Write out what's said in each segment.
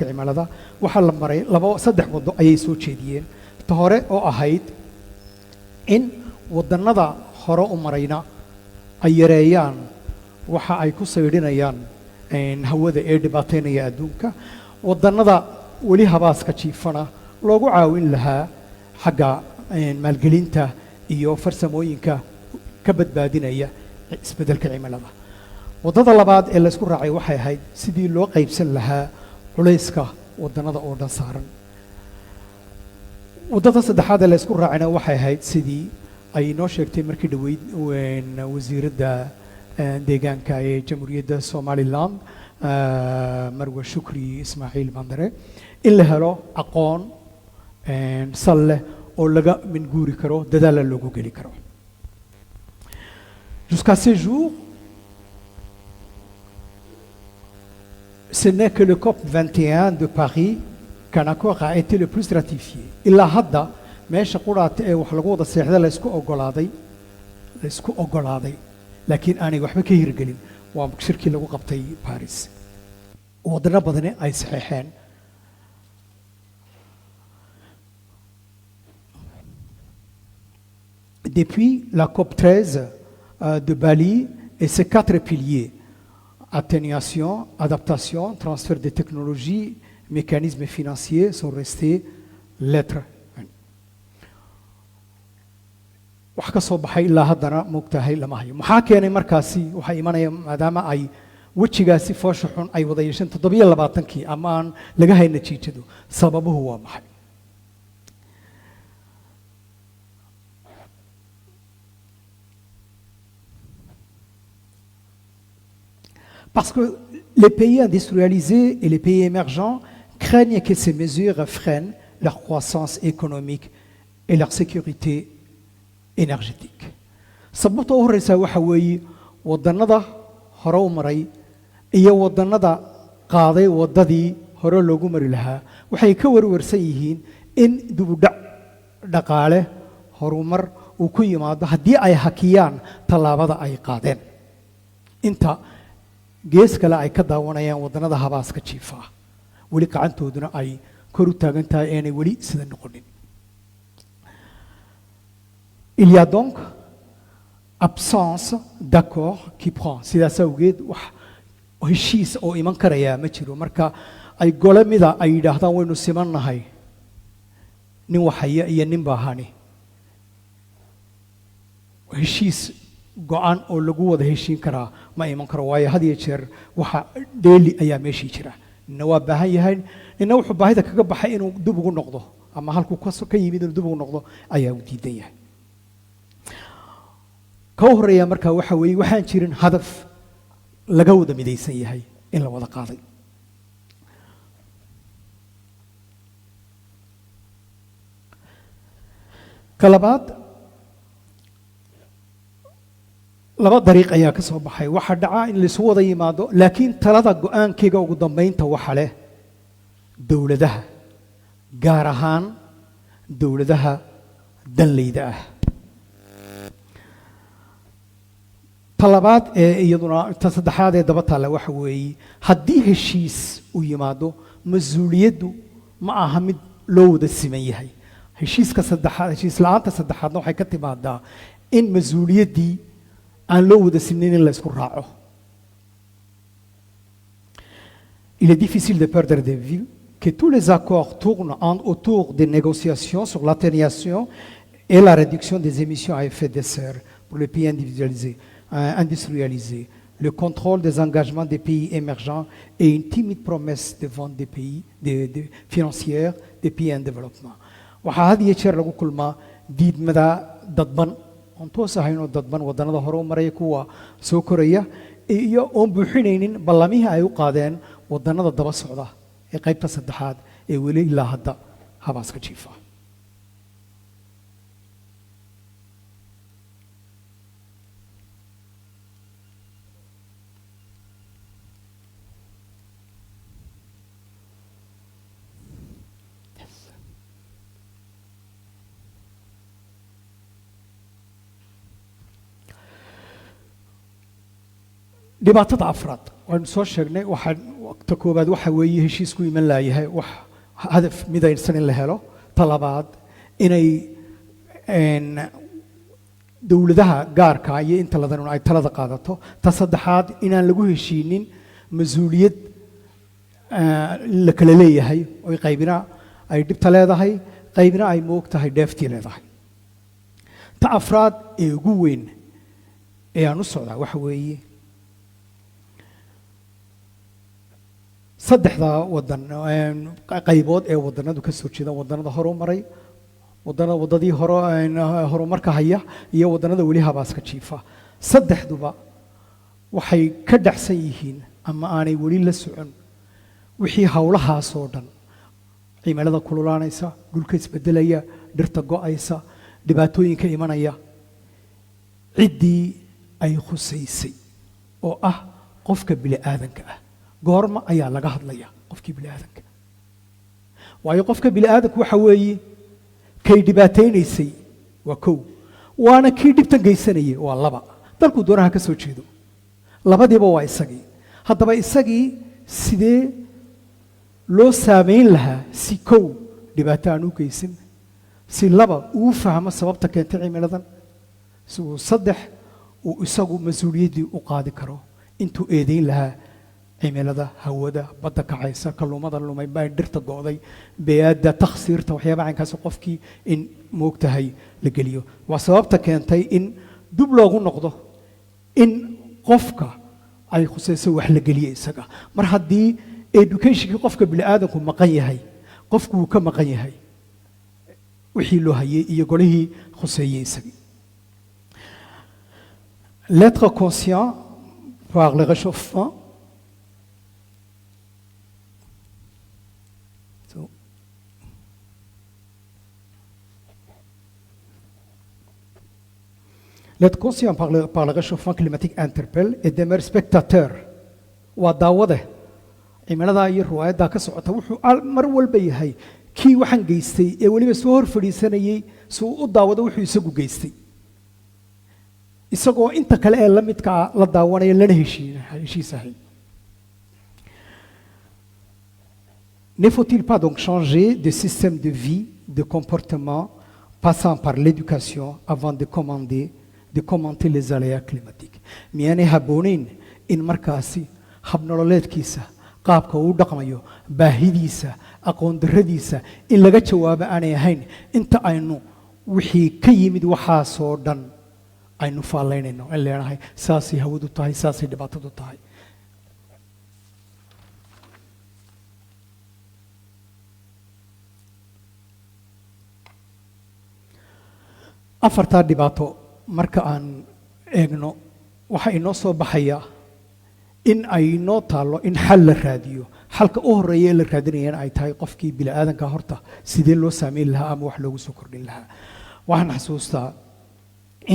cimilada waxa la maray saddex wado ayay soo jeediyeen ta hore oo ahayd in wadannada hore u marayna ay yareeyaan waxa ay ku saydhinayaan hawada ee dhibaateynaya adduunka wadannada weli habaaska jiifana loogu caawin lahaa xagga maalgelinta iyo farsamooyinka ka badbaadinaya isbeddelka cimilada wadada labaad ee la isku raacay waxay ahayd sidii loo qaybsan lahaa culayska wadannada oo dhan saaran wadada saddexaad ee la isku raacayna waxay ahayd sidii ay noo sheegtay markii dhaweyd wasiiradda deegaanka ee jamhuuriyadda Somaliland marwa shukri ismaaciil mandare in la helo aqoon sal leh oo laga minguuri karo dadaal loogu geli karo jusqu'à ce jour ce n'est que le COP 21 de Paris qu'un accord a été le plus ratifié. إلا هذا ماشي قرأت وحلقوا ذا السياحة لا يسكو أقولادي لكن أنا وحبك يرجلين وشركة لو قبتي باريس وضرب بدني أي صحيحين depuis la COP 13 de Bali et ses 4 piliers atténuation, adaptation, transfert de technologies, mécanismes financiers sont restés lettres. wax ka soo baxay ilaa haddana moogtahay lama hayo maxaa keenay markaasi waxay imanaya maadaama ay wejigaasi foosha xun ay wada yeesheen 27kii ama aan laga hayna natiijadu sababuhu waa maxay Parce que les pays industrialisés et les pays émergents craignent que ces mesures freinent leur croissance économique et leur sécurité énergétique. sababta ugu horeysa waxa weeye wadannada hore u maray iyo wadannada qaaday wadadii hore loogu mari lahaa waxay ka warwarsan yihiin in dibudhac dhaqaale horumar uu ku yimaado haddii ay hakiyaan tallaabada ay qaadeen inta gees kale ay ka daawanayaan wadannada habaaska jiifa weli qacantooduna ay kor u taagan tahay aanay weli sida noqonin Il y a donc absence d'accord qui prend sidaas awgeed wax heshiis oo iman karaya ma jiro marka ay golamida ay yidhaahdaan waynu simannahay nin waxaya iyo nin baahani heshiis go'aan oo lagu wada heshiin karaa ma iman karo waayo had iyo jeer waxa dheeli ayaa meeshii jira nina waa baahan yahay nina wuxuu baahida kaga baxay inuu dib ugu noqdo ama halkuu ka yimid inuu dib ugu noqdo ayaa u diidan yahay ka horeeya marka waxa weeye waxaan jirin hadaf laga wada midaysan yahay in la wada qaaday kalabaad laba dariiq ayaa ka soo baxay waxa dhaca in la isu wada yimaado laakiin talada go'aankayga ugu dambeynta waxa leh dawladaha gaar ahaan dawladaha danleyda ah talabaad ee iyaduna ta saddexaad ee daba taala waxa weeye haddii heshiis uu yimaado mas-uuliyaddu ma aha mid loo wada siman yahay heshiiska saddexaad heshiis la'aanta saddexaadna waxay ka timaadaa in mas-uuliyaddii aan loo wada simayn in la isku raaco Il est difficile de perdre de vue que tous les accords tournent autour des négociations sur l'atténuation et la réduction des émissions à effet de serre pour les pays industrialisés, le contrôle des engagements des pays émergents et une timide promesse de vente des pays financières des pays en développement. waxaa had iyo jeer lagu kulmaa diidmada dadban oon toos ahaynoo dadban wadannada hore u maraya kuwa soo koraya iyo oon buuxinaynin ballamihii ay u qaadeen wadannada daba socda ee qaybta saddexaad ee weli ilaa hadda habaaska jiifa dhibaatada afraad waan soo sheegnay waxaan تكوباد waxa weeye heshiisku iman laayahay wax hadaf midaysan in la helo talabaad inay dawladaha gaarka iyo inta la dano ay talada qaadato ta saddexaad inaan lagu heshiinin mas'uuliyad la kala leeyahay oo qaybina ay dibta leedahay qaybina ay moogtahay dheeftii leedahay ta afraad ee ugu weyn ee aanu socdaa waxa weeye saddexda wadan qaybood ee wadanadu ka soo jeeda wadanada horumaray wadadii horumarka haya iyo wadanada weli habaaska jiifa saddexduba waxay ka dhaxsan yihiin ama aanay weli la socon wixii hawlahaas oo dhan cimilada kululaanaysa dhulka isbedelaya dhirta go'aysa dhibaatooyinka imanaya ciddii ay khusaysay oo ah qofka bini'aadanka ah goorma ayaa laga hadlaya qofkii bini'aadanka waayo qofka bini'aadanku waxa weeye kay dhibaataynaysay waa kow waana kii dhibtan geysanayay waa laba dalku doonaha ka soo jeedo labadiiba waa isagii haddaba isagii sidee loo saameyn lahaa si kow dhibaato aan u geysan si laba uu fahmo sababta keentay cimiladan si uu saddex uu isagu mas'uuliyaddii u qaadi karo intuu eedayn lahaa cimilada hawada badda kacaysa kalluumada lumay baa dhirta go'day beeyada takhsiirta waxyaabaha caynkaas qofkii in moogtahay la geliyo waa sababta keentay in dib loogu noqdo in qofka ay khusayso wax la geliyo isaga mar haddii educationkii qofka bini'aadanku maqan yahay qofku uu ka maqan yahay wixii loo hayay iyo golihii khuseeyey isagii l'être conscient par le réchauffement L'être conscient par le réchauffement climatique interpelle et demeure spectateur. وداوده cimilada iyo ruwaayada ka socota wuxuu mar walba yahay kii waxan geystay ee waliba soo hor fadhiisanayay soo u daawado wuxuu isagu geystay isagoo inta kale ee la midka la daawanaya lana heshiisahay Ne faut-il pas donc changer de système de vie, de comportement, passant par l'éducation avant de commenter les aléas climatiques? Miyaanay habboonayn in markaasi habnololeedkiisa qaabka uu dhaqmayo baahidiisa aqoon darradiisa in laga jawaabo aanay ahayn inta aynu wixii ka yimid waxaasoo dhan aynu faalaynayno in leenahay saasay hawadu tahay saasay dhibaatadu tahay afartaa dhibaato marka aan eegno waxa inoo soo baxaya in ay noo taalo in xal la raadiyo xalka u horeeya ee la raadinayana ay tahay qofkii bini'aadanka horta sidee loo saameyn lahaa ama wax loogu soo kordhin lahaa waxaan xasuustaa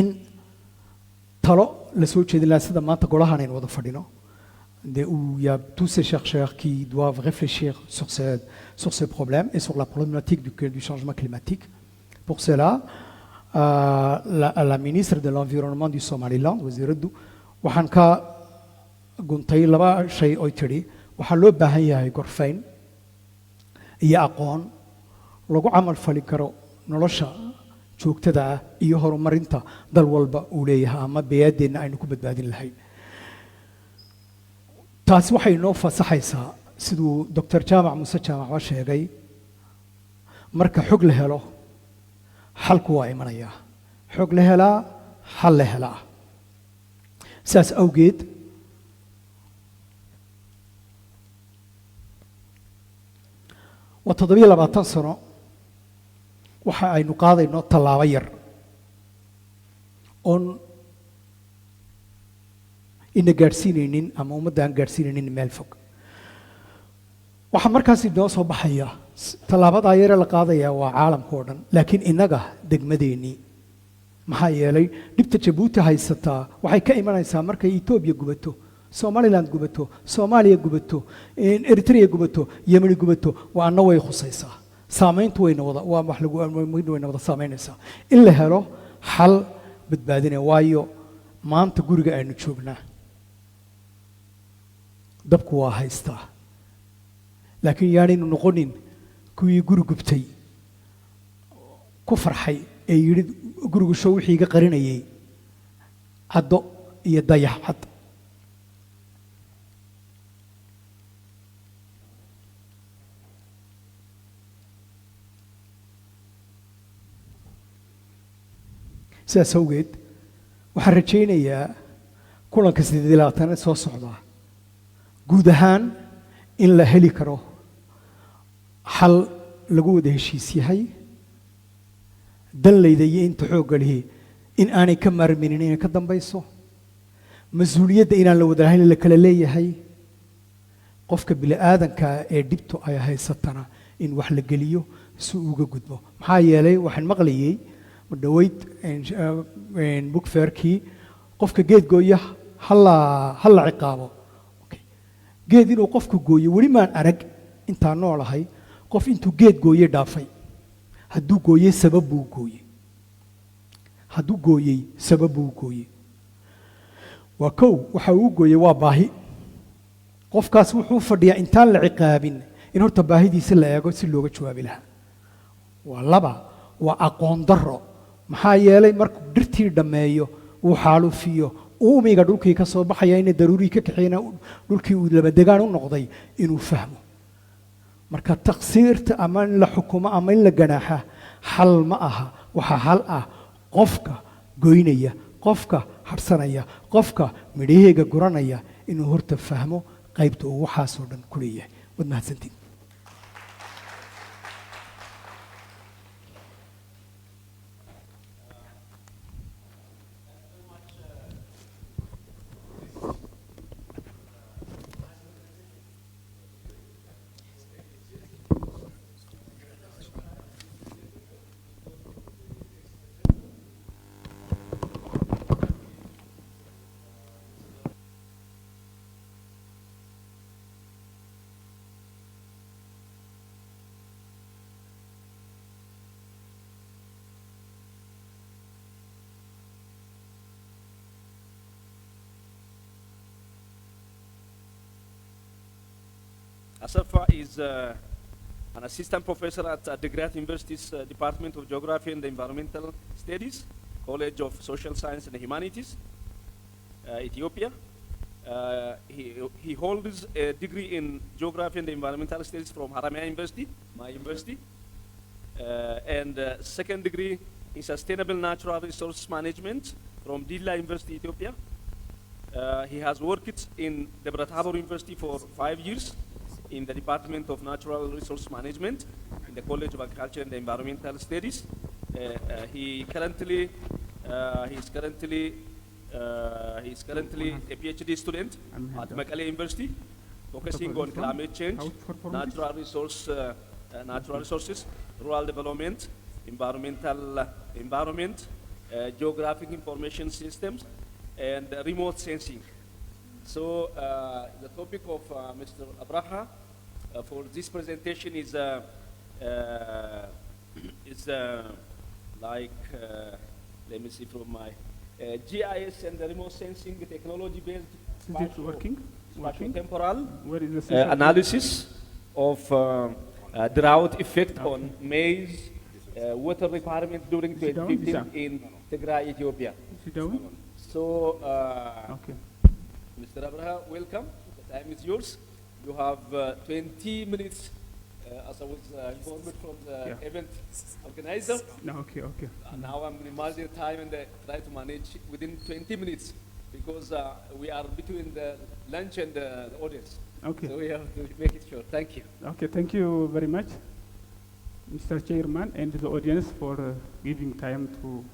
in talo la soo jeedin lahaa sida maanta golahan aynu wada fadhino où il y a tous ces chercheurs qui doivent réfléchir sur ces problèmes et sur la problématique du changement climatique. Pour cela, la ministre de l'Environnement du Somaliland, wasiiraddu waxaan ka guntay laba shay oo tiri waxa loo baahan yahay gorfayn iyo aqoon lagu camal fali karo nolosha joogtada ah iyo horumarinta dal walba uu leeyahay ama beeyadeena aynu ku badbaadin lahayn taasi waxay noo fasaxaysaa siduu Dr. Jaamac Muuse Jaamac sheegay marka xog la helo xalku waa imanaya xog la helaa xal la helaa saas awgeed وتضبي لبعض سنة وحا أي نقاضي نوت طلاوير on إن جارسينين أما ومدان جارسينين مالفوق وحا مركزي نوصو بحيا طلابات عيرة لقاضية وعالم كوردن لكن إنغا دق مديني محايا لي نبت جبوتي هاي ستا وحي كايمان إنسان مركا إيتوبيا قبتو Somaliland gubato Soomaaliya gubato Eritrea gubato Yemen gubato waa way khusaysaa saameyntu wayna wada waa wax lagu wayna wada saameynaysaa in la helo xal badbaadinaya waayo maanta guriga aynu joognaa dabku waa haystaa laakiin yaanaynu noqonin kuwii guri gubtay ku farxay ee yidhi gurigu show wixii iga qarinayay caddo iyo dayax cad. sidaas awgeed waxaan rajaynayaa kulanka 18 soo socda guud ahaan in la heli karo xal lagu wada heshiis yahay danlayda iyo inta xoogga lihi in aanay ka maarminin inay ka dambayso mas-uuliyadda inaan la wada lahayn la kala leeyahay qofka bini'aadanka ee dhibtu ay haysatana in wax la geliyo si uu uga gudbo. maxaa yeelay waxaan maqlayay dhaweyd bugfeerkii qofka geed gooya hala ciqaabo. geed inuu qofku gooyo weli maan arag intaan noolahay qof intuu geed gooye dhaafay. hadduu gooyey sabab buu gooyey. hadduu gooyey sabab buu gooyey. waa kow waxa uu gooyey waa baahi. qofkaas wuxuu fadhiyaa intaan la ciqaabin in horta baahidiisa la eego si looga jawaabi lahaa. waa laba waa aqoon darro. maxaa yeelay markuu dhirtii dhammeeyo uu xaalufiyo uumiga dhulkii ka soo baxaya inay daruurii ka kaxeeyna dhulkii uu labadegaan u noqday inuu fahmo. marka taqsiirta ama in la xukumo ama in la ganaaxa xal ma aha. waxaa xal ah qofka goynaya, qofka harsanaya, qofka midhaheega guranaya inuu horta fahmo qaybta uu waxaasoo dhan ku leeyahay. waad mahadsantiin. Asafa is an assistant professor at DeGrasse University's Department of Geography and Environmental Studies, College of Social Science and Humanities, Ethiopia. He holds a degree in Geography and Environmental Studies from Haramain University, my university, and second degree in Sustainable Natural Resource Management from Dilla University, Ethiopia. He has worked in Debre Tabor University for 5 years in the Department of Natural Resource Management in the College of Agriculture and Environmental Studies. He is currently a PhD student at Mekelle University, focusing on climate change, natural resources, rural development, environment, geographic information systems, and remote sensing. So the topic of Mr. Abraha for this presentation is let me see from my GIS and the remote sensing technology-based spatial-temporal analysis of drought effect on maize water requirement during 2015 in Tigray, Ethiopia. So, Mr. Abraha, welcome. The time is yours. You have 20 minutes, as I was informed from the event organizer. Okay. Now I'm minimizing the time and try to manage within 20 minutes because we are between the lunch and the audience. Okay. So we have to make it short. Thank you. Okay, thank you very much, Mr. Chairman, and the audience for giving time to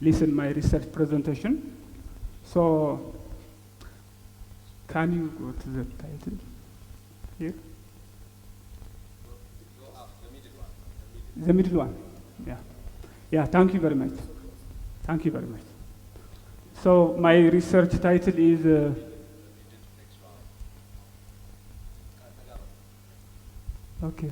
listen my research presentation. So, can you go to the title here? The middle one. Yeah, thank you very much. Thank you very much. So, my research title is okay.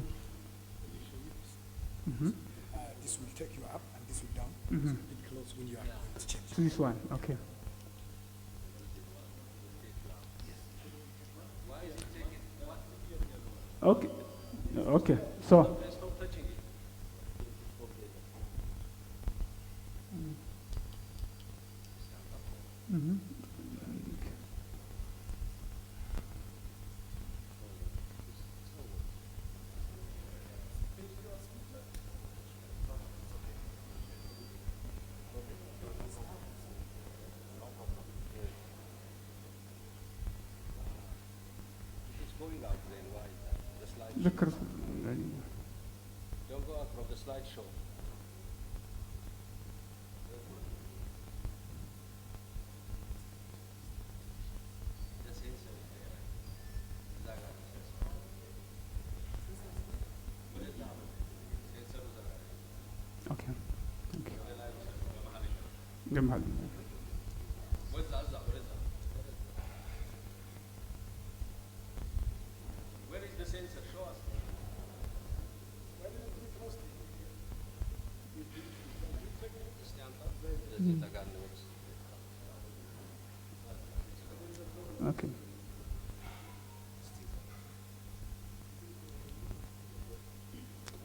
This will take you up and this will down. So a bit close when you are going to change. To this one, okay. Okay. Okay, so. Mm-hmm. Going out then, why is that? The slideshow. The cursor. Don't go out from the slideshow. Okay. Thank you. جمال. Where is the sensor? Show us. Okay.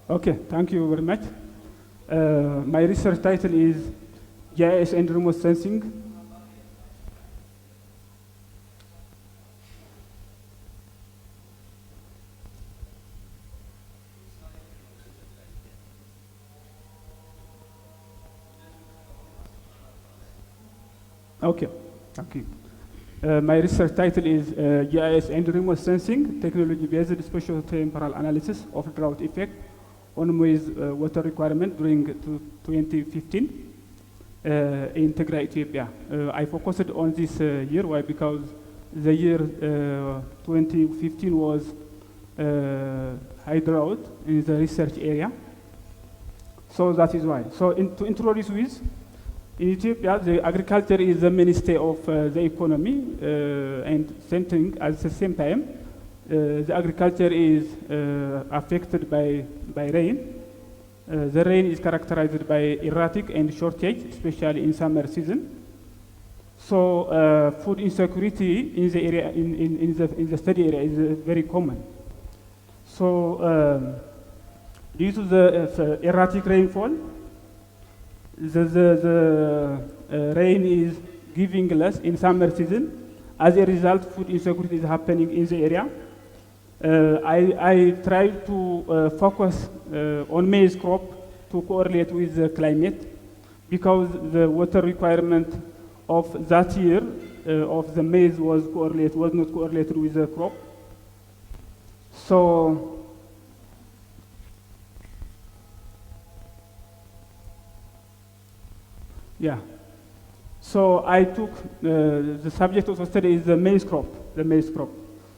Okay, thank you very much. My research title is GIS and Remote Sensing. Okay, thank you. My research title is GIS and Remote Sensing, Technology-Based Spatial-Temporal Analysis of Drought Effect on Maize Water Requirement during 2015 in Tigray, Ethiopia. I focused on this year. Why? Because the year 2015 was high drought in the research area. So that is why. So to introduce with, in Ethiopia, the agriculture is the mainstay of the economy, and same thing at the same time, the agriculture is affected by rain. The rain is characterized by erratic and shortage, especially in summer season. So food insecurity in the area, in the study area, is very common. So due to the erratic rainfall, the rain is giving less in summer season. As a result, food insecurity is happening in the area. I try to focus on maize crop to correlate with the climate, because the water requirement of that year of the maize was not correlated with the crop. So yeah. So I took the subject of the study is the maize crop.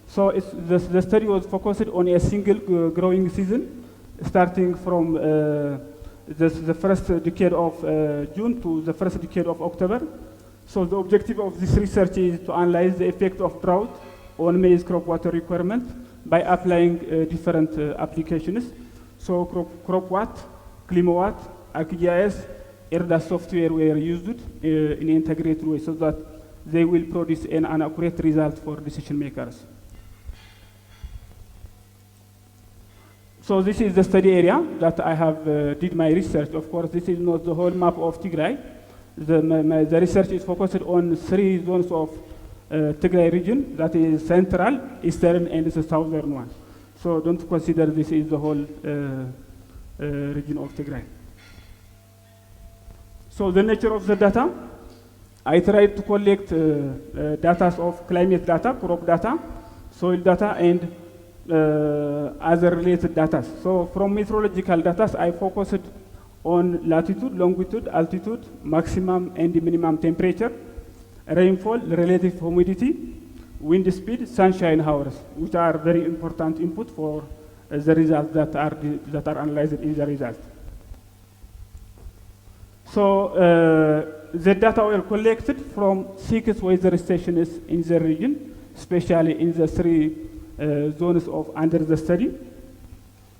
So the study was focused on a single growing season, starting from the first decade of June to the first decade of October. So the objective of this research is to analyze the effect of drought on maize crop water requirement by applying different applications. So CropWatt, ClimaWatt, ArcGIS, ERDA software were used in integrated way so that they will produce an accurate result for decision makers. So this is the study area that I have did my research. Of course, this is not the whole map of Tigray. The research is focused on 3 zones of Tigray region, that is central, eastern, and the southern one. So don't consider this is the whole region of Tigray. So the nature of the data, I tried to collect data of climate data, crop data, soil data, and other related data. So from meteorological data, I focused on latitude, longitude, altitude, maximum and minimum temperature, rainfall, relative humidity, wind speed, sunshine hours, which are very important input for the results that are analyzed in the result. So the data were collected from 6 weather stations in the region, especially in the 3 zones of under the study,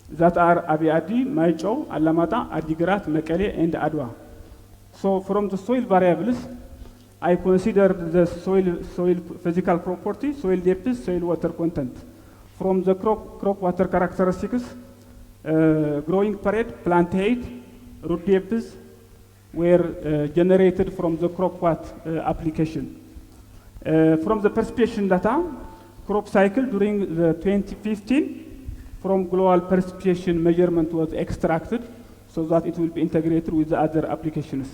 that are Abiadi, Maicho, Alamata, Adigrat, Mekele, and Adwa. So from the soil variables, I considered the soil physical property, soil depth, soil water content. From the crop water characteristics, Growing period, plant height, root depths were generated from the crop plot application. From the precipitation data, crop cycle during the 2015, from global precipitation measurement was extracted so that it will be integrated with the other applications.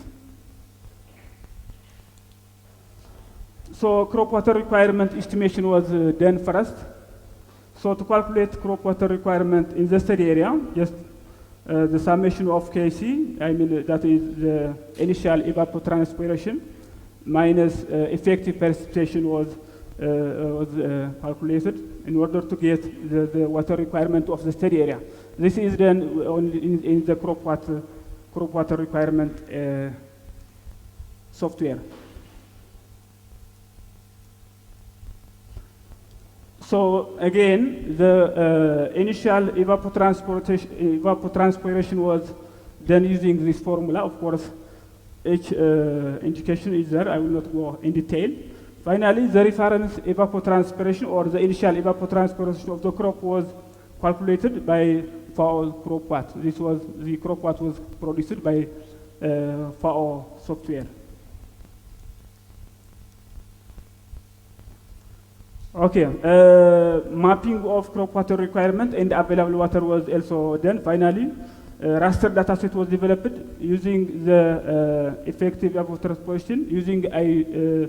So crop water requirement estimation was done first. So to calculate crop water requirement in the study area, just the summation of KC, I mean that is the initial evapotranspiration minus effective precipitation was calculated in order to get the water requirement of the study area. This is done only in the crop water requirement software. So again, the initial evapotranspiration was done using this formula. Of course, each indication is there. I will not go in detail. Finally, the reference evapotranspiration or the initial evapotranspiration of the crop was calculated by FAO crop watt. This was the crop watt was produced by FAO software. Okay, mapping of crop water requirement and available water was also done. Finally, raster dataset was developed using the effective evapotranspiration using a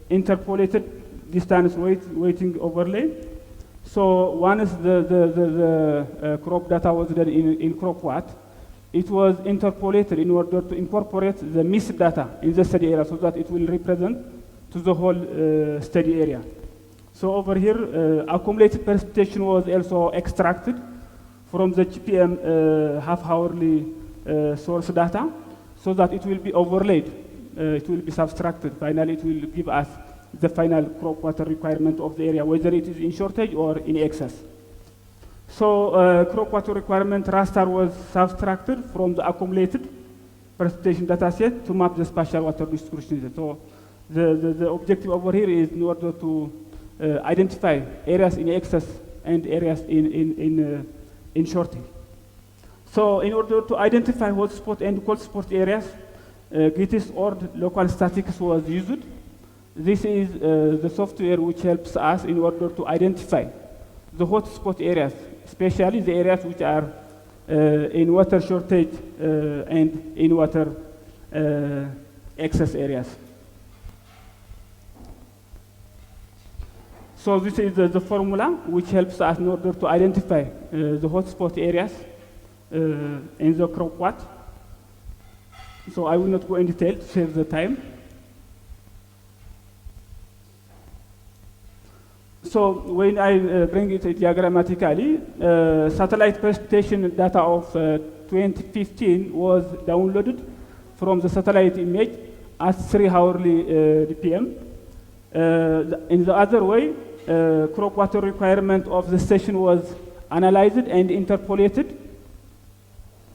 interpolated distance weighting overlay. So once the crop data was done in crop watt, it was interpolated in order to incorporate the missed data in the study area so that it will represent to the whole study area. So over here, accumulated precipitation was also extracted from the GPM half-hourly source data so that it will be overlaid. It will be subtracted. Finally, it will give us the final crop water requirement of the area, whether it is in shortage or in excess. So crop water requirement raster was subtracted from the accumulated precipitation data set to map the spatial water distribution. So the objective over here is in order to identify areas in excess and areas in shortage. So in order to identify hotspot and cold spot areas, greatest ordered local statistics was used. This is the software which helps us in order to identify the hotspot areas, especially the areas which are in water shortage and in water excess areas. So this is the formula which helps us in order to identify the hotspot areas in the crop plot. So I will not go in detail to save the time. So when I bring it diagrammatically, satellite precipitation data of 2015 was downloaded from the satellite image at 3 hourly DPM. In the other way, crop water requirement of the station was analyzed and interpolated.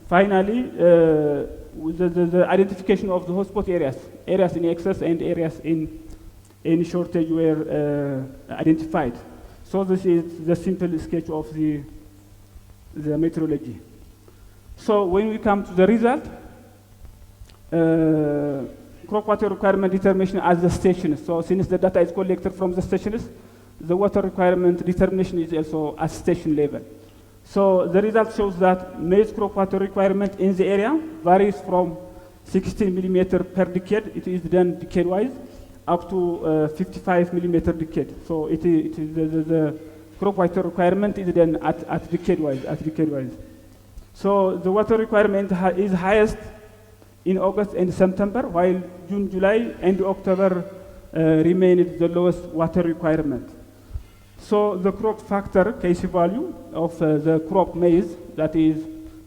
Finally, the identification of the hotspot areas in excess and areas in shortage were identified. So this is the simple sketch of the meteorology. So when we come to the result, crop water requirement determination as the stations. So since the data is collected from the stations, the water requirement determination is also at station level. So the result shows that maize crop water requirement in the area varies from 16 millimeter per decade, it is done decade-wise, up to 55 millimeter decade. So it is the crop water requirement is done at decade-wise. So the water requirement is highest in August and September, while June, July, and October remained the lowest water requirement. So the crop factor KC value of the crop maize that is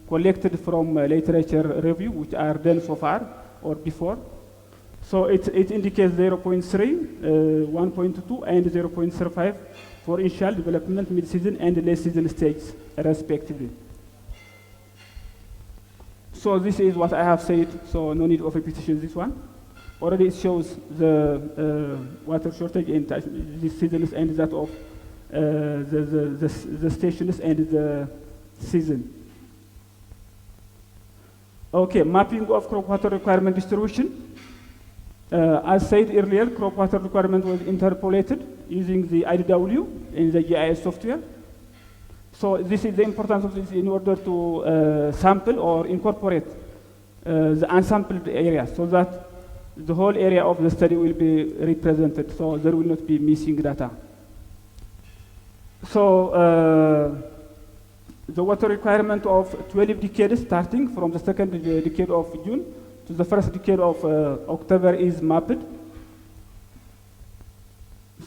collected from literature review, which are done so far or before. So it indicates 0.3, 1.2, and 0.05 for initial development, mid-season, and late season stages, respectively. So this is what I have said, so no need of repetition this one. Already it shows the water shortage in the seasons and that of the stations and the season. Okay, mapping of crop water requirement distribution. As said earlier, crop water requirement was interpolated using the DAAWO in the GIS software. So this is the importance of this in order to sample or incorporate the unsampled area so that the whole area of the study will be represented, so there will not be missing data. So the water requirement of 12 decades starting from the second decade of June to the first decade of October is mapped.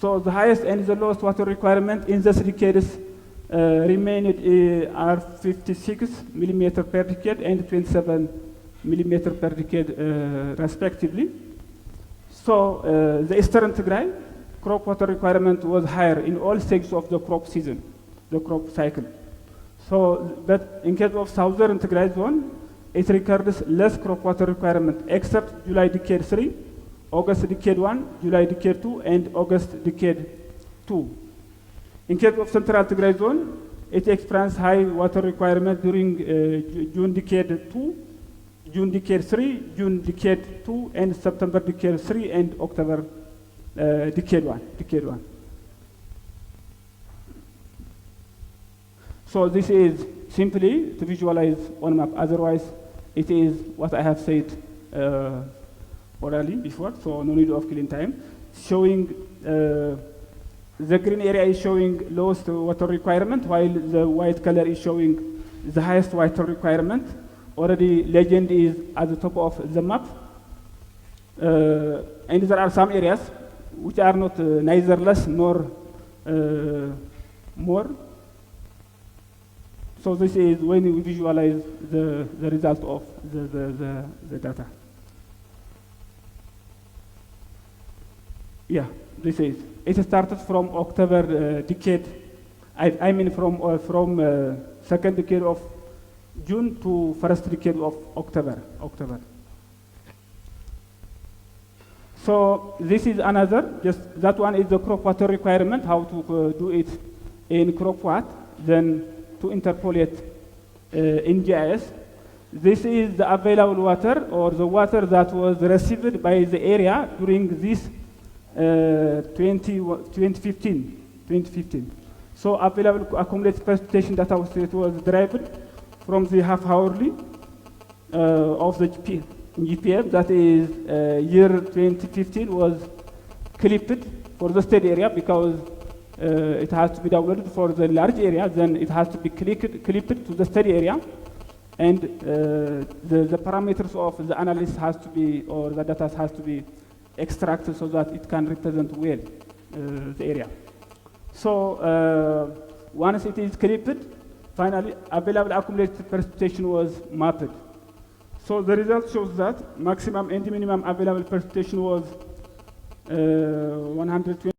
So the highest and the lowest water requirement in this decades remained are 56 millimeter per decade and 27 millimeter per decade respectively. So the Eastern Tigray crop water requirement was higher in all stages of the crop season, the crop cycle. So, but in case of Southern Tigray zone, it records less crop water requirement except July decade 3, August decade 1, July decade 2, and August decade 2. In case of Central Tigray zone, it experienced high water requirement during June decade 2, June decade 3, June decade 2, and September decade 3, and October decade 1. So this is simply to visualize on map. Otherwise, it is what I have said orally before, so no need of killing time. Showing the green area is showing lowest water requirement, while the white color is showing the highest water requirement. Already legend is at the top of the map. And there are some areas which are not neither less nor more. So this is when we visualize the result of the data. Yeah, this is. It started from October decade. I mean from second decade of June to first decade of October. So this is another. Just that one is the crop water requirement. How to do it in crop wat, then to interpolate in GIS. This is the available water or the water that was received by the area during this 2015. So available accumulated precipitation data was derived from the half-hourly of the GPM, that is year 2015 was clipped for the state area because it has to be downloaded for the large area, then it has to be clipped to the study area, and the parameters of the analysis has to be, or the data has to be extracted so that it can represent well the area. So once it is clipped, finally available accumulated precipitation was mapped. So the result shows that maximum and minimum available precipitation was 120.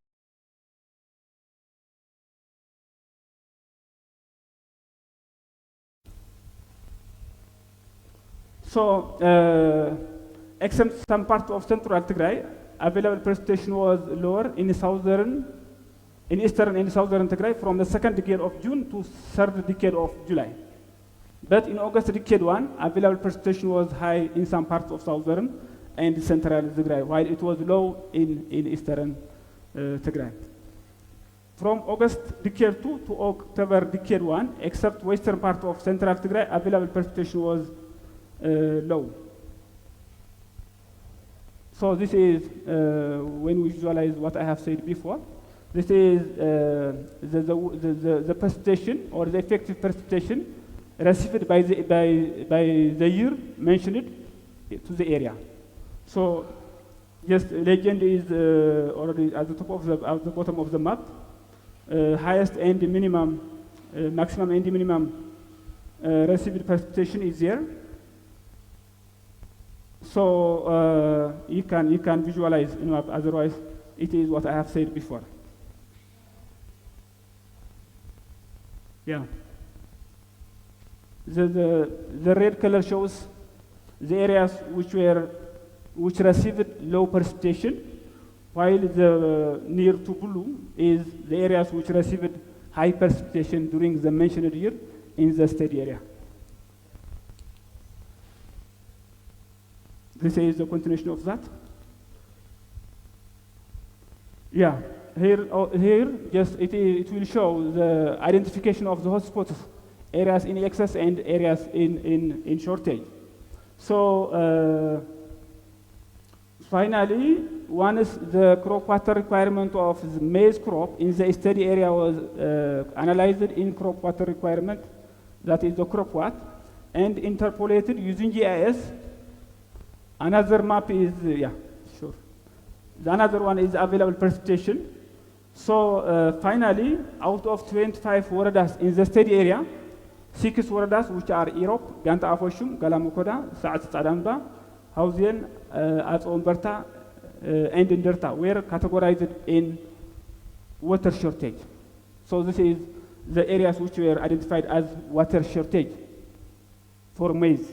So, except some part of Central Tigray, available precipitation was lower in Eastern and Southern Tigray from the second decade of June to third decade of July. But in August decade 1, available precipitation was high in some parts of Southern and Central Tigray, while it was low in Eastern Tigray. From August decade 2 to October decade 1, except western part of Central Tigray, available precipitation was low. So this is when we visualize what I have said before. This is the precipitation or the effective precipitation received by the year mentioned to the area. So just legend is already at the top of at the bottom of the map. Highest and minimum, maximum and minimum received precipitation is there. So you can visualize in map. Otherwise, it is what I have said before. Yeah. The red color shows the areas which received low precipitation, while the near to blue is the areas which received high precipitation during the mentioned year in the study area. This is the continuation of that. Yeah, here just it will show the identification of the hotspots, areas in excess and areas in shortage. So finally, once the crop water requirement of the maize crop in the study area was analyzed in crop water requirement, that is the crop wat, and interpolated using GIS. Another map is, yeah, sure. The another one is available precipitation. So finally, out of 25 waradas in the study area, 6 waradas which are Europe, Ganta Afoshum, Galamukoda, Saat Sadamba, Hausian, Azomberta, and Inderta were categorized in water shortage. So this is the areas which were identified as water shortage for maize.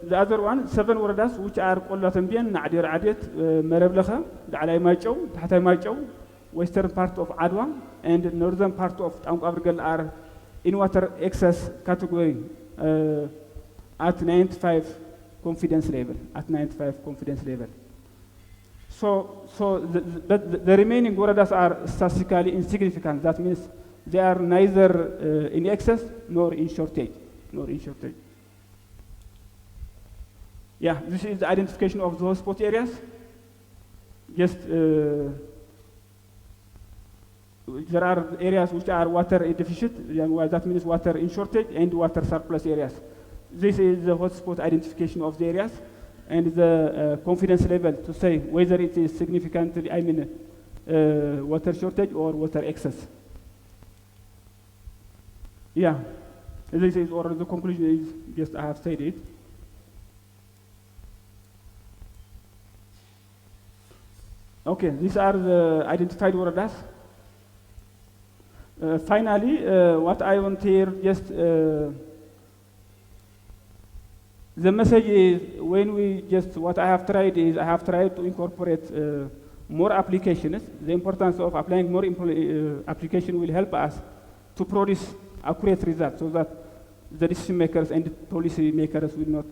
The other one, 7 waradas which are Qolatambian, Nadir Adet, Mereblecha, Dalai Macho, Tatai Macho, western part of Adwa, and northern part of Augost are in water excess category at 95 confidence level. At 95 confidence level. So the remaining waradas are statistically insignificant. That means they are neither in excess nor in shortage. Yeah, this is the identification of those hotspot areas. Just there are areas which are water deficient, that means water in shortage, and water surplus areas. This is the hotspot identification of the areas and the confidence level to say whether it is significantly, water shortage or water excess. Yeah, this is, or the conclusion is just I have said it. Okay, these are the identified waradas. Finally, what I want here, just the message is when we just, what I have tried is I have tried to incorporate more applications. The importance of applying more application will help us to produce accurate results so that the decision makers and the policy makers will not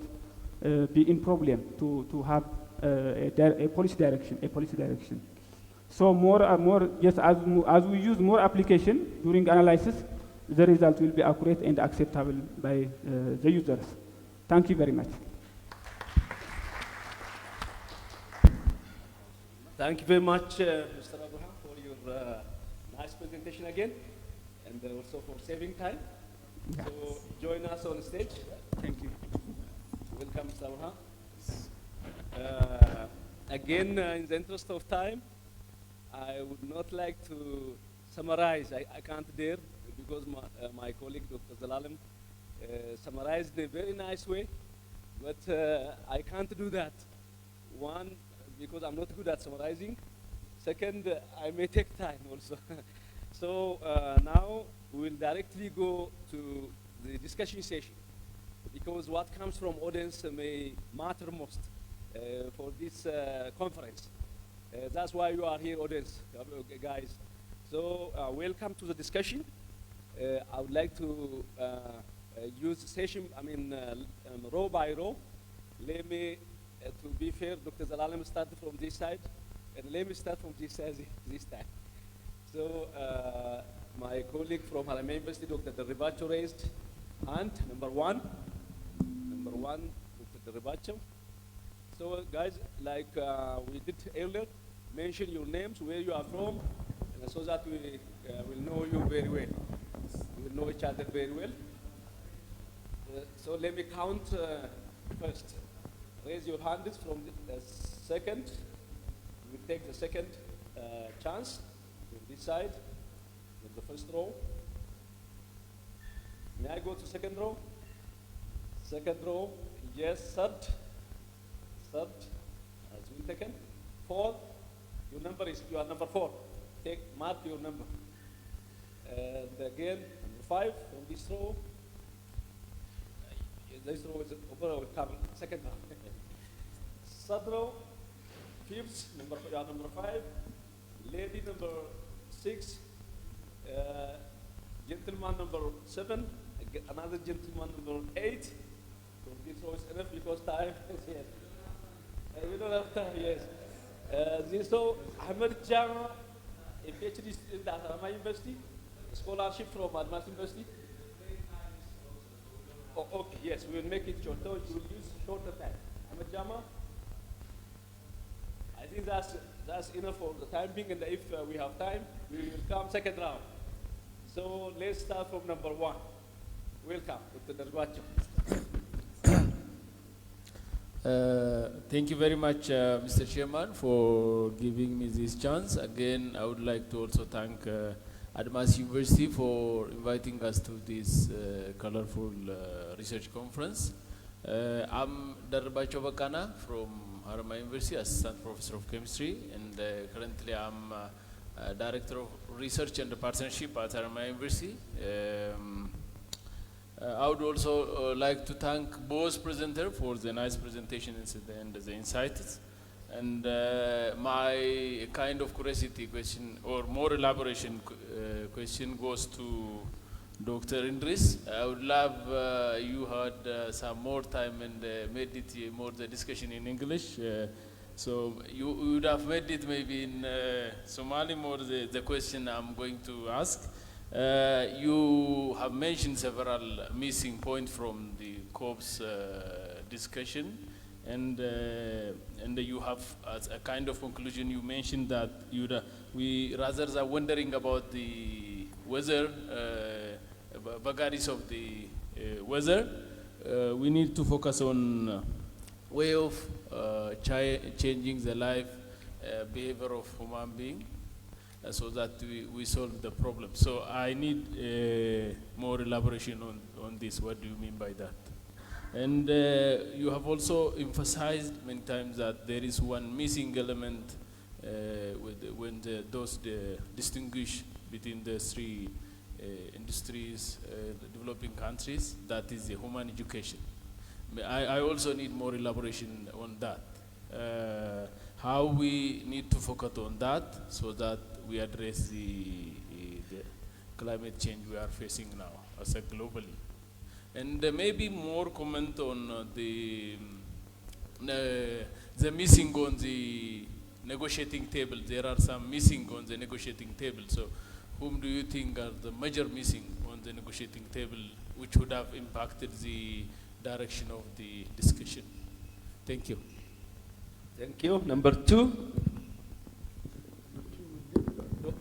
be in problem to have a policy direction. So more, just as we use more application during analysis, the result will be accurate and acceptable by the users. Thank you very much. Thank you very much, Mr. Abraham, for your nice presentation again, and also for saving time. Yes. So join us on stage. Thank you. Welcome, Mr. Abraham. Again, in the interest of time, I would not like to summarize. I can't dare because my colleague, Dr. Zelalem, summarized in a very nice way, but I can't do that. One, because I'm not good at summarizing. Second, I may take time also. So now we'll directly go to the discussion session, because what comes from audience may matter most for this conference. That's why you are here, audience, guys. So welcome to the discussion. I would like to use the session, row by row. Let me, to be fair, Dr. Zelalem started from this side, and let me start from this side this time. So my colleague from Haramain University, Dr. Deribacho, raised hand, number one, Dr. Deribacho. So guys, like we did earlier, mention your names, where you are from, and so that we will know you very well. We will know each other very well. So let me count first. Raise your hands from the second. We will take the second chance from this side, from the first row. May I go to second row? Second row, yes, third, has been taken. Fourth, your number is, you are number 4. Mark your number. And again, number 5 from this row. This row is overall covered, second row. Third row, fifth, you are number 5. Lady number 6. Gentleman number 7. Another gentleman number 8. From so it's enough because time is here. We don't have time, yes. So Ahmed Jama, a PhD student at Hargaysa University, a scholarship from Advanced University. Oh, okay, yes, we will make it short. So you will use shorter time. Ahmed Jama, I think that's enough for the time being, and if we have time, we will come second round. So let's start from number 1. Welcome, Dr. Darwacho. Thank you very much, Mr. Chairman, for giving me this chance. Again, I would like to also thank Admas University for inviting us to this colorful research conference. I'm Darwacho Bakana from Hargaysa University, Assistant Professor of Chemistry, and currently I'm Director of Research and Partnership at Hargaysa University. I would also like to thank both presenters for the nice presentations and the insights. And my kind of curiosity question or more elaboration question goes to Dr. Indris. I would love you had some more time and made it more the discussion in English. So you would have made it maybe in Somali more the question I'm going to ask. You have mentioned several missing points from the COP's discussion, and you have, as a kind of conclusion, you mentioned that we rather are wondering about the weather, vagaries of the weather. We need to focus on way of changing the life behavior of human being. So that we solve the problem. So I need more elaboration on this. What do you mean by that? And you have also emphasized many times that there is one missing element when those distinguish between the three industries, the developing countries, that is the human education. I also need more elaboration on that. How we need to focus on that so that we address the climate change we are facing now as a globally. And maybe more comment on the missing on the negotiating table. There are some missing on the negotiating table. So whom do you think are the major missing on the negotiating table which would have impacted the direction of the discussion? Thank you. Thank you. Number 2.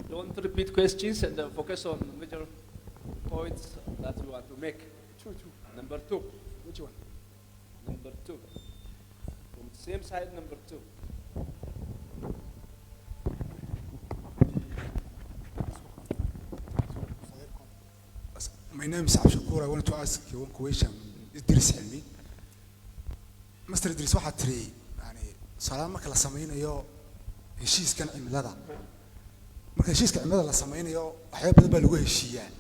Don't repeat questions and focus on major points that you want to make. Number 2. Which one? Number 2. From the same side, number 2. My name is Shirka Cilmi-baadhista. I want to ask you one question. Idris Cilmi. Mr. Idris, waxaad tiri salaam marka la samaynayo heshiiskan cimilada. Marka heshiiska cimilada la samaynayo waxyaabo badan baa lagu heshiiyaa.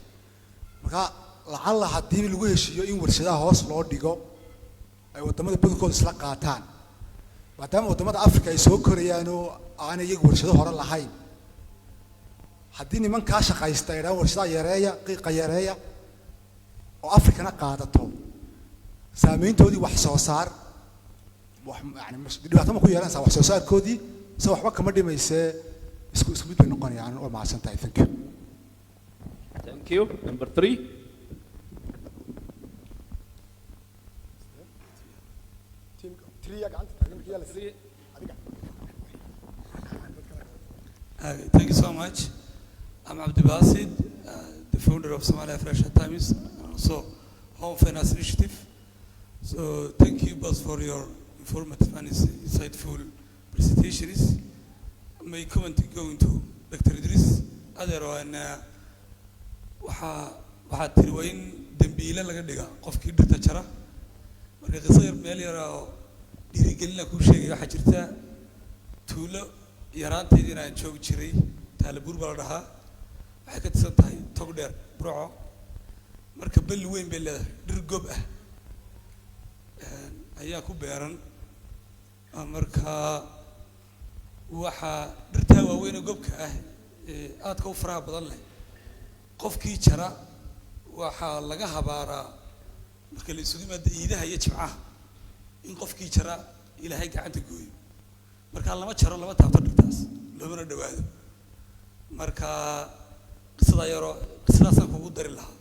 Marka lacala haddii lagu heshiiyo in warshadaha hoos loo dhigo ay wadamada badankooda isla qaataan. Maadaama wadamada Afrika ay soo korayaan oo aan iyagu warshado hore lahayn. Haddii nimanka shaqaysta ay warshadaha yareeya, qiiqa yareeya oo Afrikana qaadato. Saameyntoodii wax soo saar يعني مش دلوقتي ما كل يلان سوا سوسار كودي سوا حبك ما دي ما يسا اسكو بيت نقني يعني أول ما عشان Thank you. Number 3. Thank you so much. I'm Abdi Basid, the founder of Somalia Fresh Times, and also Home Finance Initiative. So thank you both for your informative and insightful presentations. My comment going to Dr. Idris. Otherwise, waxaad tiri waa in dambiile laga dhiga qofkii dhirta jara marka qisayr meel yar oo dhiirigelin ku sheegay waxa jirta tuulo yaraanteedii inaan joogi jiray taalabuur baa la dhahaa waxay ka tirsan tahay tog dheer burco marka balli weyn bay leedahay dhir gob ah ayaa ku beeran marka waxa dhirta waaweyn gobka ah aadka u faraha badan leh qofkii jara waxa laga habaaraa marka la isugu yimaado iidaha iyo jimcaha in qofkii jara ilaahay gacanta gooyo marka lama jaro lama taabto dhirtaas loomana dhawaado marka qisada yaro qisadaasaan kugu dari lahaa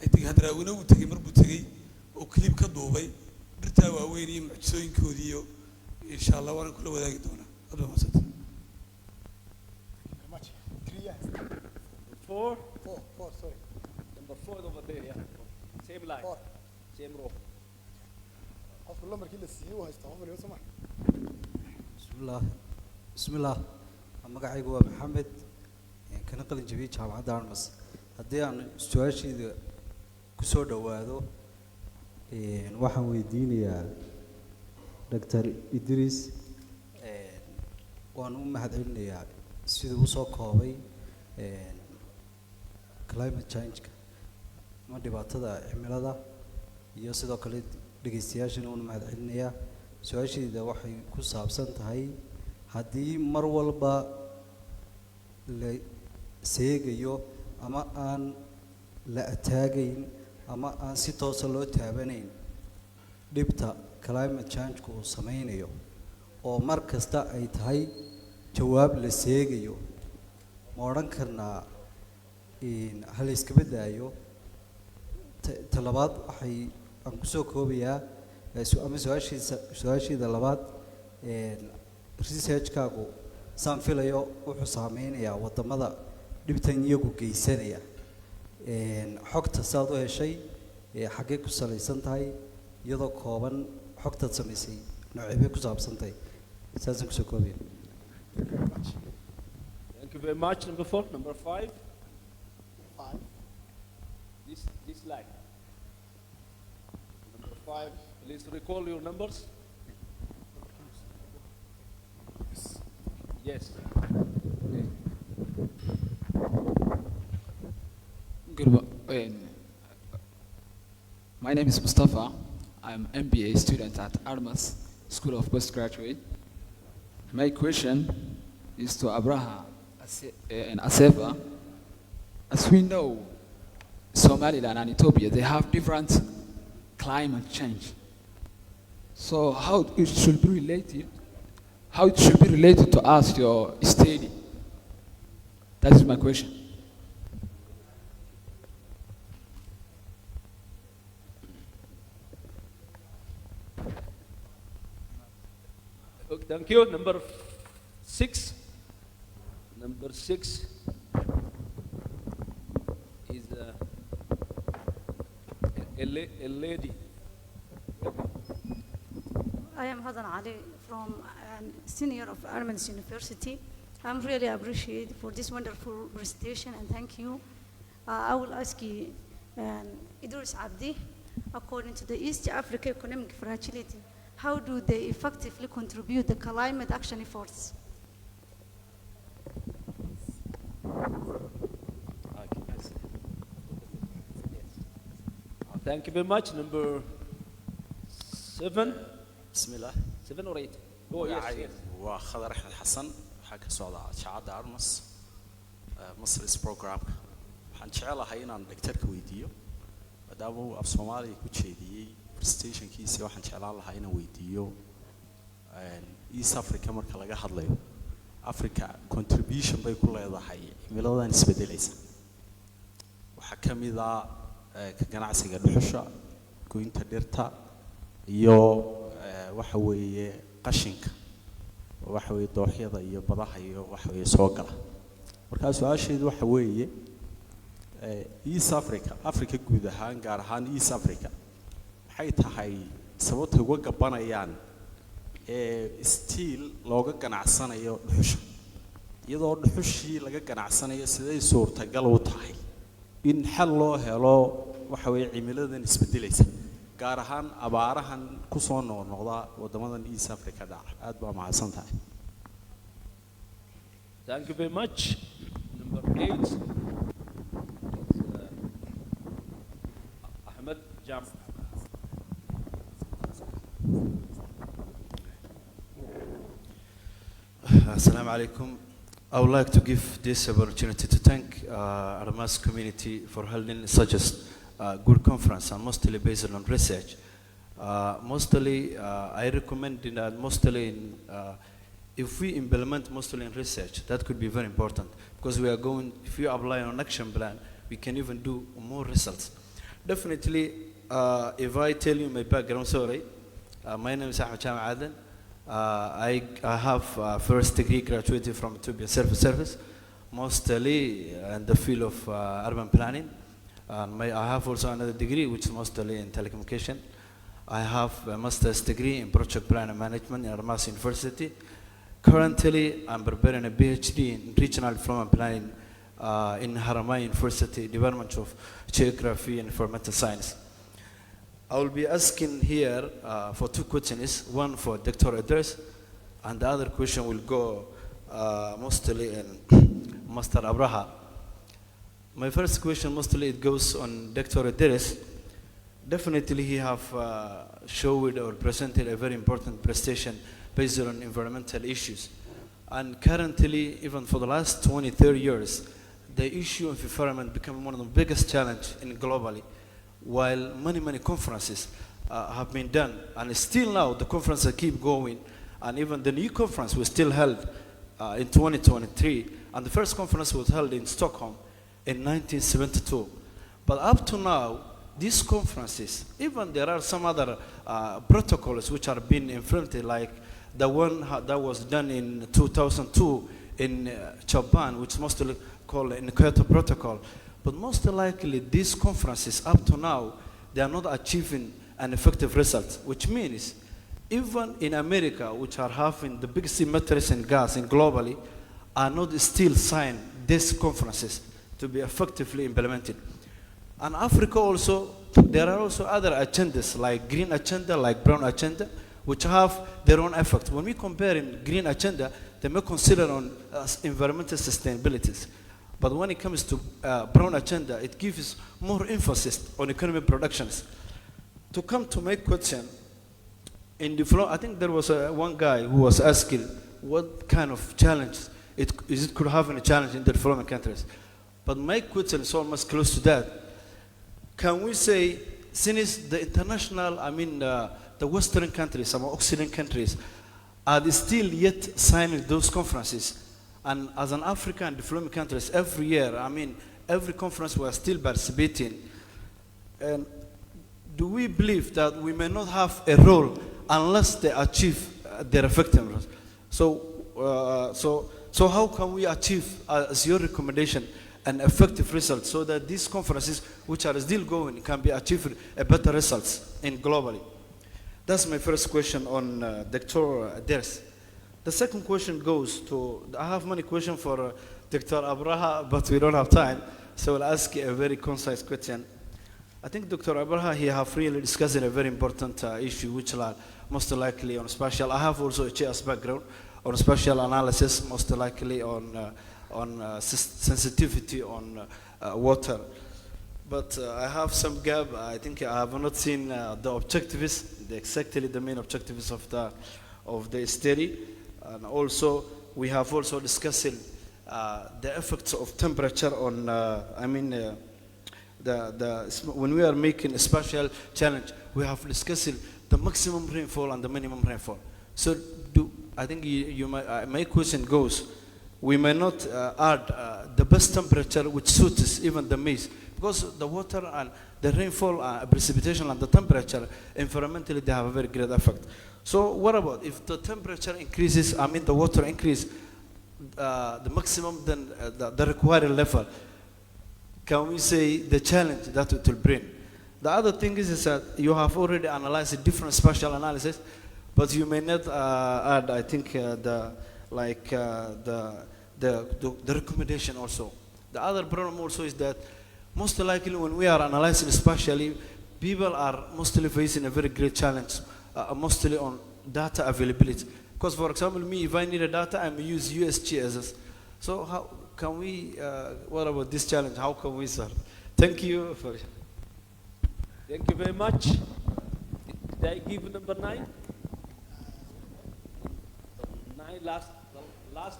ay tigi hadraawina uu tegey mar buu tegey oo clip ka duubay dhirtaa waaweyn iyo mucjisooyinkoodii iyo insha allah waan kula wadaagi doonaa hadba maasanta Four. Four, sorry. Number 4 over there, yeah. Same line. Four. Same row. qofka lambarkii la siiyey uu haystaa qof waliba soo maha بسم الله magacaygu waa maxamed kana qalin jabiyey jaamacadda armas haddii aan su-aasheeda kusoo dhawaado waxaan weydiinayaa dr idris waan u mahadcelinayaa siduu usoo koobay climate change-ka ama dhibaatada cimilada iyo sidoo kale dhegeystayaashana waan u mahadcelinayaa su-aasheeda waxay ku saabsan tahay haddii mar walba la seegayo ama aan la ataagayn ama aan si toosa loo taabanayn dhibta climate change-ku uu sameynayo oo mar kasta ay tahay jawaab la seegayo ma odhan karnaa ha la iskaba daayo talabaad waxay aan kusoo koobayaa ama su-aashiida labaad research-kaagu saan filayo wuxuu saameynayaa wadamada dhibtan iyagu geysanaya xogta saad u heshay xaggee ku salaysan tahay iyadoo kooban xogtaad samaysay nooceebay ku saabsan tahay saasaan kusoo koobaya Thank you very much. Number 4. Number 5. Five. This line. Number 5. Please recall your numbers. Yes. My name is Mustafa. I'm MBA student at Armas School of Postgraduate. My question is to Abraha and Asefa. As we know, Somaliland and Ethiopia, they have different climate change. So how it should be related, how it should be related to us, your study? That is my question. Okay, thank you. Number 6. Number 6 is a lady. I am Hadan Ali from senior of Armas University. I'm really appreciate for this wonderful presentation and thank you. I will ask you, Idris Abdi, according to the East Africa Economic Fragility, how do they effectively contribute the climate action efforts? Thank you very much. Number 7. بسم الله 7 or 8? Oh, yes, yes. وخضر أحمد حسن حاجة سؤال شعاد أرمس مصر بروجرام حنشعلها هنا دكتور كويديو داو أب سومالي كوتشيدي برستيشن كيسي وحنشعلها هنا ويديو إيس أفريقيا مركز لقى حضليو أفريقيا contribution بيكون هذا حي ميلادنا نسبة ليس وحكم إذا كجناع سجل الحشة كوين تديرتا يو وحوي قشنك وحوي ضوحية iyo badaha iyo waxay soo gala marka su'aasheedu waxa weeye East Africa guud ahaan gaar ahaan East Africa maxay tahay sababta uga gabanayaan steel looga ganacsanayo dhuxusha iyadoo dhuxushii laga ganacsanayo sidee suurtagal u tahay in xal loo helo waxa weeye cimiladan isbedelaysa gaar ahaan abaarahan ku soo noqnoqda wadamadan East Africa dhaca aad baa mahadsan tahay Thank you very much. Number 8 Ahmed Jam. Assalamu alaikum. I would like to give this opportunity to thank our mass community for holding such a good conference and mostly based on research. Mostly, I recommend that mostly if we implement mostly in research, that could be very important because we are going, if you apply on action plan, we can even do more results. Definitely, if I tell you my background, sorry, my name is Ahmed Cham Aden. I have first degree graduated from Ethiopian Civil Service, mostly in the field of urban planning. I have also another degree, which is mostly in telecommunication. I have a master's degree in project plan and management in Armas University. Currently, I'm preparing a PhD in regional development planning in Hargaysa University, Department of Geography and Environmental Science. I will be asking here for two questions, one for Dr. Idris, and the other question will go mostly in Master Abraha. My first question mostly it goes on Dr. Idris. Definitely he have showed or presented a very important presentation based on environmental issues. And currently, even for the last 20, 30 years, the issue of environment become one of the biggest challenges globally. While many conferences have been done, and still now the conferences keep going, and even the new conference was still held in 2023, and the first conference was held in Stockholm in 1972. But up to now, these conferences, even there are some other protocols which are being implemented, like the one that was done in 2002 in Japan, which is mostly called the Kyoto Protocol. But most likely, these conferences, up to now, they are not achieving an effective result, which means even in America, which are having the biggest emitters in gas and globally, are not still signing these conferences to be effectively implemented. And Africa also, there are also other agendas, like green agenda, like brown agenda, which have their own effect. When we compare in green agenda, they may consider on environmental sustainability. But when it comes to brown agenda, it gives more emphasis on economic productions. To come to my question, in I think there was one guy who was asking what kind of challenge it could have a challenge in the developing countries. But my question is almost close to that. Can we say, since the international, the Western countries, some Occidental countries, are still yet signing those conferences? And as an African developing countries, every year, every conference we are still participating. And do we believe that we may not have a role unless they achieve their effectiveness? So how can we achieve, as your recommendation, an effective result so that these conferences, which are still going, can be achieved a better results in globally? That's my first question on Dr. Idris. The second question goes to, I have many questions for Dr. Abraha, but we don't have time, so I'll ask you a very concise question. I think Dr. Abraha, he have really discussed a very important issue, which are most likely on spatial. I have also a CS background on spatial analysis, most likely on sensitivity on water. But I have some gap. I think I have not seen the objectives, exactly the main objectives of the study. And also, we have also discussed the effects of temperature on, when we are making a spatial challenge, we have discussed the maximum rainfall and the minimum rainfall. So I think my question goes, we may not add the best temperature which suits even the maize, because the water and the rainfall, precipitation and the temperature, environmentally they have a very great effect. So what about if the temperature increases, the water increase, the maximum then the required level, can we say the challenge that it will bring? The other thing is that you have already analyzed different spatial analysis, but you may not add, I think, the recommendation also. The other problem also is that most likely when we are analyzing spatially, people are mostly facing a very great challenge, mostly on data availability. Because for example, me, if I need a data, I may use USGS. So how can we, what about this challenge? How can we solve? Thank you. Thank you very much. Did I give number 9? 9 last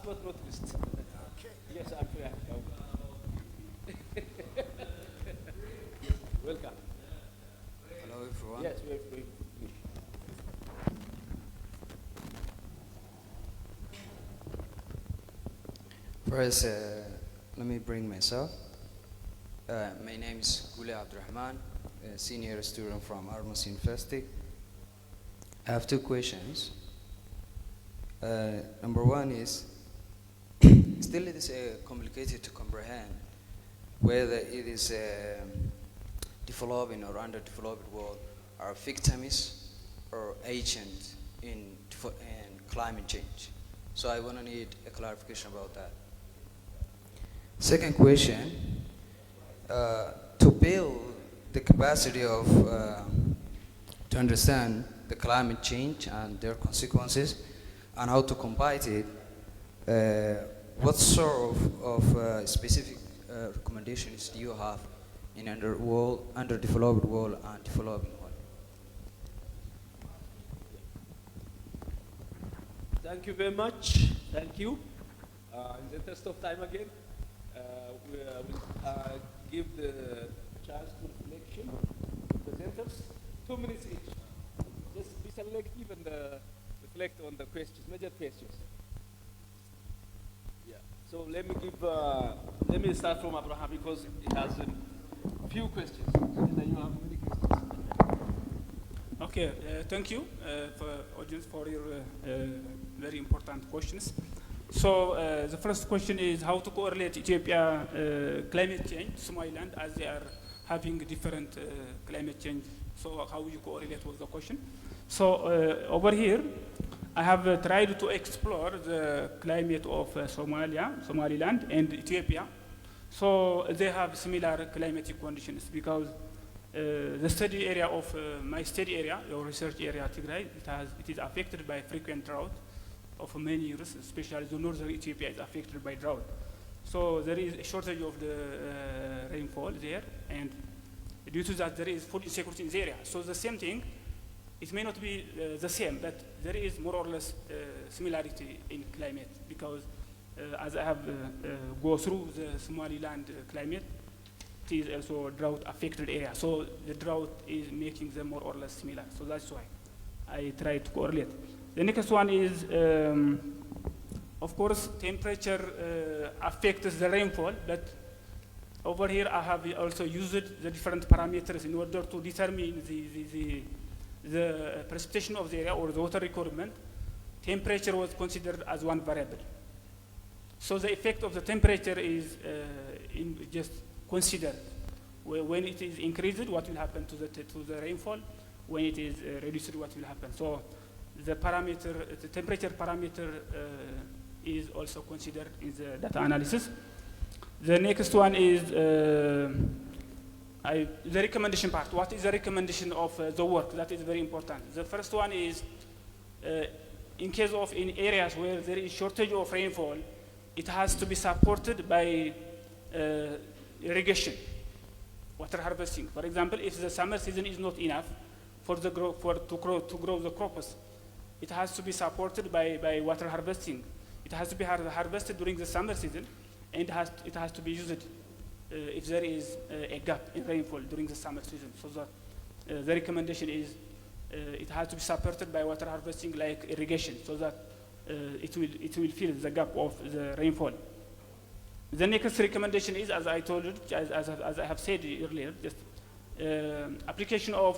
but not least. Okay. Yes, I'm free. Welcome. Hello everyone. Yes, we First, let me bring myself. My name is Gule Abdurrahman, a senior student from Augost University. I have two questions. Number one is, still it is complicated to comprehend whether it is a developing or underdeveloped world are victims or agents in climate change. So I want to need a clarification about that. Second question, to build the capacity of, to understand the climate change and their consequences and how to combat it, what sort of specific recommendations do you have in underdeveloped world and developing world? Thank you very much. Thank you. In the interest of time again, we will give the chance to reflection to presenters. 2 minutes each. Just be selective and reflect on the questions, major questions. Yeah. So let me start from Abraham because he has a few questions, and then you have many questions. Okay, thank you for audience for your very important questions. So the first question is how to correlate Ethiopia climate change, Somaliland, as they are having different climate change. So how you correlate was the question. So over here, I have tried to explore the climate of Somaliland and Ethiopia. So they have similar climatic conditions because the study area of my study area, or research area, Tigray, it is affected by frequent drought of many years, especially the northern Ethiopia is affected by drought. So there is a shortage of the rainfall there, and due to that there is food insecurity in the area. So the same thing, it may not be the same, but there is more or less similarity in climate because as I have go through the Somaliland climate, it is also drought affected area. So the drought is making them more or less similar. So that's why I try to correlate. The next one is, of course, temperature affects the rainfall, but over here I have also used the different parameters in order to determine the precipitation of the area or the water requirement. Temperature was considered as one variable. So the effect of the temperature is just considered. When it is increased, what will happen to the rainfall? When it is reduced, what will happen? So the temperature parameter is also considered in the data analysis. The next one is the recommendation part. What is the recommendation of the work? That is very important. The first one is, in case of in areas where there is shortage of rainfall, it has to be supported by irrigation, water harvesting. For example, if the summer season is not enough to grow the crops, it has to be supported by water harvesting. It has to be harvested during the summer season, and it has to be used if there is a gap in rainfall during the summer season. So that the recommendation is it has to be supported by water harvesting like irrigation, so that it will fill the gap of the rainfall. The next recommendation is, as I told you, as I have said earlier, just application of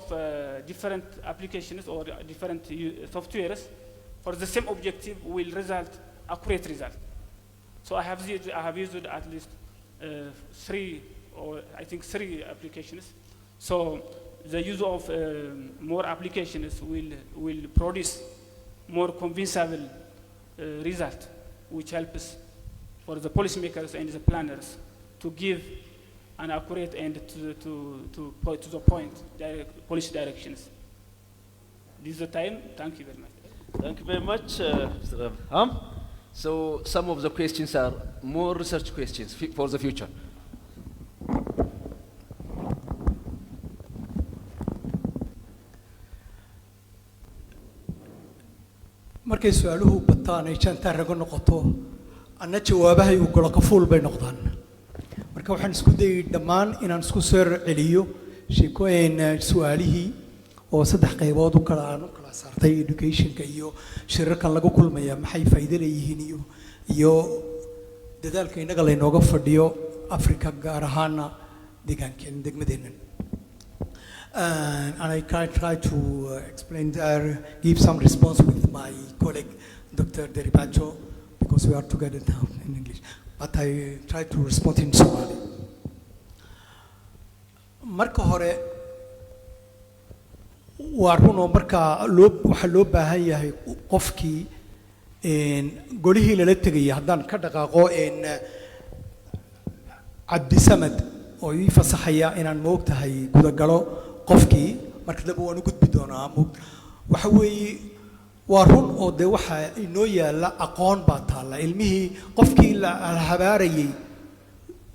different applications or different softwares for the same objective will result accurate result. So I have used at least three applications. So the use of more applications will produce more convincing result, which helps for the policymakers and the planners to give an accurate and to the point policy directions. This is the time. Thank you very much. Thank you very much, Mr. Abraham. So some of the questions are more research questions for the future. markay su'aaluhu bataan ay jantaa rago noqoto anna jawaabahay u golo ka fuul bay noqdaan marka waxaan isku dayay dhammaan inaan isku soo celiyo sheekooyin su'aalihii oo saddex qaybood u kala saartay education-ka iyo shirarkan lagu kulmaya maxay faa'iido leeyihiin iyo dadaalka inaga laynooga fadhiyo Afrika gaar ahaana deegaankeen degmadeennan. And I try to explain give some response with my colleague Dr. Deripacho because we are together now in English, but I try to respond in Somali. marka hore waa run oo marka waxa loo baahan yahay qofkii golihii lala tegay haddaan ka dhaqaaqo Cabdi Samad oo ii fasaxaya inaan moogtahay gudagalo qofkii marka daba waan u gudbi doonaa waxa weeye waa run oo de waxa inoo yaala aqoon baa taala ilmihii qofkii la habaarayay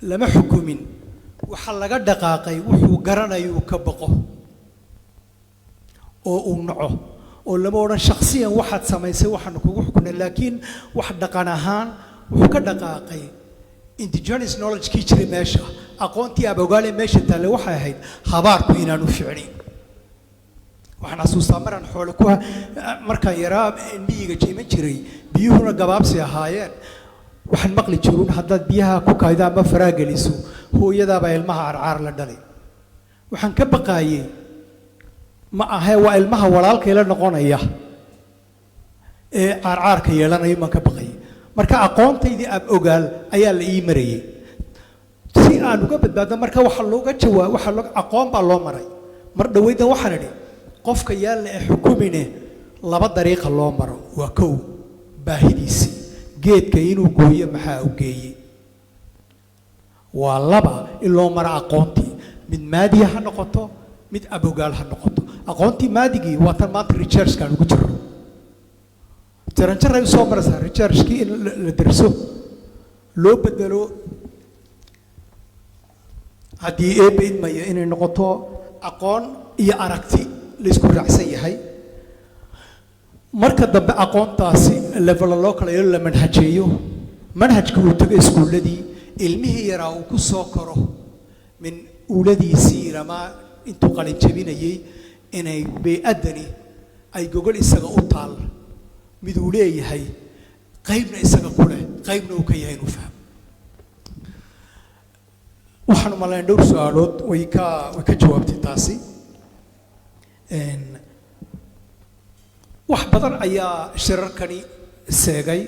lama xukumin waxa laga dhaqaaqay wuxuu garanayo ka baqo oo uu naco oo lama oran shakhsiyan waxaad samaysay waxaan kugu xukunay laakiin wax dhaqan ahaan wuxuu ka dhaqaaqay indigenous knowledge kii jiray meesha aqoontii abogaale meesha taale waxay ahayd habaarku inaanu ficnin waxaan xasuustaa maraan xoolo ku markaan yaraa miyiga jiiman jiray biyuhuna gabaabsi ahaayeen waxaan maqli jiruun haddaad biyaha ku kayda ama faraageliso hooyadaaba ilmaha carcaar la dhalay waxaan ka baqaayay ma ahe waa ilmaha walaalkay la noqonaya ee carcaarka yeelanaya ma ka baqayay marka aqoontaydii ab ogaal ayaa la ii marayay si aan uga badbaado marka waxa looga jawaab waxa loo aqoon baa loo maray mar dhaweydan waxaan idhi qofka yaalla ee xukumine laba dariiqa loo maro waa kow baahidiisi geedka inuu gooyo maxaa u geeyey waa laba in loo maro aqoontii mid maadiya ha noqoto mid abogaal ha noqoto aqoontii maadigii waa tan maanta researchkaan ugu jiro jaranjaray soo maraysaa researchkii in la darso loo bedelo haddii eebba idmaya inay noqoto aqoon iyo aragti la isku raacsan yahay marka dambe aqoontaasi level loo kala yeelo la manhajeeyo manhajka uu tago iskuuladii ilmihii yaraa uu ku soo koro min uuladiisii lama intuu qalin jabinayay inay bee'adani ay gogol isaga u taal mid uu leeyahay qaybna isaga ku leh qaybna uu ka yahay inuu fahmo waxaan malayn dhowr su'aalood way ka jawaabtay taasi wax badan ayaa shirarkani seegay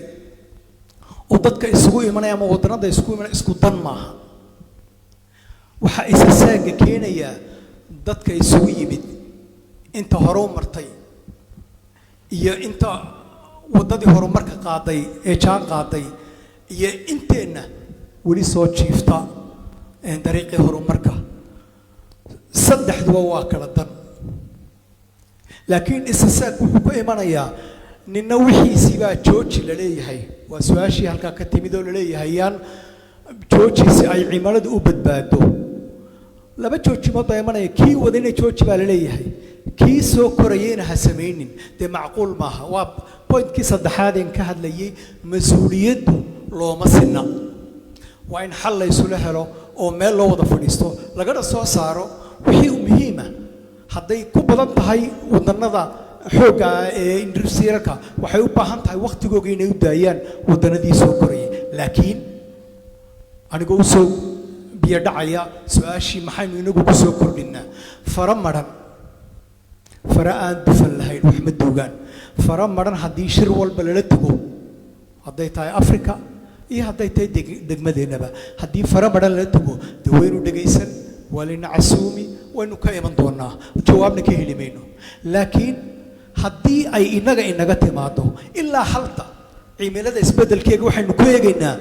oo dadka isugu imanaya ama wadannada isugu imanaya isku dan maaha waxa isa saaga keenaya dadka isugu yimid inta hore u martay iyo inta waddadii horumarka qaaday ee jaan qaaday iyo inteenna weli soo jiifta dariiqii horumarka saddexduba waa kala dan laakiin isasaag wuxuu ku imanayaa ninna wixiisii baa jooji la leeyahay waa su-aashii halkaa ka timid oo la leeyahay yaan joojiisi ay cimiladu u badbaado laba joojimood baa imanaya kii wadayna jooji baa la leeyahay kii soo korayayna ha samaynin dee macquul maaha waa pointkii saddexaad een ka hadlayay mas-uuliyaddu looma sinna waa in xal la isula helo oo meel loo wada fadhiisto lagana soo saaro wixii muhiima hadday ku badan tahay wadannada xoogga ee industrialka waxay u baahan tahay waqtigooga inay u daayaan wadannadii soo korayay laakiin anigoo u soo biyo dhacaya su-aashii maxaynu inagu ku soo kordhinaa fara madhan fara aan dufan lahayn wax ma duugaan fara madhan haddii shir walba lala tago hadday tahay Afrika iyo hadday tahay degmadeennaba haddii fara madhan lala tago dee waynu dhegaysan waa layna casuumi waynu ka iman doonaa jawaabna ka heli mayno laakiin haddii ay inaga timaado ilaa halta cimilada isbeddelkeega waxaynu ku eegaynaa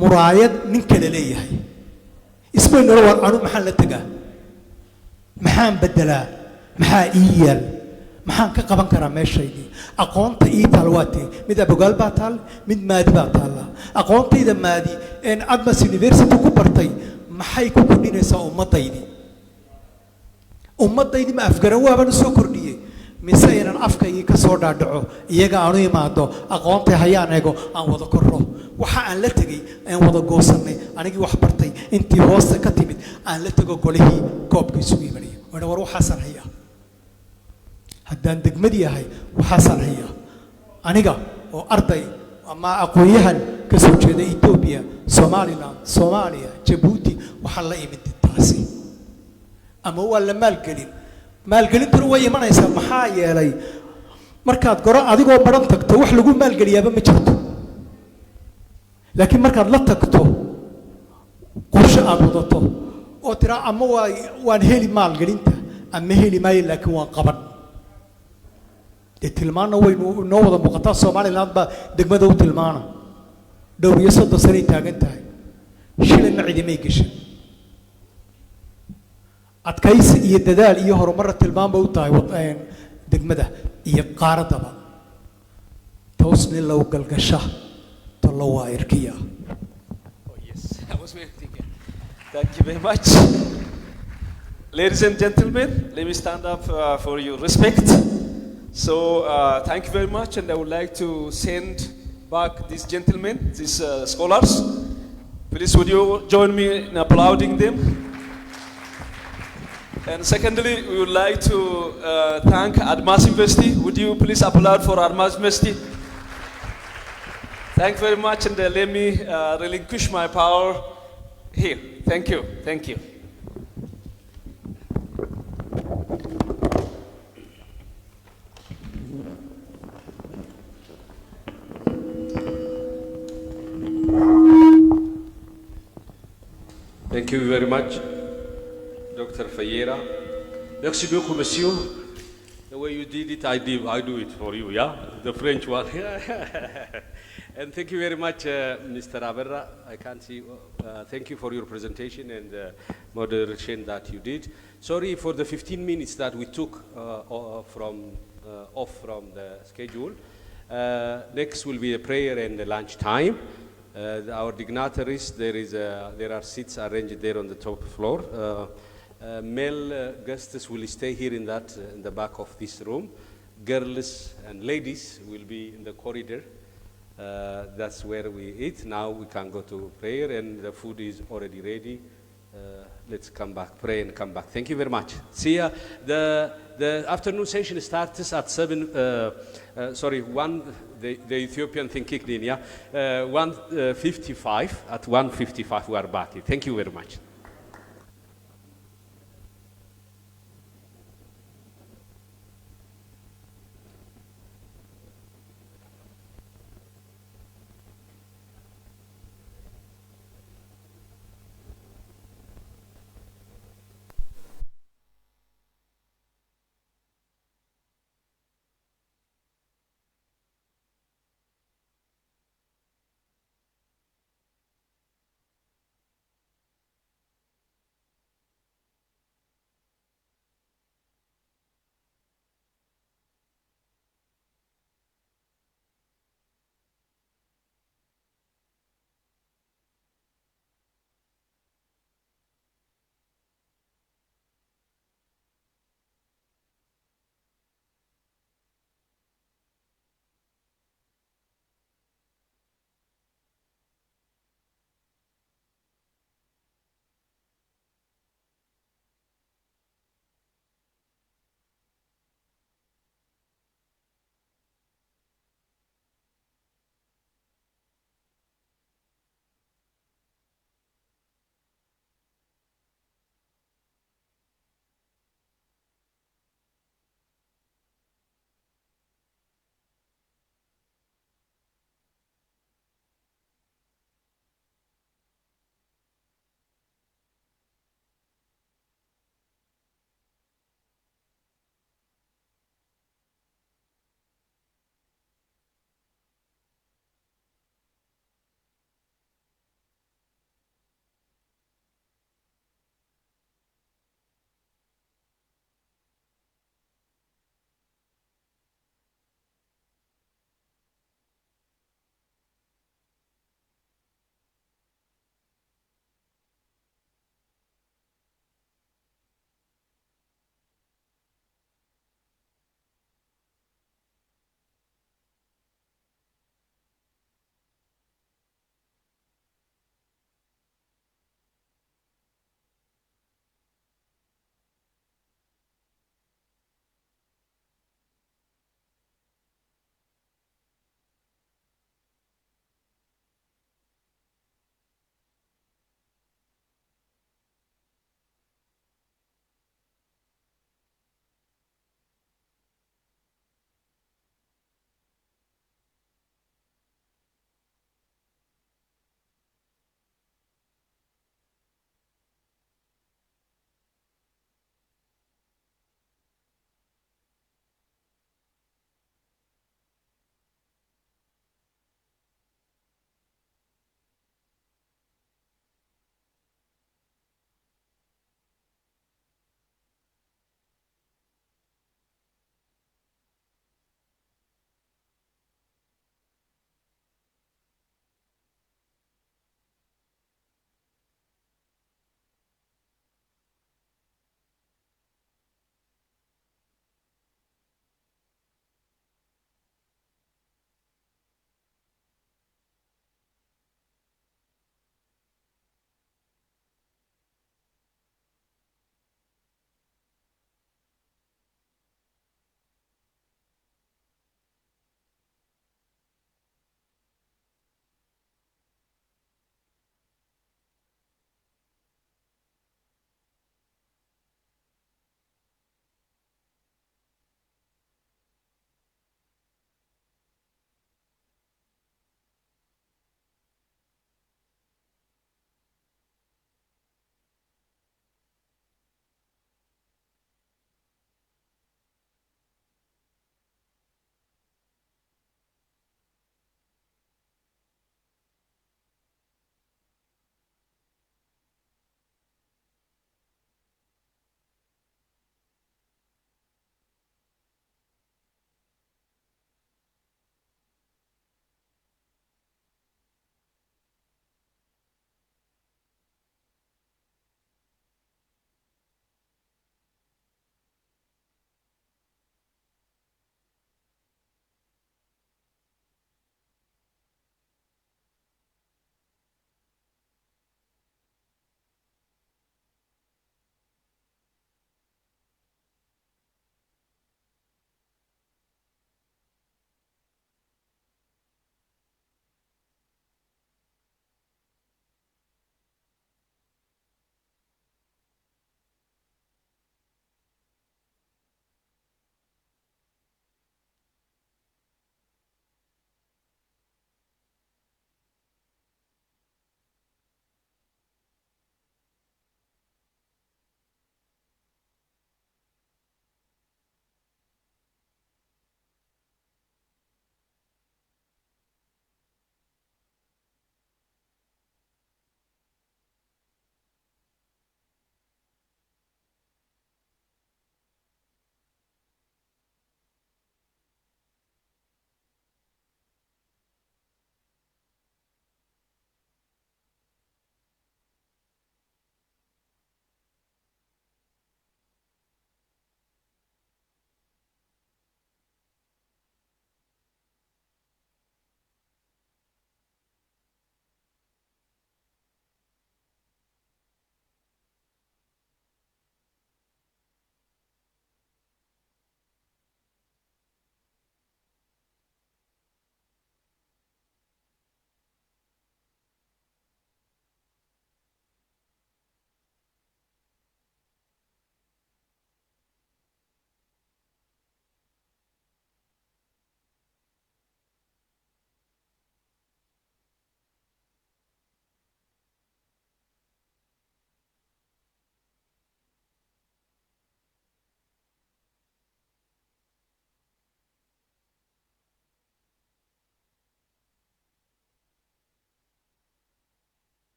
muraayad nin kale leeyahay isbaynalo war anu maxaan la tegaa maxaan beddelaa maxaa ii yaal maxaan ka qaban karaa meeshaydii aqoonta ii taal waa tee mid abogaal baa taal mid maadi baa taalla aqoontayda maadi een Admas University ku bartay maxay ku kordhinaysaa ummaddaydii ma afgaran waabana soo kordhiyey mise inaan afkaygii ka soo dhaadhaco iyaga aanu imaado aqoontay hayaan eego aan wada korro waxa aan la tegay aan wada goosannay anigii wax bartay intii hoosta ka timid aan la tego golihii koobka isugu imanaya waana war waxaasaan hayaa haddaan degmadii ahay waxaasaan hayaa aniga oo arday ama aqoon-yahan ka soo jeeda Ethiopia, Somaliland, Soomaaliya, Djibouti waxa la imid taasi ama waa la maalgelintuna way imanaysaa maxaa yeelay markaad goro adigoo baran tagto wax lagu maalgeliyaaba ma jirto laakiin markaad la tagto qorshe aad wadato oo tira ama waan heli maalgelinta ama heli maayo laakiin waan qaban tilmaana waynu noo wada muuqataa Somaliland ba degmada u tilmaana dhowr iyo 30 sano taagan tahay shilin cidimay gashay adkaysi iyo dadaal iyo horumar tilmaam u tahay degmada iyo qaaradaba toosni loo galgasha to loo waayirkiya. Oh yes, I was waiting. Thank you very much. Ladies and gentlemen, let me stand up for your respect. So thank you very much, and I would like to send back these gentlemen, these scholars. Please would you join me in applauding them? And secondly, we would like to thank Admas University. Would you please applaud for Admas University? Thank you very much, and let me relinquish my power here. Thank you. Thank you. Thank you very much, Dr. Fayera. Merci beaucoup, monsieur. The way you did it, I do it for you, yeah? The French one. And thank you very much, Mr. Aberra. I can't see. Thank you for your presentation and moderation that you did. Sorry for the 15 minutes that we took off from the schedule. Next will be a prayer and the lunch time. Our dignitaries, there are seats arranged there on the top floor. Male guests will stay here in the back of this room. Girls and ladies will be in the corridor. That's where we eat. Now we can go to prayer, and the food is already ready. Let's come back, pray and come back. Thank you very much. See ya. The afternoon session starts at 1. The Ethiopian thing kicked in, yeah. 1:55. At 1:55 we are back. Thank you very much.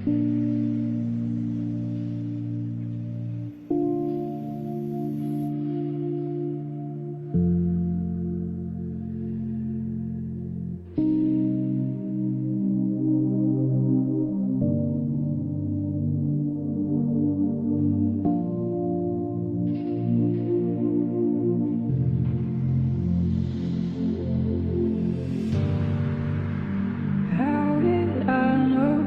How did I know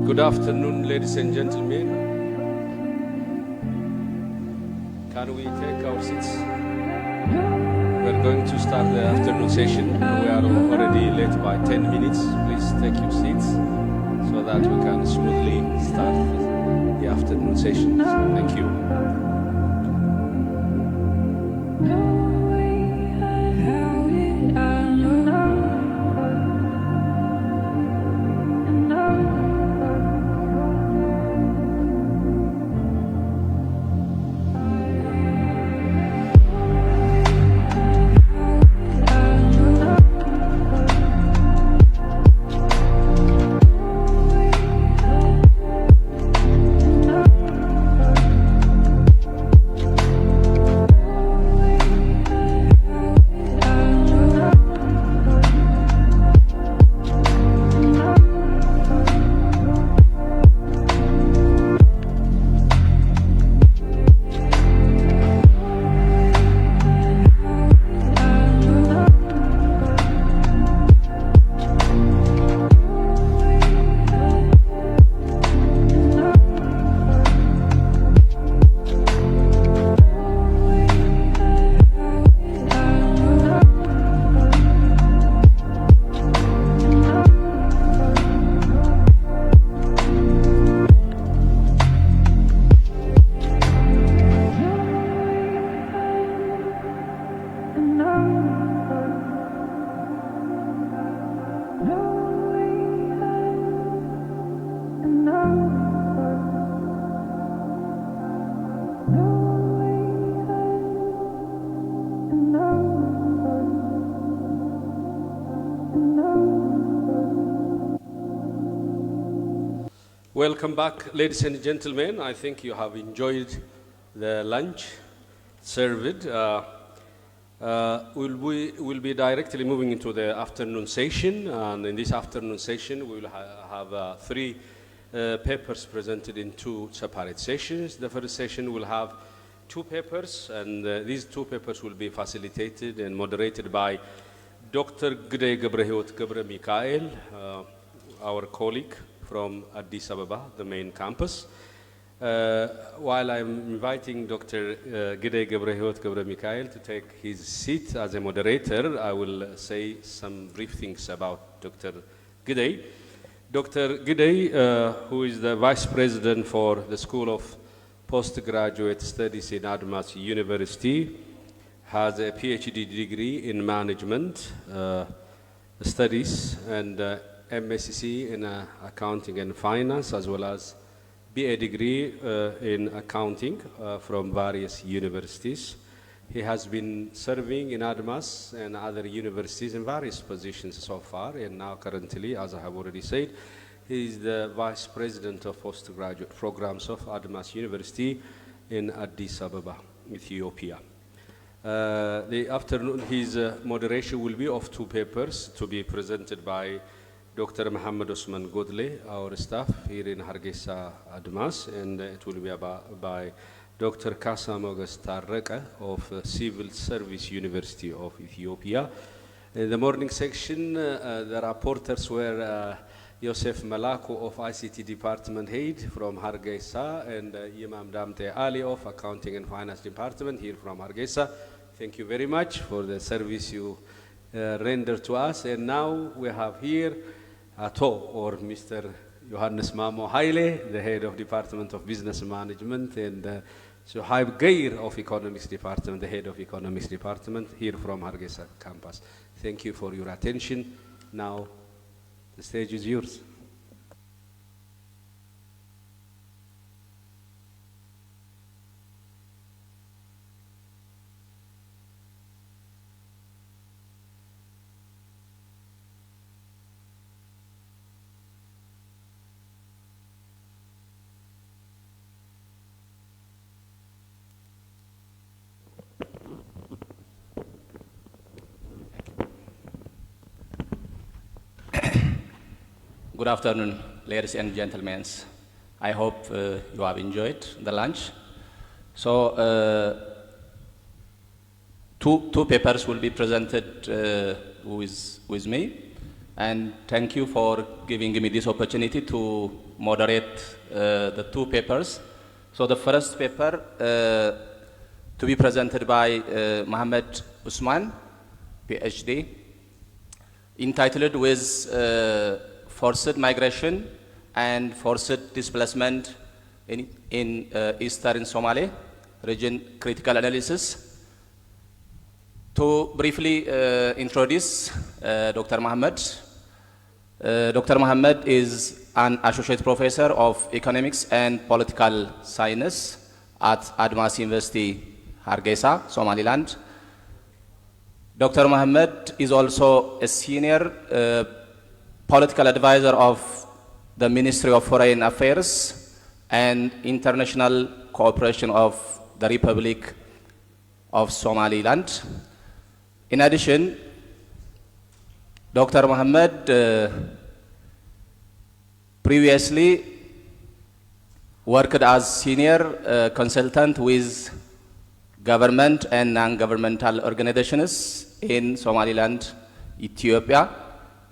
Good afternoon, ladies and gentlemen. Can we take our seats? We're going to start the afternoon session. We are already late by 10 minutes. Please take your seats so that we can smoothly start the afternoon session. Thank you. Welcome back, ladies and gentlemen. I think you have enjoyed the lunch served. We'll be directly moving into the afternoon session, and in this afternoon session we will have three papers presented in two separate sessions. The first session will have two papers, and these two papers will be facilitated and moderated by Dr. Gday Gebre-Mikael, our colleague from Addis Ababa, the main campus. While I'm inviting Dr. Gday Gebre-Mikael to take his seat as a moderator, I will say some brief things about Dr. Gday. Dr. Gday, who is the Vice President for the School of Postgraduate Studies in Admas University, has a PhD degree in Management Studies and MSc in Accounting and Finance, as well as BA degree in Accounting from various universities. He has been serving in Admas and other universities in various positions so far, and now currently, as I have already said, he is the Vice President of Postgraduate Programs of Admas University in Addis Ababa, Ethiopia. The afternoon, his moderation will be of two papers to be presented by Dr. Muhammad Usman Godle, our staff here in Hargaysa, Admas, and it will be by Dr. Kasam Augost of Civil Service University of Ethiopia. In the morning section, the rapporteurs were Yosef Malako of ICT Department Head from Hargaysa and Imam Damte Ali of Accounting and Finance Department here from Hargaysa. Thank you very much for the service you render to us. And now we have here Ato, or Mr. Johannes Mamo Haile, the head of Department of Business Management, and Suhaib Gair of Economics Department, the head of Economics Department, here from Hargaysa campus. Thank you for your attention. Now, the stage is yours. Good afternoon, ladies and gentlemen. I hope you have enjoyed the lunch. So, two papers will be presented with me, and thank you for giving me this opportunity to moderate the two papers. So the first paper to be presented by Mohammed Usman, PhD, entitled with forced migration and forced displacement in Eastern Somalia region critical analysis. To briefly introduce Dr. Mohammed. Dr. Mohammed is an associate professor of economics and political science at Admas University, Hargaysa, Somaliland. Dr. Mohammed is also a senior political advisor of the Ministry of Foreign Affairs and International Cooperation of the Republic of Somaliland. In addition, Dr. Mohammed previously worked as senior consultant with government and non-governmental organizations in Somaliland, Ethiopia,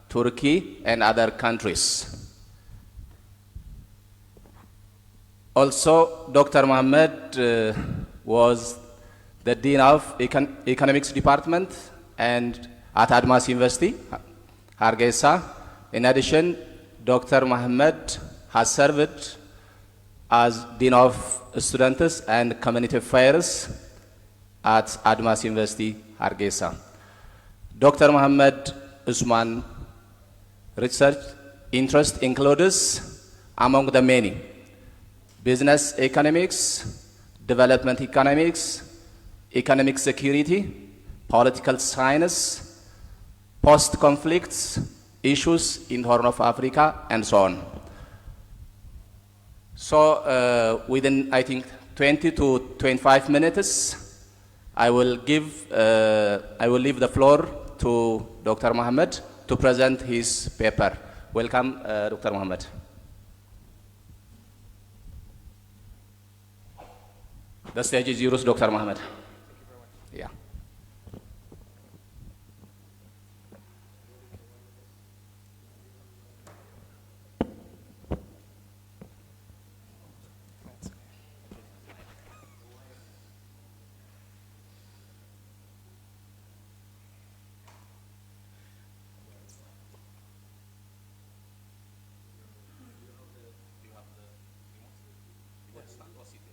Turkey, and other countries. Also, Dr. Mohammed was the Dean of Economics Department and at Admas University, Hargaysa. In addition, Dr. Mohammed has served as Dean of Students and Community Affairs at Admas University, Hargaysa. Dr. Mohammed Usman research interest includes, among the many, business economics, development economics, economic security, political science, post-conflicts, issues in the Horn of Africa, and so on. So within, I think, 20 to 25 minutes, I will leave the floor to Dr. Mohammed to present his paper. Welcome, Dr. Mohammed. The stage is yours, Dr. Mohammed. Yeah.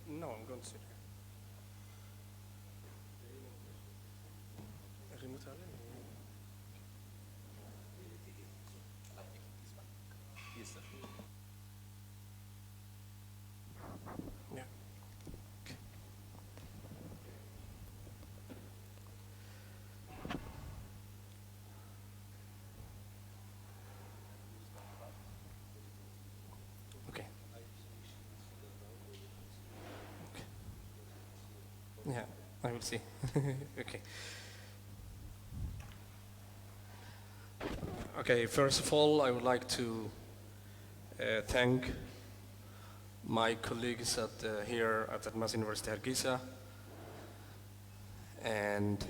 No, I'm going to sit here. Remote are there? Yes, sir. Yeah. Okay. Okay. Yeah, I will see. Okay. Okay, first of all, I would like to thank my colleagues here at Admas University Hargaysa and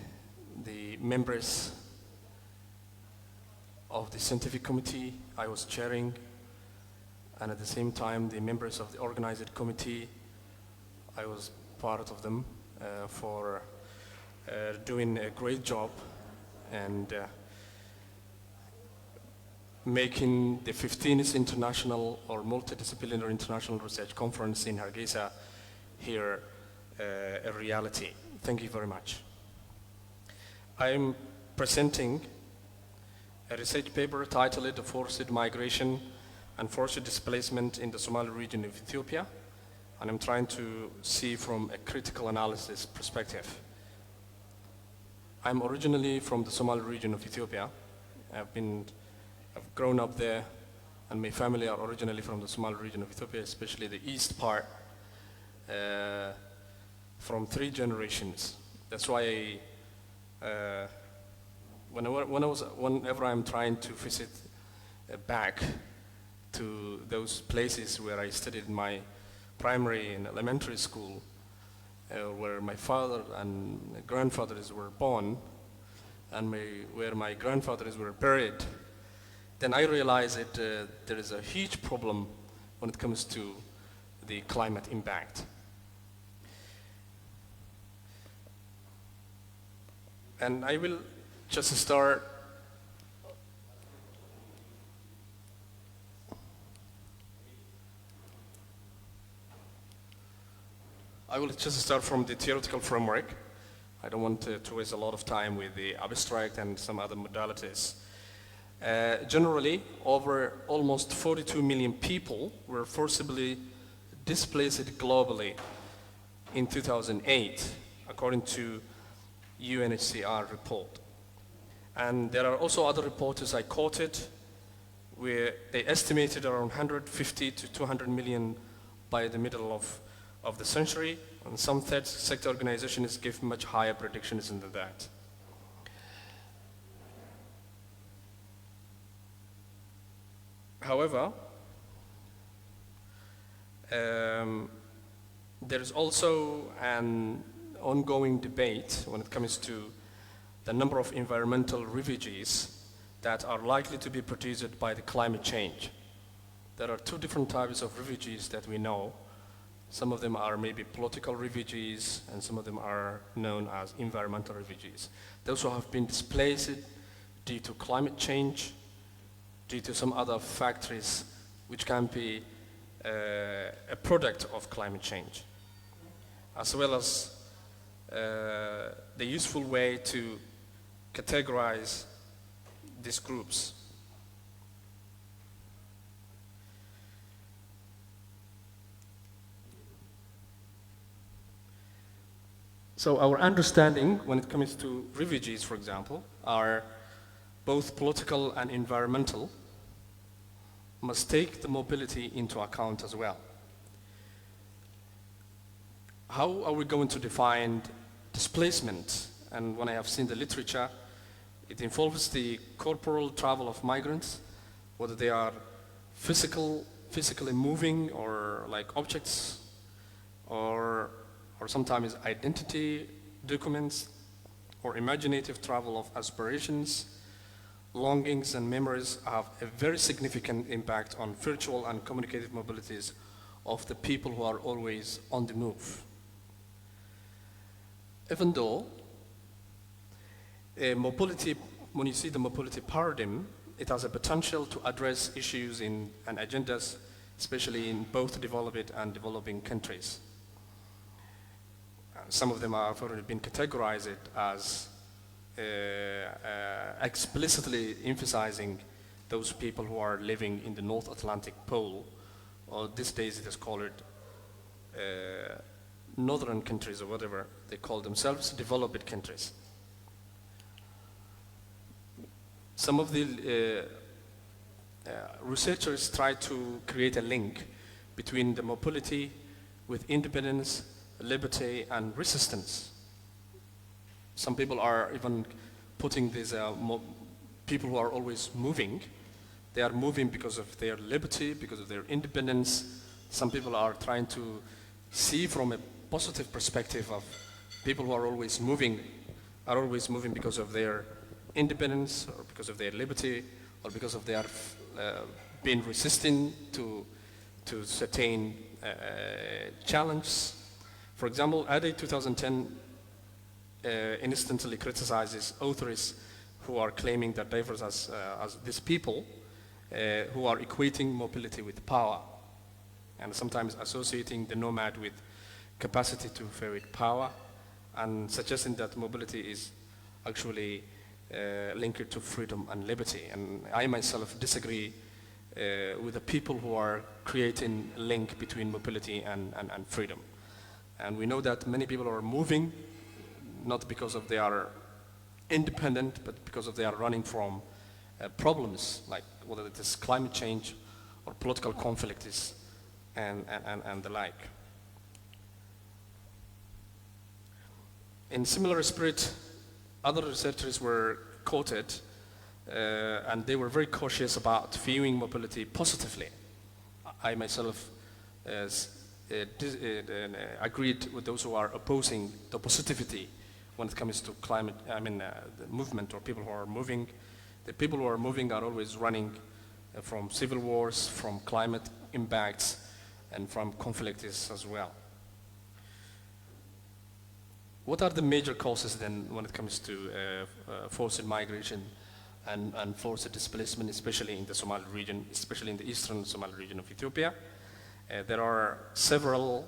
the members of the scientific committee I was chairing, and at the same time the members of the organized committee, I was part of them, for doing a great job and making the 15th International or Multidisciplinary International Research Conference in Hargaysa here a reality. Thank you very much. I'm presenting a research paper titled Forced Migration and Forced Displacement in the Somali region of Ethiopia, and I'm trying to see from a critical analysis perspective. I'm originally from the Somali region of Ethiopia. I've grown up there, and my family are originally from the Somali region of Ethiopia, especially the east part, from 3 generations. That's why whenever I'm trying to visit back to those places where I studied my primary and elementary school, where my father and grandfathers were born, and where my grandfathers were buried, then I realized that there is a huge problem when it comes to the climate impact. And I will just start from the theoretical framework. I don't want to waste a lot of time with the abstract and some other modalities. Generally, over almost 42 million people were forcibly displaced globally in 2008, according to UNHCR report. And there are also other reports I quoted where they estimated around 150 to 200 million by the middle of the century, and some third sector organizations give much higher predictions than that. However, there is also an ongoing debate when it comes to the number of environmental refugees that are likely to be produced by the climate change. There are 2 different types of refugees that we know. Some of them are maybe political refugees, and some of them are known as environmental refugees. Those who have been displaced due to climate change, due to some other factors which can be a product of climate change, as well as the useful way to categorize these groups. So our understanding when it comes to refugees, for example, are both political and environmental, must take the mobility into account as well. How are we going to define displacement? And when I have seen the literature, it involves the corporal travel of migrants, whether they are physically moving or like objects, or sometimes identity documents, or imaginative travel of aspirations, longings and memories have a very significant impact on virtual and communicative mobilities of the people who are always on the move. Even though mobility, when you see the mobility paradigm, it has a potential to address issues and agendas, especially in both developed and developing countries. Some of them have already been categorized as explicitly emphasizing those people who are living in the North Atlantic Pole, or these days it is called northern countries, or whatever they call themselves, developed countries. Some of the researchers try to create a link between the mobility with independence, liberty, and resistance. Some people are even putting these people who are always moving. They are moving because of their liberty, because of their independence. Some people are trying to see from a positive perspective of people who are always moving because of their independence, or because of their liberty, or because of their being resistant to certain challenges. For example, ADA 2010 instantly criticizes authors who are claiming that divers as these people who are equating mobility with power, and sometimes associating the nomad with capacity to ferret power, and suggesting that mobility is actually linked to freedom and liberty. And I myself disagree with the people who are creating a link between mobility and freedom. And we know that many people are moving not because of they are independent, but because of they are running from problems, like whether it is climate change or political conflicts and the like. In similar spirit, other researchers were quoted and they were very cautious about viewing mobility positively. I myself agreed with those who are opposing the positivity when it comes to climate, the movement or people who are moving. The people who are moving are always running from civil wars, from climate impacts, and from conflicts as well. What are the major causes then when it comes to forced migration and forced displacement, especially in the Somali region, especially in the eastern Somali region of Ethiopia? There are several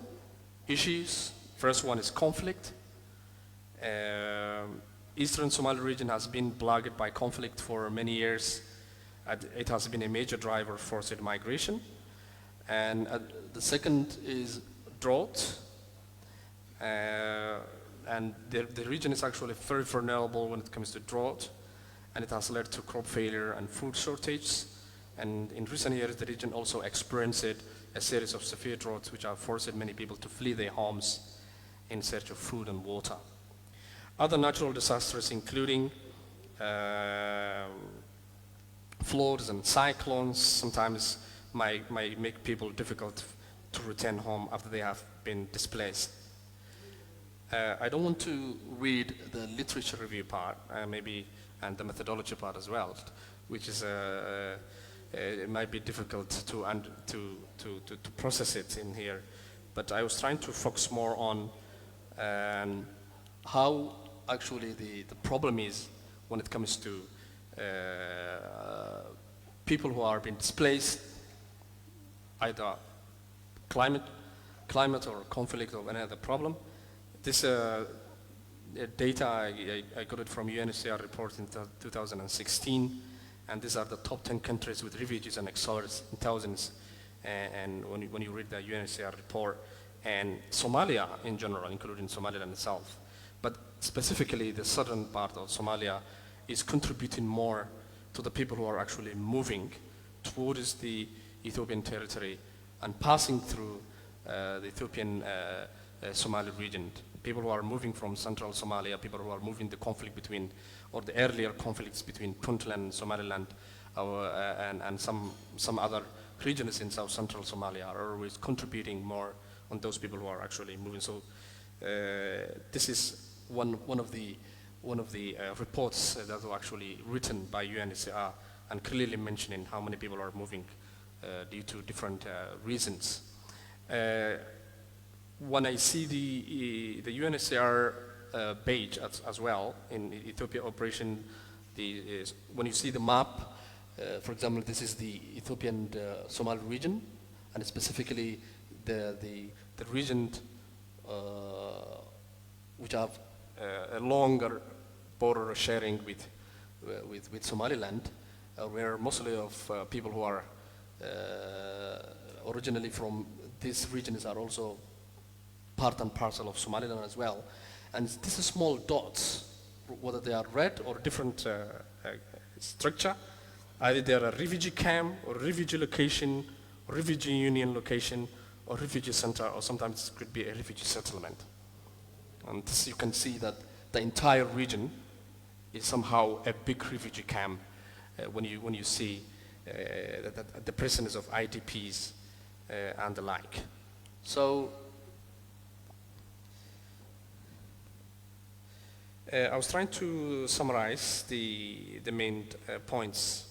issues. First one is conflict. Eastern Somali region has been plagued by conflict for many years. It has been a major driver for forced migration. And the second is drought. And the region is actually very vulnerable when it comes to drought, and it has led to crop failure and food shortage. And in recent years, the region also experienced a series of severe droughts which have forced many people to flee their homes in search of food and water. Other natural disasters, including floods and cyclones, sometimes might make people difficult to return home after they have been displaced. I don't want to read the literature review part, maybe, and the methodology part as well, which is it might be difficult to process it in here. But I was trying to focus more on how actually the problem is when it comes to people who are being displaced, either climate or conflict or any other problem. This data, I got it from UNHCR report in 2016, and these are the top 10 countries with refugees and exiles in thousands. And when you read the UNHCR report, and Somalia in general, including Somaliland itself, but specifically the southern part of Somalia is contributing more to the people who are actually moving towards the Ethiopian territory and passing through the Ethiopian Somali region. People who are moving from central Somalia, people who are moving the conflict between, or the earlier conflicts between Puntland and Somaliland, and some other regions in south central Somalia are always contributing more on those people who are actually moving. So this is one of the reports that were actually written by UNHCR and clearly mentioning how many people are moving due to different reasons. When I see the UNHCR page as well in Ethiopia operation, when you see the map, for example, this is the Ethiopian Somali region, and specifically the region which have a longer border sharing with Somaliland, where mostly of people who are originally from these regions are also part and parcel of Somaliland as well. And these small dots, whether they are red or different structure, either they are a refugee camp or refugee location, or refugee union location, or refugee center, or sometimes it could be a refugee settlement. And this, you can see that the entire region is somehow a big refugee camp when you see the presence of IDPs and the like. So I was trying to summarize the main points.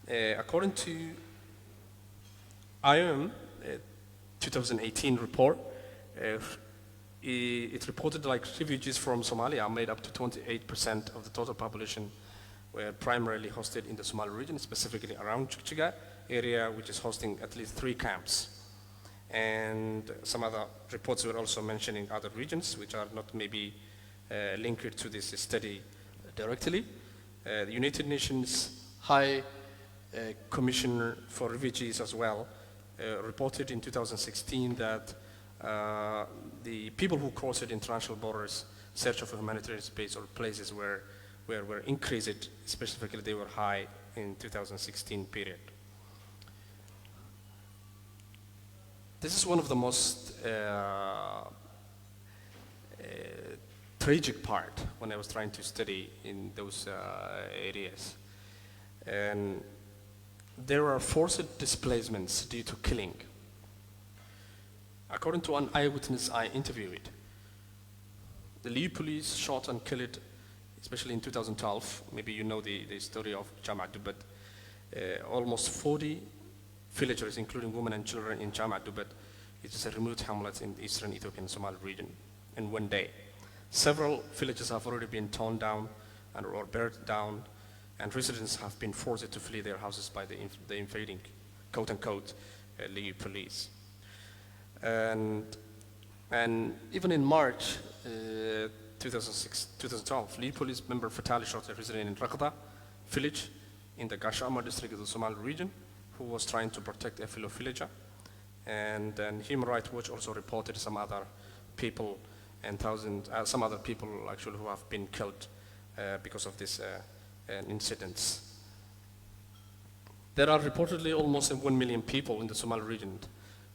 According to IOM 2018 report, it reported like refugees from Somalia made up to 28% of the total population, were primarily hosted in the Somali region, specifically around Jigjiga area, which is hosting at least 3 camps. And some other reports were also mentioning other regions, which are not maybe linked to this study directly. The United Nations High Commissioner for Refugees as well reported in 2016 that the people who crossed international borders, search of a humanitarian space or places where increased, specifically they were high in 2016 period. This is one of the most tragic part when I was trying to study in those areas. And there are forced displacements due to killing. According to an eyewitness I interviewed, the Liu police shot and killed, especially in 2012, maybe you know the story of Jama' Dubat, almost 40 villagers, including women and children in Jama' Dubat. It is a remote hamlet in the eastern Ethiopian Somali region in one day. Several villages have already been torn down and or burned down, and residents have been forced to flee their houses by the invading, quote-unquote, Liu police. And even in March 2012, Liu police member fatally shot a resident in Rakhda village in the Gashama district of the Somali region who was trying to protect a fellow villager. And then Human Rights Watch also reported some other people and some other people actually who have been killed because of this incidents. There are reportedly almost 1 million people in the Somali region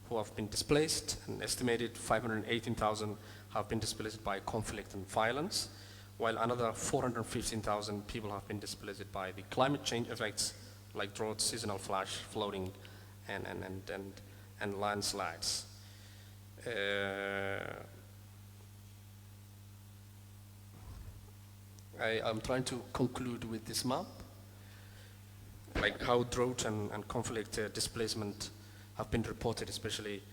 who have been displaced, and estimated 518,000 have been displaced by conflict and violence, while another 415,000 people have been displaced by the climate change effects like drought, seasonal flash flooding, and landslides. I'm trying to conclude with this map, like how drought and conflict displacement have been reported, especially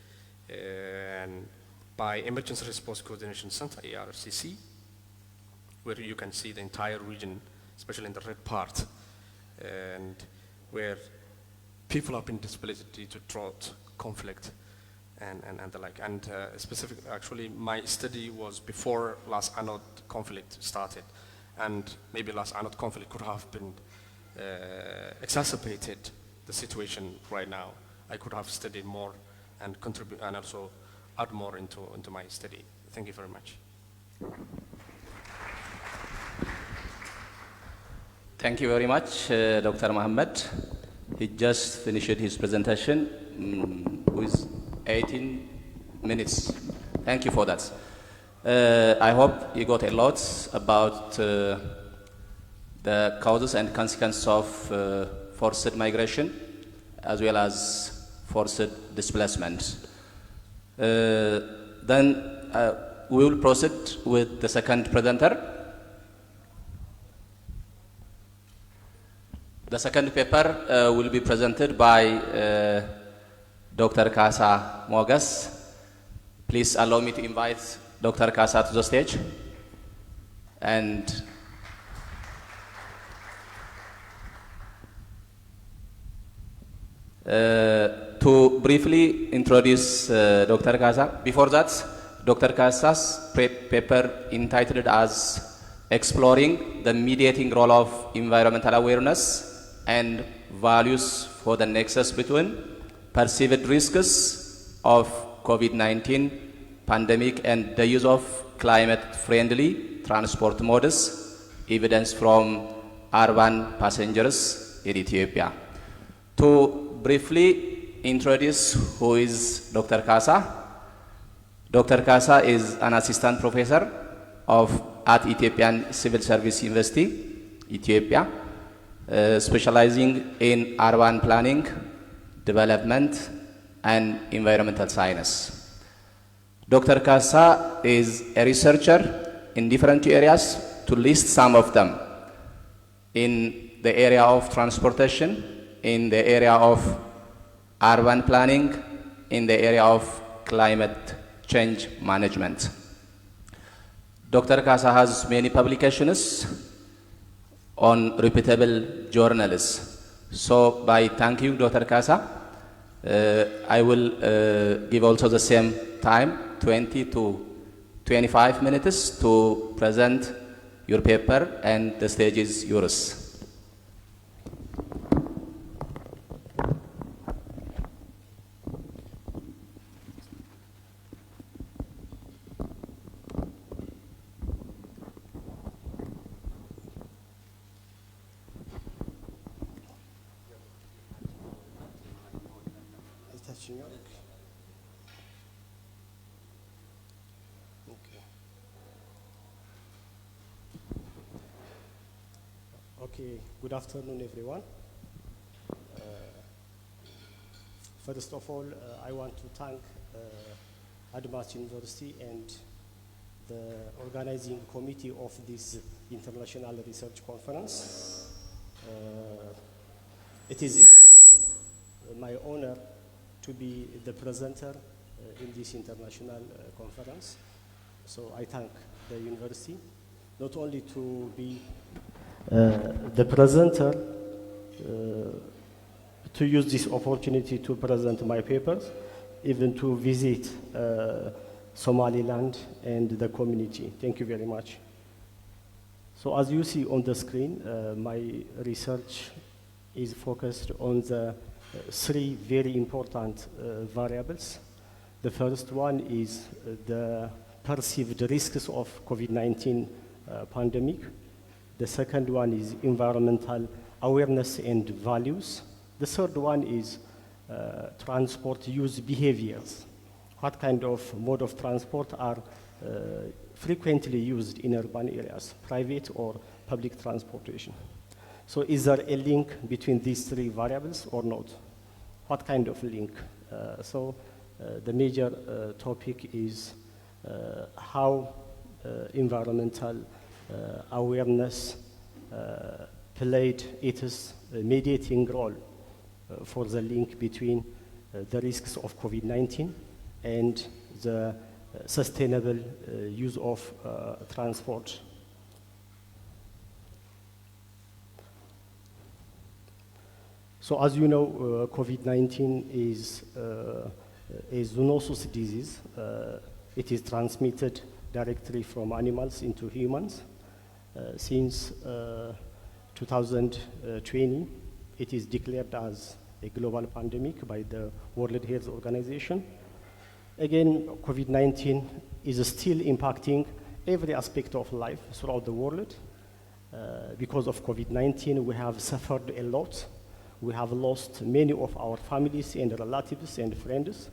by Emergency Response Coordination Center, ERCC, where you can see the entire region, especially in the red part, and where people have been displaced due to drought, conflict, and the like. And actually, my study was before last Anod conflict started, and maybe last Anod conflict could have been exacerbated the situation right now. I could have studied more and contribute and also add more into my study. Thank you very much. Thank you very much, Dr. Mohammed. He just finished his presentation with 18 minutes. Thank you for that. I hope you got a lot about the causes and consequences of forced migration, as well as forced displacement. Then we will proceed with the second presenter. The second paper will be presented by Dr. Kasa Mogas. Please allow me to invite Dr. Kasa to the stage. And to briefly introduce Dr. Kasa, before that, Dr. Kasa's paper entitled as Exploring the Mediating Role of Environmental Awareness and Values for the Nexus Between Perceived Risks of COVID-19 Pandemic and the Use of Climate-Friendly Transport Modes, Evidence from Urban Passengers in Ethiopia. To briefly introduce who is Dr. Kasa. Dr. Kasa is an assistant professor at Ethiopian Civil Service University, Ethiopia. specializing in urban planning, development, and environmental science. Dr. Kasa is a researcher in different areas, to list some of them. In the area of transportation, in the area of urban planning, in the area of climate change management. Dr. Kasa has many publications on reputable journals. So by thanking Dr. Kasa, I will give also the same time, 20 to 25 minutes, to present your paper, and the stage is yours. Okay, good afternoon, everyone. First of all, I want to thank Admas University and the organizing committee of this international research conference. It is my honor to be the presenter in this international conference. So I thank the university, not only to be the presenter, to use this opportunity to present my papers, even to visit Somaliland and the community. Thank you very much. So as you see on the screen, my research is focused on the three very important variables. The first one is the perceived risks of COVID-19 pandemic. The second one is environmental awareness and values. The third one is transport use behaviors. What kind of mode of transport are frequently used in urban areas, private or public transportation? So is there a link between these three variables or not? What kind of link? The major topic is how environmental awareness played its mediating role for the link between the risks of COVID-19 and the sustainable use of transport. So as you know, COVID-19 is a zoonosis disease. It is transmitted directly from animals into humans. Since 2020, it is declared as a global pandemic by the World Health Organization. Again, COVID-19 is still impacting every aspect of life throughout the world. Because of COVID-19, we have suffered a lot. We have lost many of our families and relatives and friends.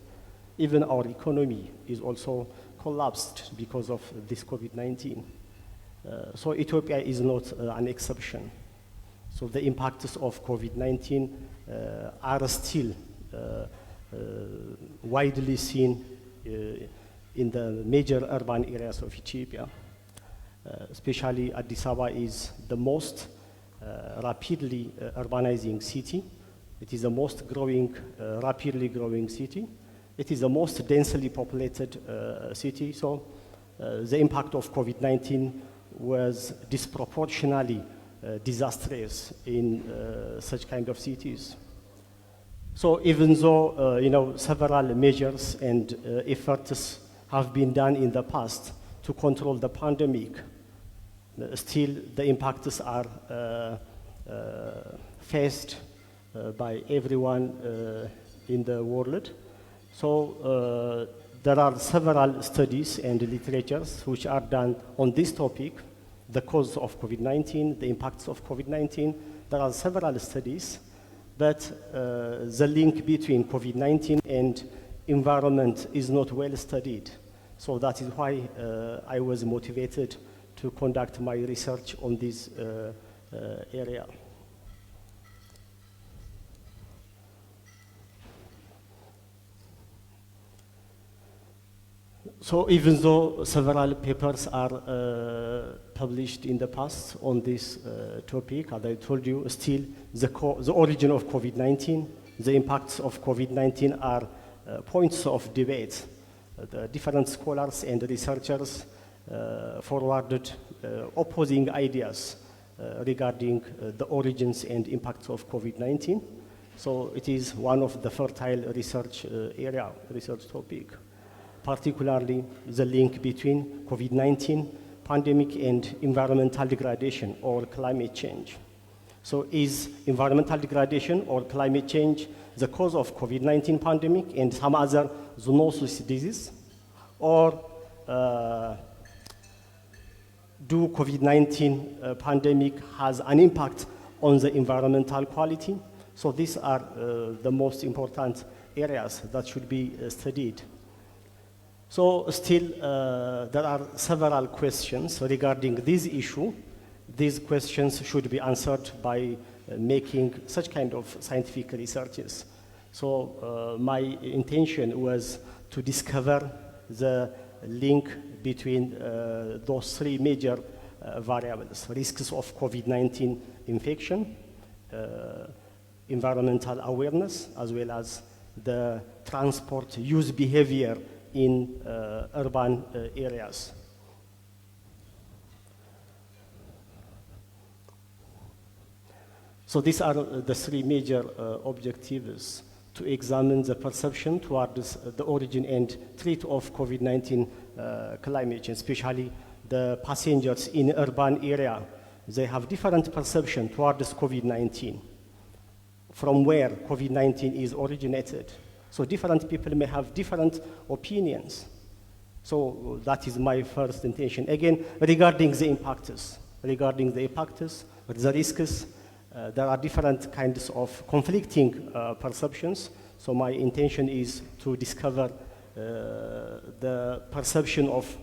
Even our economy is also collapsed because of this COVID-19. So Ethiopia is not an exception. So the impacts of COVID-19 are still widely seen in the major urban areas of Ethiopia. Especially Addis Ababa is the most rapidly urbanizing city. It is the most growing, rapidly growing city. It is the most densely populated city. So the impact of COVID-19 was disproportionately disastrous in such kind of cities. So even though several measures and efforts have been done in the past to control the pandemic, still the impacts are faced by everyone in the world. So there are several studies and literatures which are done on this topic, the cause of COVID-19, the impacts of COVID-19. There are several studies, but the link between COVID-19 and environment is not well studied. So that is why I was motivated to conduct my research on this area. So even though several papers are published in the past on this topic, as I told you, still the origin of COVID-19, the impacts of COVID-19 are points of debate. The different scholars and researchers forwarded opposing ideas regarding the origins and impacts of COVID-19. So it is one of the fertile research research topic, particularly the link between COVID-19 pandemic and environmental degradation or climate change. So is environmental degradation or climate change the cause of COVID-19 pandemic and some other zoonosis disease? Or do COVID-19 pandemic has an impact on the environmental quality? So these are the most important areas that should be studied. So still, there are several questions regarding this issue. These questions should be answered by making such kind of scientific researches. So my intention was to discover the link between those three major variables: risks of COVID-19 infection, environmental awareness, as well as the transport use behavior in urban areas. So these are the three major objectives: to examine the perception towards the origin and threat of COVID-19 climate change, especially the passengers in urban area. They have different perception towards COVID-19, from where COVID-19 is originated. So different people may have different opinions. So that is my first intention. Again, regarding the impacts, the risks, there are different kinds of conflicting perceptions. So my intention is to discover the perception of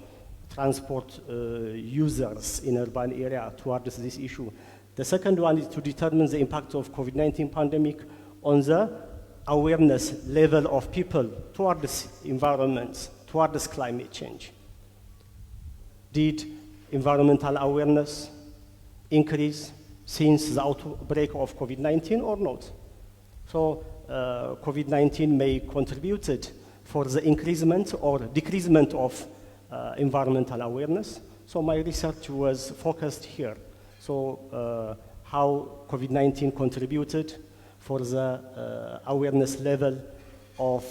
transport users in urban area towards this issue. The second one is to determine the impact of COVID-19 pandemic on the awareness level of people towards environment, towards climate change. Did environmental awareness increase since the outbreak of COVID-19 or not? So COVID-19 may contributed for the increasement or decreasement of environmental awareness. So my research was focused here. So how COVID-19 contributed for the awareness level of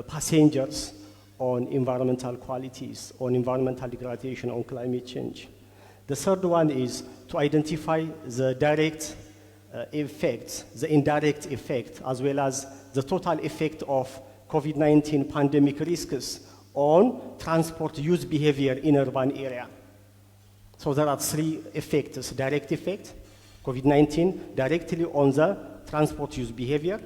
passengers on environmental qualities, on environmental degradation, on climate change. The third one is to identify the direct effect, the indirect effect, as well as the total effect of COVID-19 pandemic risks on transport use behavior in urban area. So there are three effects: direct effect, COVID-19 directly on the transport use behavior;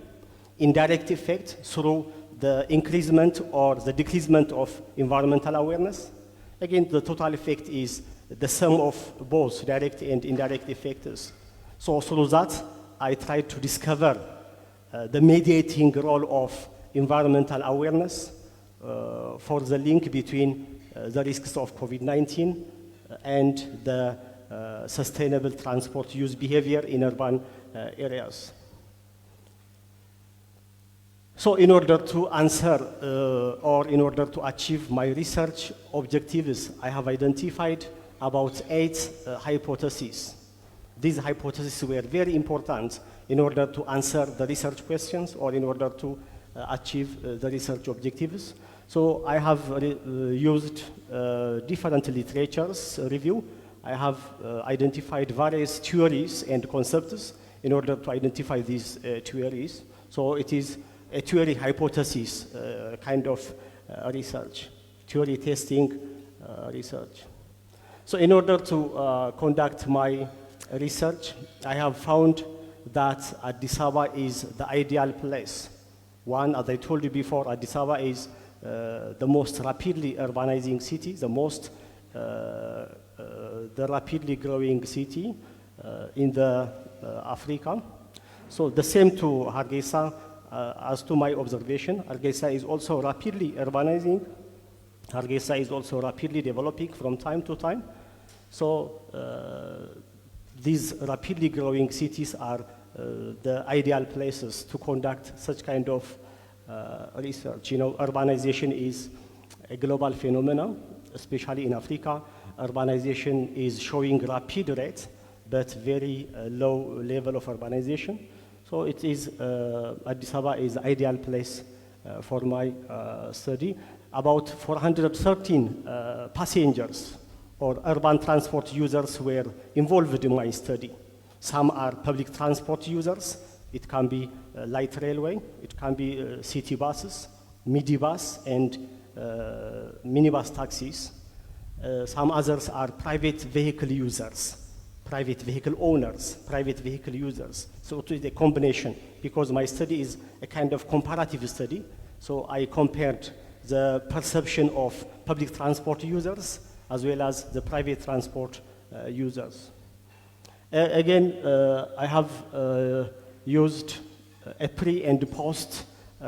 indirect effect through the increasement or the decreasement of environmental awareness. Again, the total effect is the sum of both direct and indirect effects. So through that, I tried to discover the mediating role of environmental awareness for the link between the risks of COVID-19 and the sustainable transport use behavior in urban areas. So in order to answer or in order to achieve my research objectives, I have identified about 8 hypotheses. These hypotheses were very important in order to answer the research questions or in order to achieve the research objectives. So I have used different literatures review. I have identified various theories and concepts in order to identify these theories. So it is a theory hypothesis kind of research, theory testing research. So in order to conduct my research, I have found that Addis Ababa is the ideal place. One, as I told you before, Addis Ababa is the most rapidly urbanizing city, the rapidly growing city in the Africa. So the same to Hargaysa. As to my observation, Hargaysa is also rapidly urbanizing, Hargaysa is also rapidly developing from time to time. So these rapidly growing cities are the ideal places to conduct such kind of research. You know, urbanization is a global phenomenon, especially in Africa. Urbanization is showing rapid rate, but very low level of urbanization. So it is, Addis Ababa is the ideal place for my study. About 413 passengers or urban transport users were involved in my study. Some are public transport users. It can be light railway, it can be city buses, minibus, and minibus taxis. Some others are private vehicle users, private vehicle owners, private vehicle users. So it is a combination, because my study is a kind of comparative study. So I compared the perception of public transport users as well as the private transport users. Again, I have used a pre and post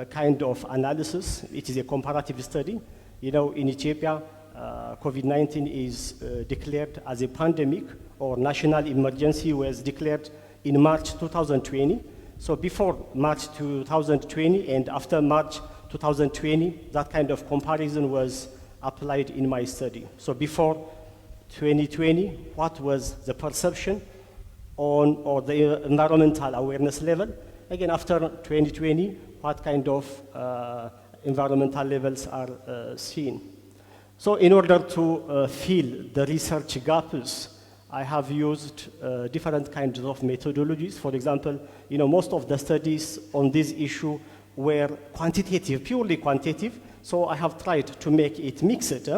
kind of analysis. It is a comparative study. You know, in Ethiopia, COVID-19 is declared as a pandemic, or national emergency was declared in March 2020. So before March 2020 and after March 2020, that kind of comparison was applied in my study. So before 2020, what was the perception on, or the environmental awareness level? Again, after 2020, what kind of environmental levels are seen? So in order to fill the research gaps, I have used different kinds of methodologies. For example, you know, most of the studies on this issue were quantitative, purely quantitative. So I have tried to make it mixed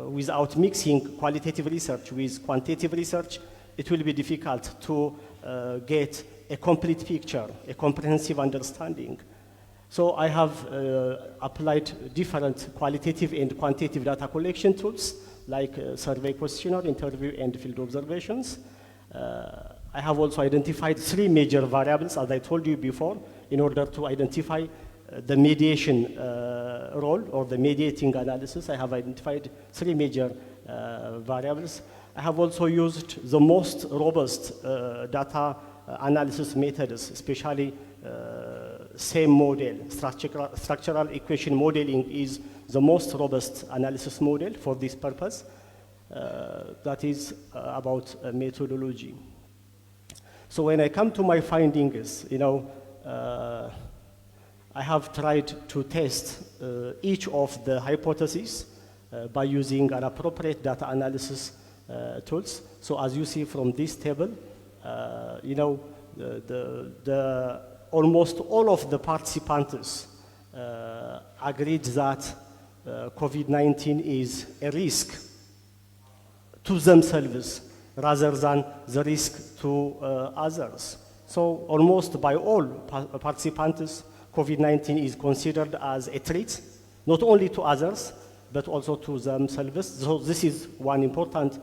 without mixing qualitative research with quantitative research. It will be difficult to get a complete picture, a comprehensive understanding. So I have applied different qualitative and quantitative data collection tools, like survey questionnaire, interview, and field observations. I have also identified 3 major variables, as I told you before, in order to identify the mediation role, or the mediating analysis. I have identified 3 major variables. I have also used the most robust data analysis methods, especially same model. Structural equation modeling is the most robust analysis model for this purpose. That is about methodology. So when I come to my findings, you know, I have tried to test each of the hypotheses by using an appropriate data analysis tools. So as you see from this table, you know, almost all of the participants agreed that COVID-19 is a risk to themselves rather than the risk to others. So almost by all participants, COVID-19 is considered as a threat, not only to others, but also to themselves. So this is one important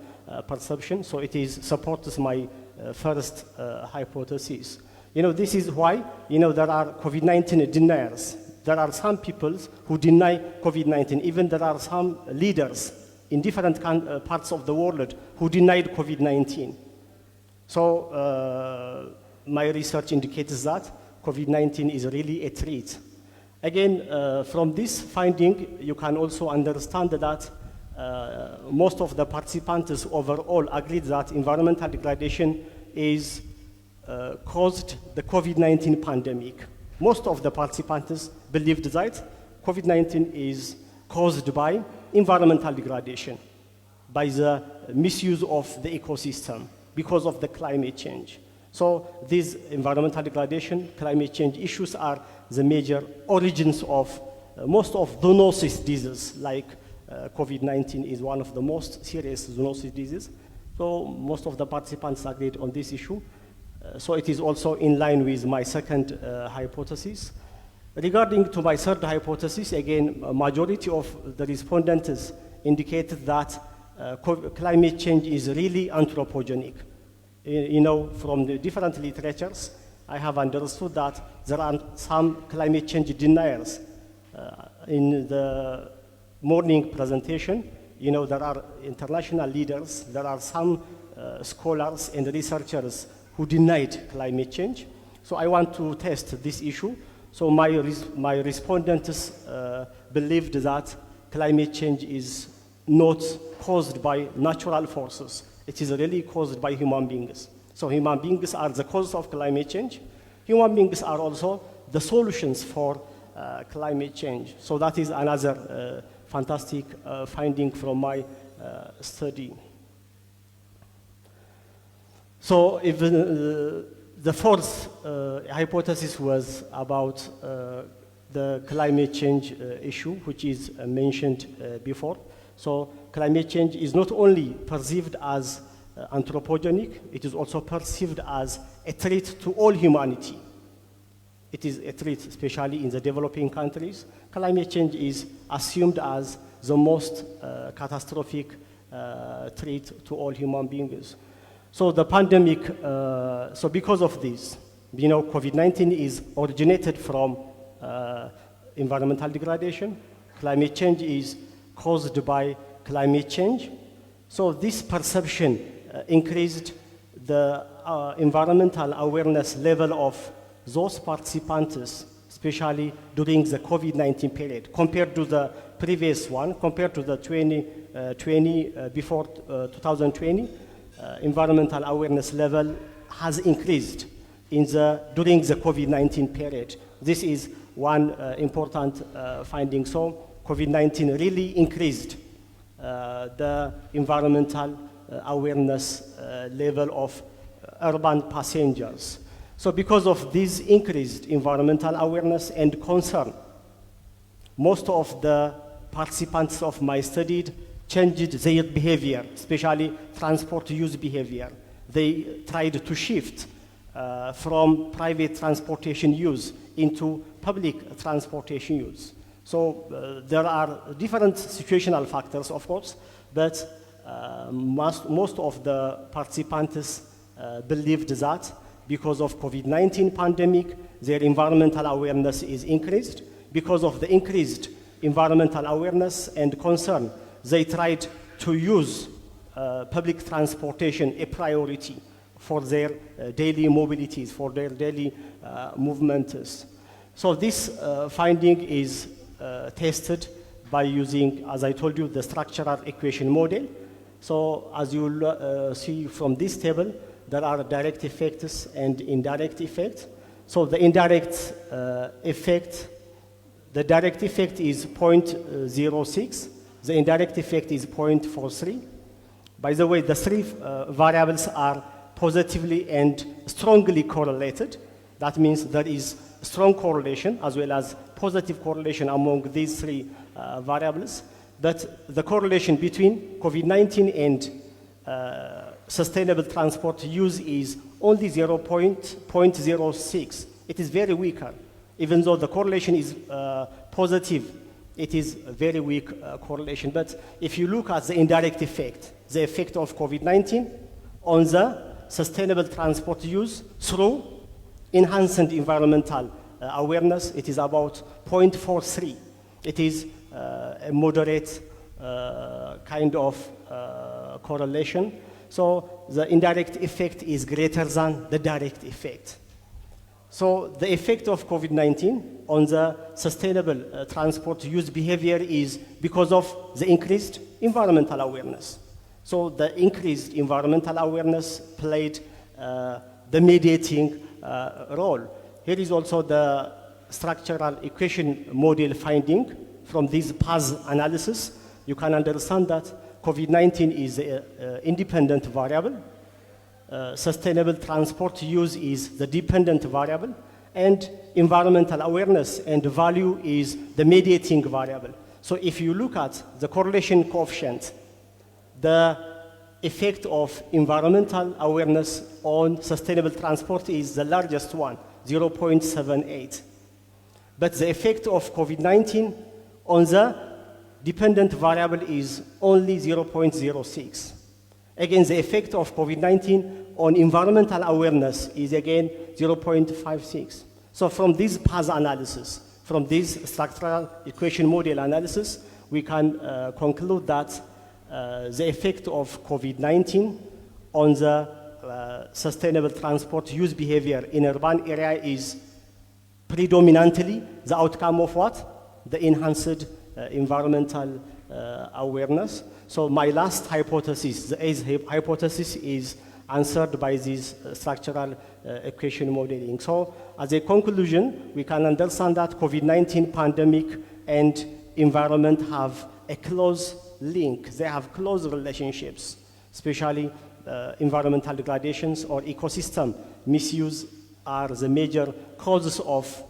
perception. So it supports my first hypothesis. You know, this is why, you know, there are COVID-19 deniers. There are some people who deny COVID-19. Even there are some leaders in different parts of the world who denied COVID-19. So my research indicates that COVID-19 is really a threat. Again, from this finding, you can also understand that most of the participants overall agreed that environmental degradation is caused the COVID-19 pandemic. Most of the participants believed that COVID-19 is caused by environmental degradation, by the misuse of the ecosystem because of the climate change. So these environmental degradation, climate change issues are the major origins of most of zoonosis diseases, like COVID-19 is one of the most serious zoonosis diseases. So most of the participants agreed on this issue. So it is also in line with my second hypothesis. Regarding to my third hypothesis, again, a majority of the respondents indicated that climate change is really anthropogenic. You know, from the different literatures, I have understood that there are some climate change deniers in the morning presentation, you know, there are international leaders, there are some scholars and researchers who denied climate change. So I want to test this issue. So my respondents believed that climate change is not caused by natural forces. It is really caused by human beings. So human beings are the cause of climate change. Human beings are also the solutions for climate change. So that is another fantastic finding from my study. So even the fourth hypothesis was about the climate change issue, which is mentioned before. So climate change is not only perceived as anthropogenic, it is also perceived as a threat to all humanity. It is a threat, especially in the developing countries. Climate change is assumed as the most catastrophic threat to all human beings. So the pandemic, so because of this, you know, COVID-19 is originated from environmental degradation. Climate change is caused by climate change. So this perception increased the environmental awareness level of those participants, especially during the COVID-19 period, compared to the previous one, compared to the 2020, before 2020, environmental awareness level has increased during the COVID-19 period. This is one important finding. So COVID-19 really increased the environmental awareness level of urban passengers. So because of this increased environmental awareness and concern, most of the participants of my study changed their behavior, especially transport use behavior. They tried to shift from private transportation use into public transportation use. So there are different situational factors, of course, but most of the participants believed that because of COVID-19 pandemic, their environmental awareness is increased. Because of the increased environmental awareness and concern, they tried to use public transportation a priority for their daily mobilities, for their daily movements. So this finding is tested by using, as I told you, the structural equation model. So as you see from this table, there are direct effects and indirect effects. So the indirect effect, the direct effect is 0.06. The indirect effect is 0.43. By the way, the three variables are positively and strongly correlated. That means there is strong correlation as well as positive correlation among these three variables. But the correlation between COVID-19 and sustainable transport use is only 0.06. It is very weaker. Even though the correlation is positive, it is a very weak correlation. But if you look at the indirect effect, the effect of COVID-19 on the sustainable transport use through enhanced environmental awareness, it is about 0.43. It is a moderate kind of correlation. So the indirect effect is greater than the direct effect. So the effect of COVID-19 on the sustainable transport use behavior is because of the increased environmental awareness. So the increased environmental awareness played the mediating role. Here is also the structural equation model finding from this path analysis. You can understand that COVID-19 is an independent variable. Sustainable transport use is the dependent variable, and environmental awareness and value is the mediating variable. So if you look at the correlation coefficient, the effect of environmental awareness on sustainable transport is the largest one, 0.78. But the effect of COVID-19 on the dependent variable is only 0.06. Again, the effect of COVID-19 on environmental awareness is again 0.56. So from this path analysis, from this structural equation model analysis, we can conclude that the effect of COVID-19 on the sustainable transport use behavior in urban area is predominantly the outcome of what? The enhanced environmental awareness. So my last hypothesis, the eighth hypothesis, is answered by this structural equation modeling. So as a conclusion, we can understand that COVID-19 pandemic and environment have a close link. They have close relationships, especially environmental degradations or ecosystem misuse are the major causes of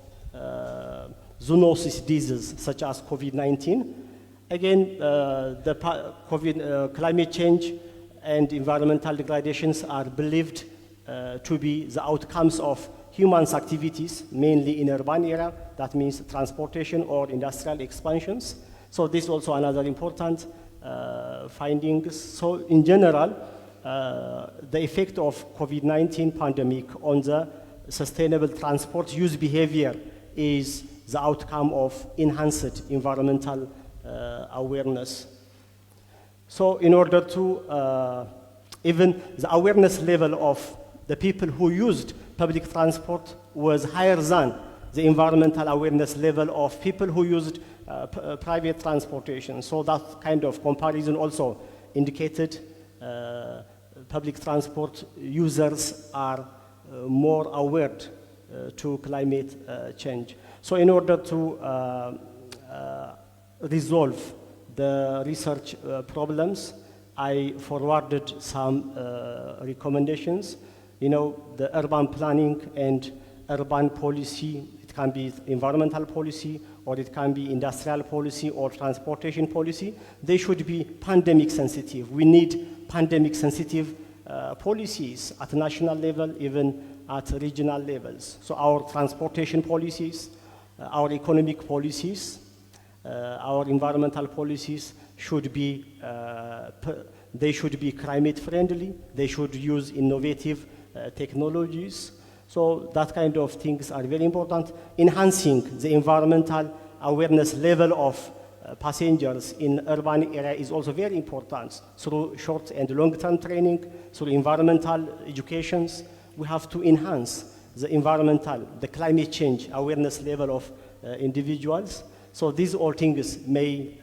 zoonosis diseases such as COVID-19. Again, climate change and environmental degradations are believed to be the outcomes of humans' activities, mainly in urban area. That means transportation or industrial expansions. So this is also another important findings. So in general, the effect of COVID-19 pandemic on the sustainable transport use behavior is the outcome of enhanced environmental awareness. So in order to, even the awareness level of the people who used public transport was higher than the environmental awareness level of people who used private transportation. So that kind of comparison also indicated public transport users are more aware to climate change. So in order to resolve the research problems, I forwarded some recommendations. You know, the urban planning and urban policy, it can be environmental policy, or it can be industrial policy or transportation policy. They should be pandemic sensitive. We need pandemic sensitive policies at national level, even at regional levels. So our transportation policies, our economic policies, our environmental policies should be, they should be climate friendly. They should use innovative technologies. So that kind of things are very important. Enhancing the environmental awareness level of passengers in urban area is also very important. Through short and long-term training, through environmental educations, we have to enhance the environmental, the climate change awareness level of individuals. So these all things may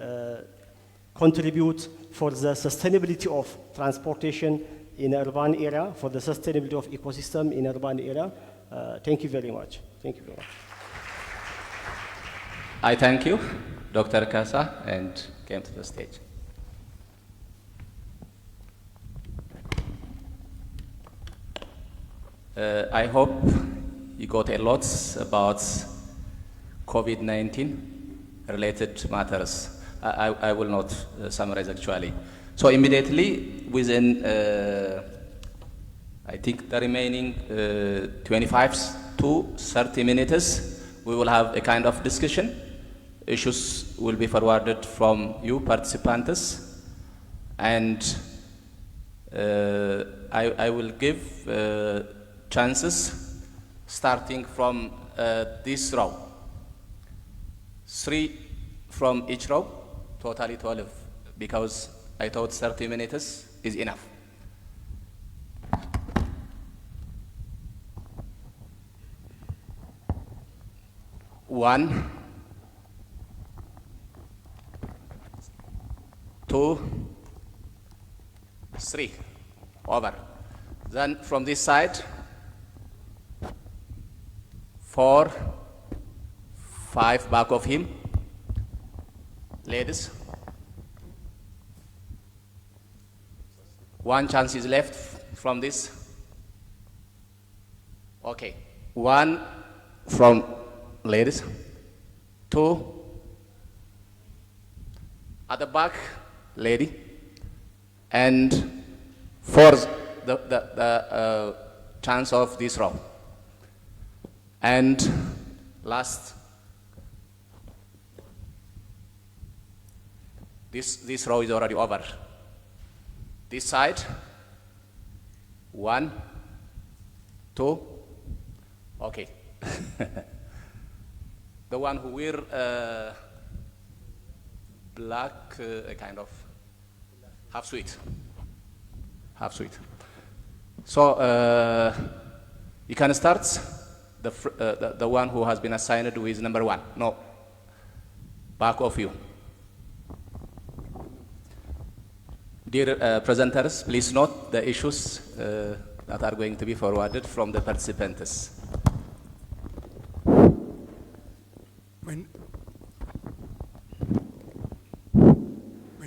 contribute for the sustainability of transportation in urban area, for the sustainability of ecosystem in urban area. Thank you very much. Thank you very much. I thank you, Dr. Kasa, and came to the stage. I hope you got a lot about COVID-19 related matters. I will not summarize actually. So immediately within, I think the remaining 25 to 30 minutes, we will have a kind of discussion. Issues will be forwarded from you participants, and I will give chances starting from this row. 3 from each row, totally 12, because I thought 30 minutes is enough. One, 2, 3, over. Then from this side, 4, 5 back of him. Ladies. 1 chance is left from this. Okay. 1 from ladies. 2 at the back, lady. And 4 the chance of this row. And last, this row is already over. This side, 1, 2, okay. The one who wear black, a kind of half sweet. Half sweet. So you can start the one who has been assigned with number 1. No, back of you. Dear presenters, please note the issues that are going to be forwarded from the participants. My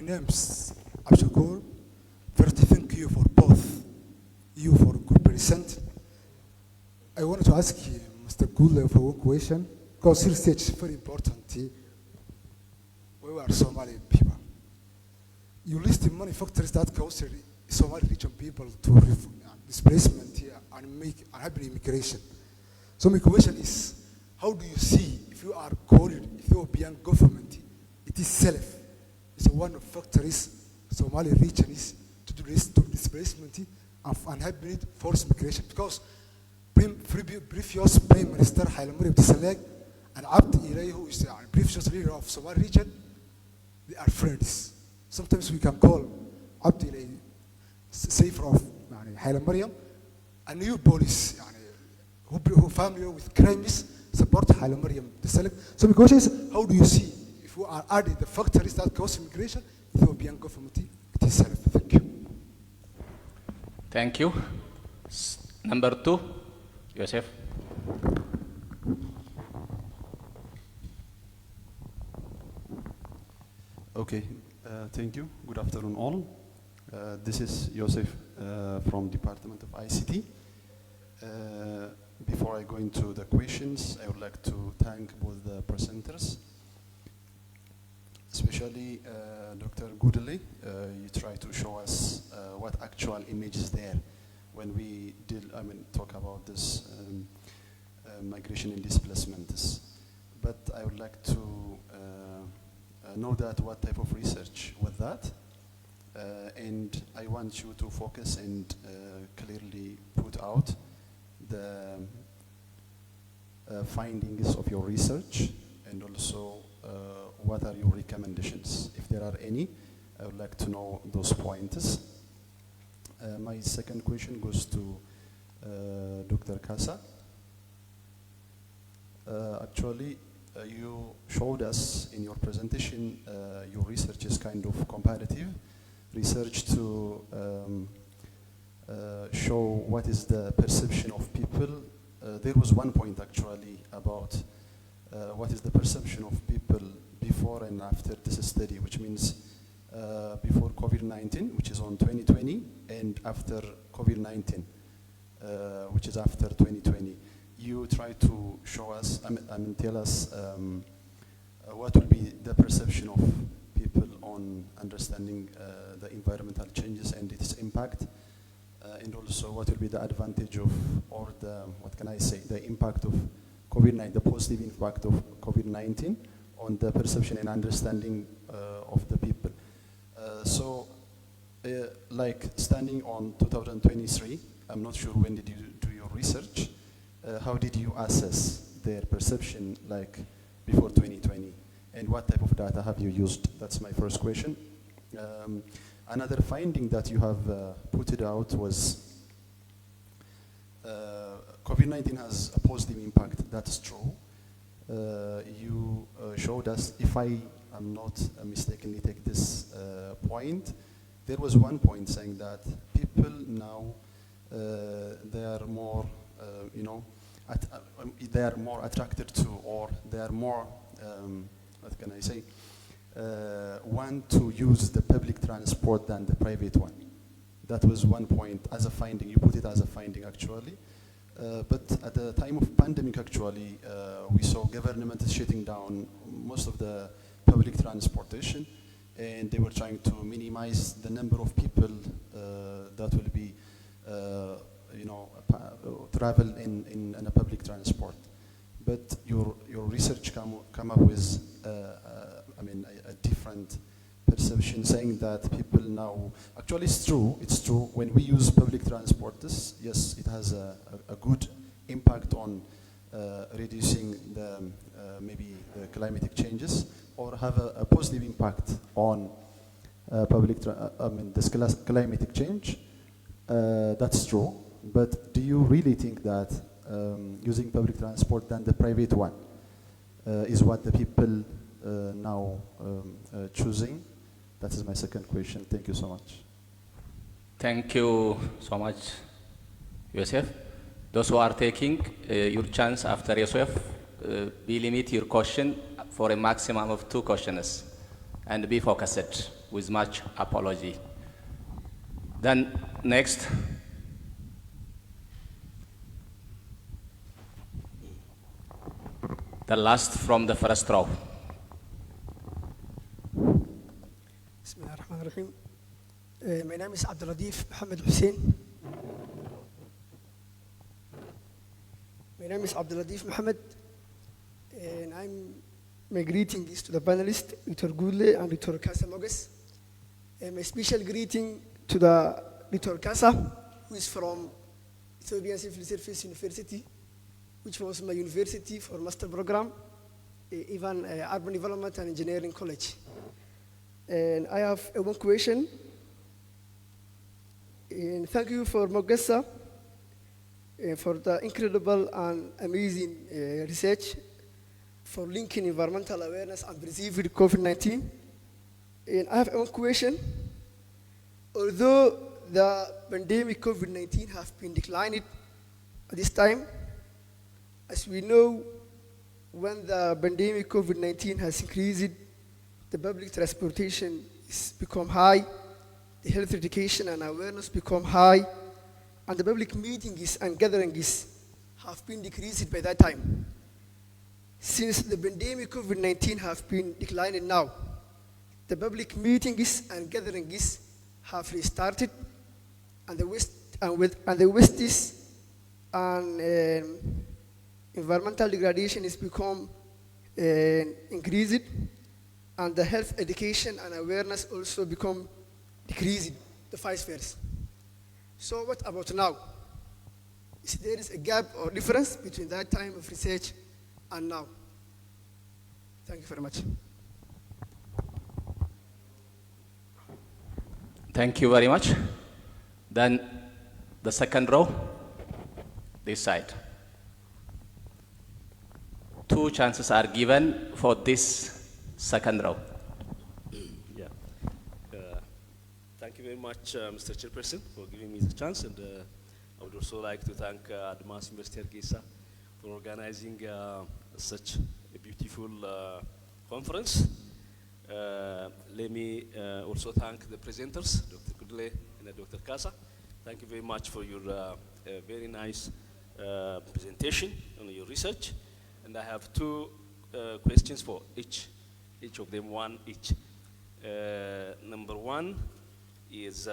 name's Abshakur. First, thank you for both you for good present. I wanted to ask you, Mr. Gule, for one question, because research is very important. We are Somali people. You list many factors that cause Somali region people to displacement here and make unhappy immigration. So my question is, how do you see if you are called Ethiopian government, it itself is one of factors Somali region is to do this to displacement of unhappy forced migration? Because previous Prime Minister Haile Mariam Desalegn and Abdi Ilay, who is the previous leader of Somali region, they are friends. Sometimes we can call Abdi Ilay safer of Haile Mariam, a new police who familiar with crimes support Haile Mariam Desalegn. So my question is, how do you see if we are adding the factors that cause immigration, Ethiopian government itself? Thank you. Thank you. Number 2, Yosef. Okay, thank you. Good afternoon all. This is Yosef from Department of ICT. Before I go into the questions, I would like to thank both the presenters, especially Dr. Goodley. You try to show us what actual image is there when we talk about this migration and displacement. But I would like to know that what type of research was that, and I want you to focus and clearly put out the findings of your research, and also what are your recommendations, if there are any. I would like to know those points. My second question goes to Dr. Casa. Actually, you showed us in your presentation your research is kind of comparative research to show what is the perception of people. There was one point actually about what is the perception of people before and after this study, which means before COVID-19, which is on 2020, and after COVID-19, which is after 2020. You try to show us, tell us what will be the perception of people on understanding the environmental changes and its impact, and also what will be the advantage of, or the, what can I say, the impact of COVID-19, the positive impact of COVID-19 on the perception and understanding of the people. Like standing on 2023, I'm not sure when did you do your research, how did you assess their perception like before 2020, and what type of data have you used? That's my first question. Another finding that you have put it out was COVID-19 has a positive impact. That's true. You showed us, if I am not mistakenly take this point, there was one point saying that people now they are more, they are more attracted to, or they are more, what can I say, want to use the public transport than the private one. That was one point as a finding. You put it as a finding actually. But at the time of pandemic actually, we saw government shutting down most of the public transportation, and they were trying to minimize the number of people that will be travel in a public transport. But your research come up with a different perception, saying that people now, actually it's true, when we use public transport, yes, it has a good impact on reducing the maybe the climatic changes, or have a positive impact on this climatic change. That's true. But do you really think that using public transport than the private one is what the people now choosing? That is my second question. Thank you so much. Thank you so much, Yosef. Those who are taking your chance after Yosef, be limit your question for a maximum of 2 questions and be focused with much apology. Then next. The last from the first row. Bismillahirrahmanirrahim. My name is Abdulatif Mohammed Hussein. My name is Abdulatif Mohammed, and my greeting is to the panelists, Dr. Gule and Dr. Kasa Moges. My special greeting to the Dr. Kasa, who is from Ethiopian Civil Service University, which was my university for master program, even Urban Development and Engineering College. And I have one question. And thank you for Mogessa for the incredible and amazing research for linking environmental awareness and perceived COVID-19. And I have one question. Although the pandemic COVID-19 have been declining at this time, as we know, when the pandemic COVID-19 has increased, the public transportation is become high, the health education and awareness become high, and the public meetings and gatherings have been decreased by that time. Since the pandemic COVID-19 have been declining now, the public meetings and gatherings have restarted, and the wastes and environmental degradation is become increased, and the health education and awareness also become decreased, the vice versa. So what about now? Is there a gap or difference between that time of research and now? Thank you very much. Thank you very much. Then the second row, this side. 2 chances are given for this second row. Yeah. Thank you very much, Mr. Chairperson, for giving me the chance. And I would also like to thank Admas University Hargaysa for organizing such a beautiful conference. Let me also thank the presenters, Dr. Kudle and Dr. Kasa. Thank you very much for your very nice presentation on your research. And I have 2 questions for each of them, one each. Number 1 is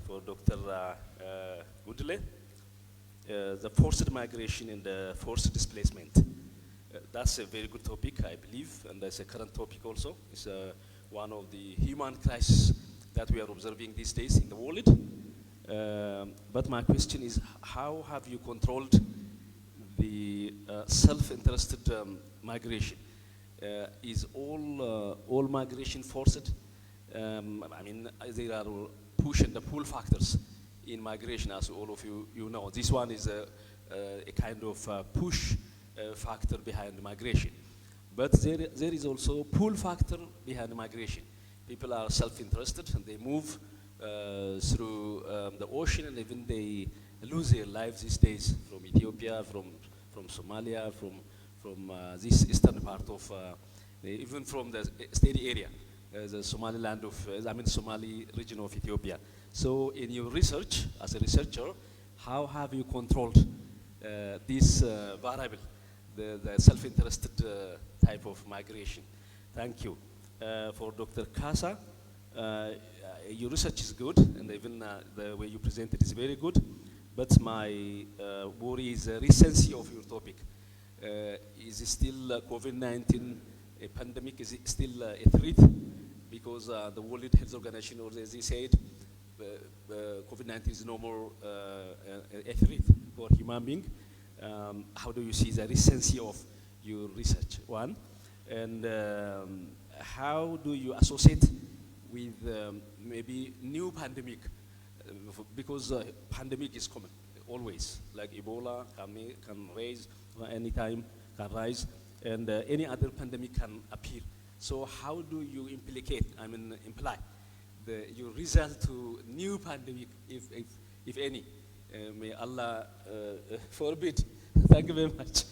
for Dr. Gudle, the forced migration and the forced displacement. That's a very good topic, I believe, and that's a current topic also. It's one of the human crises that we are observing these days in the world. But my question is, how have you controlled the self-interested migration? Is all migration forced? I mean, there are push and the pull factors in migration, as all of you know. This one is a kind of push factor behind migration. But there is also a pull factor behind migration. People are self-interested and they move through the ocean, and even they lose their lives these days from Ethiopia, from Somalia, from this eastern part of, even from the steady area, the Somaliland of, Somali region of Ethiopia. So in your research, as a researcher, how have you controlled this variable, the self-interested type of migration? Thank you. For Dr. Kasa, your research is good, and even the way you present it is very good. But my worry is the recency of your topic. Is it still COVID-19 a pandemic? Is it still a threat? Because the World Health Organization, as they said, COVID-19 is no more a threat for human being. How do you see the recency of your research? One. And how do you associate with maybe new pandemic? Because pandemic is common, always. Like Ebola can rise anytime, can rise, and any other pandemic can appear. So how do you imply your result to new pandemic, if any? May Allah forbid. Thank you very much.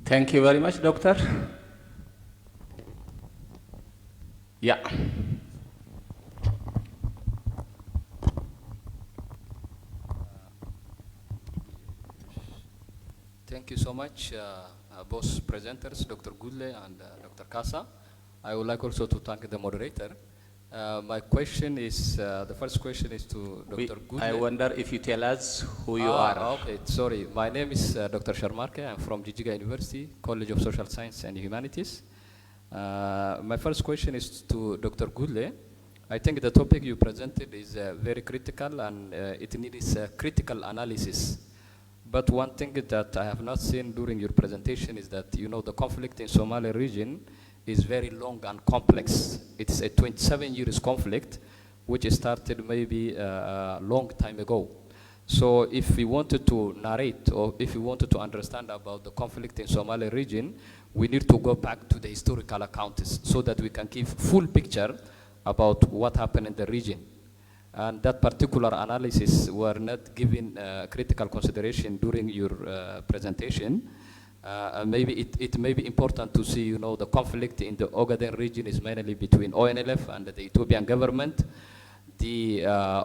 Thank you very much, Doctor. Yeah. Thank you so much, both presenters, Dr. Gudle and Dr. Kasa. I would like also to thank the moderator. My question is, the first question is to Dr. Gudle. I wonder if you tell us who you are. Okay, sorry. My name is Dr. Sharmarke. I'm from Jijiga University, College of Social Science and Humanities. My first question is to Dr. Gudle. I think the topic you presented is very critical and it needs critical analysis. But one thing that I have not seen during your presentation is that, you know, the conflict in Somali region is very long and complex. It's a 27 years conflict, which started maybe a long time ago. So if we wanted to narrate or if we wanted to understand about the conflict in Somali region, we need to go back to the historical accounts so that we can give full picture about what happened in the region. And that particular analysis were not given critical consideration during your presentation. Maybe it may be important to see, you know, the conflict in the Ogaden region is mainly between ONLF and the Ethiopian government.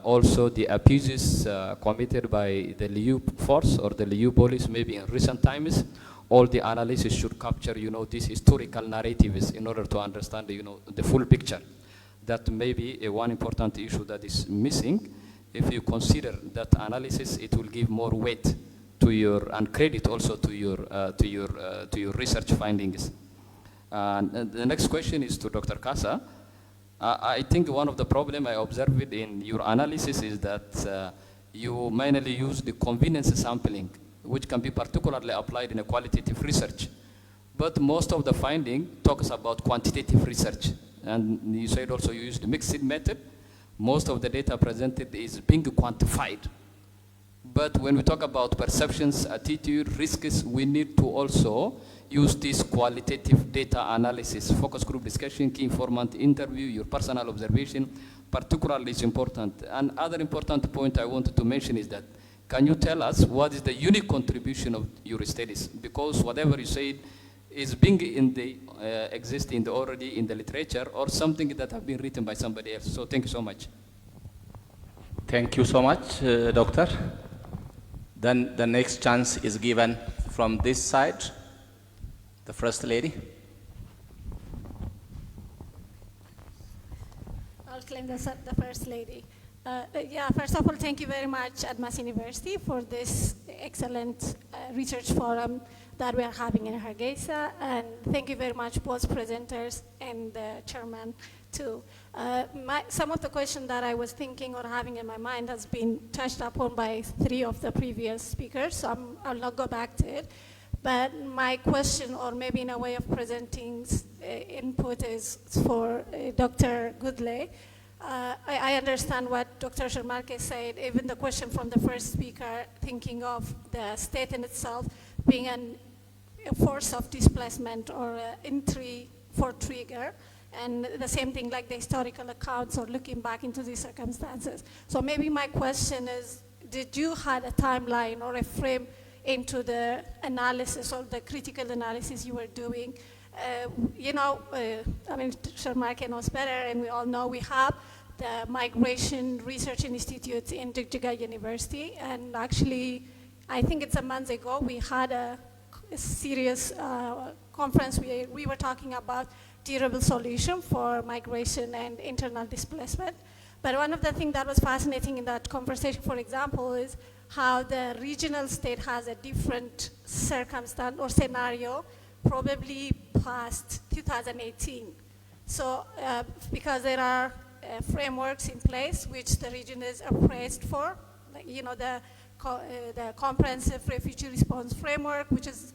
Also the abuses committed by the Liu force or the Liu police maybe in recent times. All the analysis should capture, you know, these historical narratives in order to understand, you know, the full picture. That may be one important issue that is missing. If you consider that analysis, it will give more weight to your, and credit also to your research findings. And the next question is to Dr. Kasa. I think one of the problems I observed in your analysis is that you mainly use the convenience sampling, which can be particularly applied in a qualitative research. But most of the finding talks about quantitative research. And you said also you used the mixed method. Most of the data presented is being quantified. But when we talk about perceptions, attitude, risks, we need to also use this qualitative data analysis, focus group discussion, key informant interview, your personal observation, particularly is important. And other important point I wanted to mention is that, can you tell us what is the unique contribution of your studies? Because whatever you said is being in the, existing already in the literature or something that have been written by somebody else. So thank you so much. Thank you so much, Doctor. Then the next chance is given from this side, the First Lady. I'll claim the First Lady. Yeah, first of all, thank you very much at Mass University for this excellent research forum that we are having in Hargaysa, and thank you very much both presenters and the chairman too. Some of the questions that I was thinking or having in my mind has been touched upon by three of the previous speakers, so I'll not go back to it. But my question, or maybe in a way of presenting input, is for Dr. Gudle. I understand what Dr. Sharmarke said, even the question from the first speaker, thinking of the state in itself being a force of displacement or entry for trigger, and the same thing like the historical accounts or looking back into these circumstances. So maybe my question is, did you have a timeline or a frame into the analysis or the critical analysis you were doing? You know, I mean, Sharmarke knows better, and we all know we have the Migration Research Institute in Jijiga University, and actually, I think it's a month ago, we had a serious conference where we were talking about durable solution for migration and internal displacement. But one of the things that was fascinating in that conversation, for example, is how the regional state has a different circumstance or scenario, probably past 2018. So because there are frameworks in place which the region is appraised for, like, you know, the comprehensive refugee response framework, which is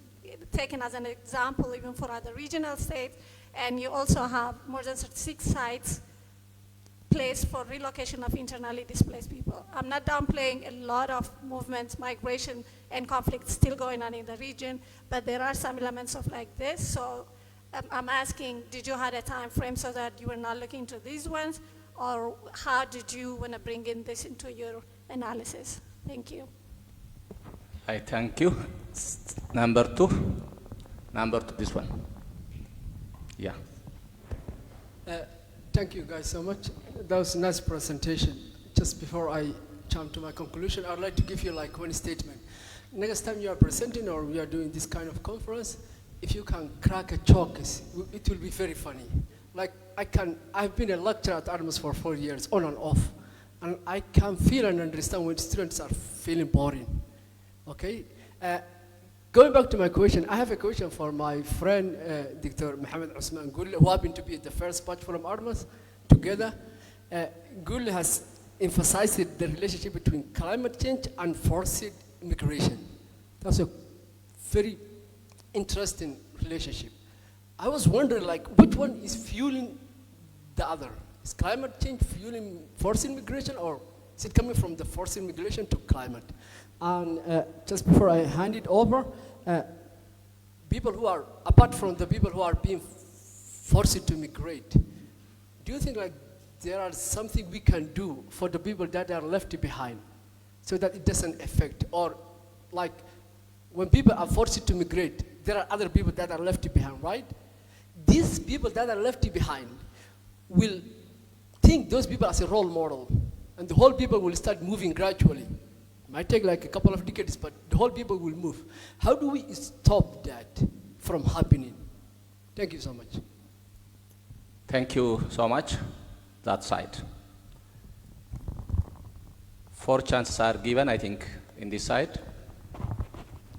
taken as an example even for other regional states. And you also have more than 36 sites placed for relocation of internally displaced people. I'm not downplaying a lot of movements, migration, and conflict still going on in the region, but there are some elements of like this. So I'm asking, did you have a time frame so that you were not looking into these ones, or how did you want to bring in this into your analysis? Thank you. I thank you. Number two, this one. Yeah. Thank you guys so much. That was a nice presentation. Just before I jump to my conclusion, I'd like to give you like one statement. Next time you are presenting or we are doing this kind of conference, if you can crack a joke, it will be very funny. Like I've been a lecturer at Armas for 4 years, on and off. And I can feel and understand when students are feeling boring, okay? Going back to my question, I have a question for my friend, Dr. Mohammed Osman Gulle, who happened to be the first batch from Armas together. Gulle has emphasized the relationship between climate change and forced migration. That's a very interesting relationship. I was wondering, like, which one is fueling the other? Is climate change fueling forced migration, or is it coming from the forced migration to climate? And just before I hand it over, people who are, apart from the people who are being forced to migrate, do you think like there are something we can do for the people that are left behind so that it doesn't affect, or like when people are forced to migrate, there are other people that are left behind, right? These people that are left behind will think those people as a role model, and the whole people will start moving gradually. It might take like a couple of decades, but the whole people will move. How do we stop that from happening? Thank you so much. Thank you so much. That side. 4 chances are given, I think, in this side.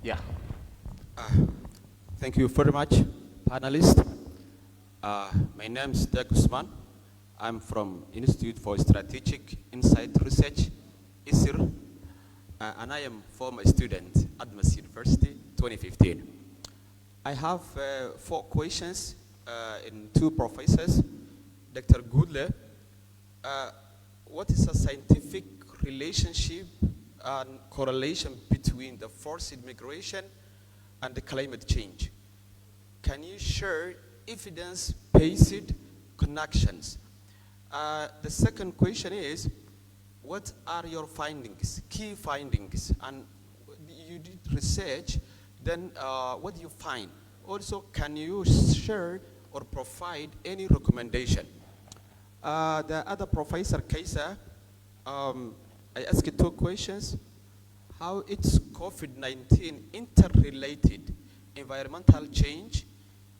Yeah. Thank you very much, panelists. My name is Dek Usman. I'm from Institute for Strategic Insight Research, ISIR, and I am former student at Admas University, 2015. I have 4 questions in 2 professors. Dr. Goodley, what is a scientific relationship and correlation between the forced migration and the climate change? Can you share evidence-based connections? The second question is, what are your findings, key findings? And you did research, then what do you find? Also, can you share or provide any recommendation? The other professor, Kaisa, I asked 2 questions. How is COVID-19 interrelated environmental change?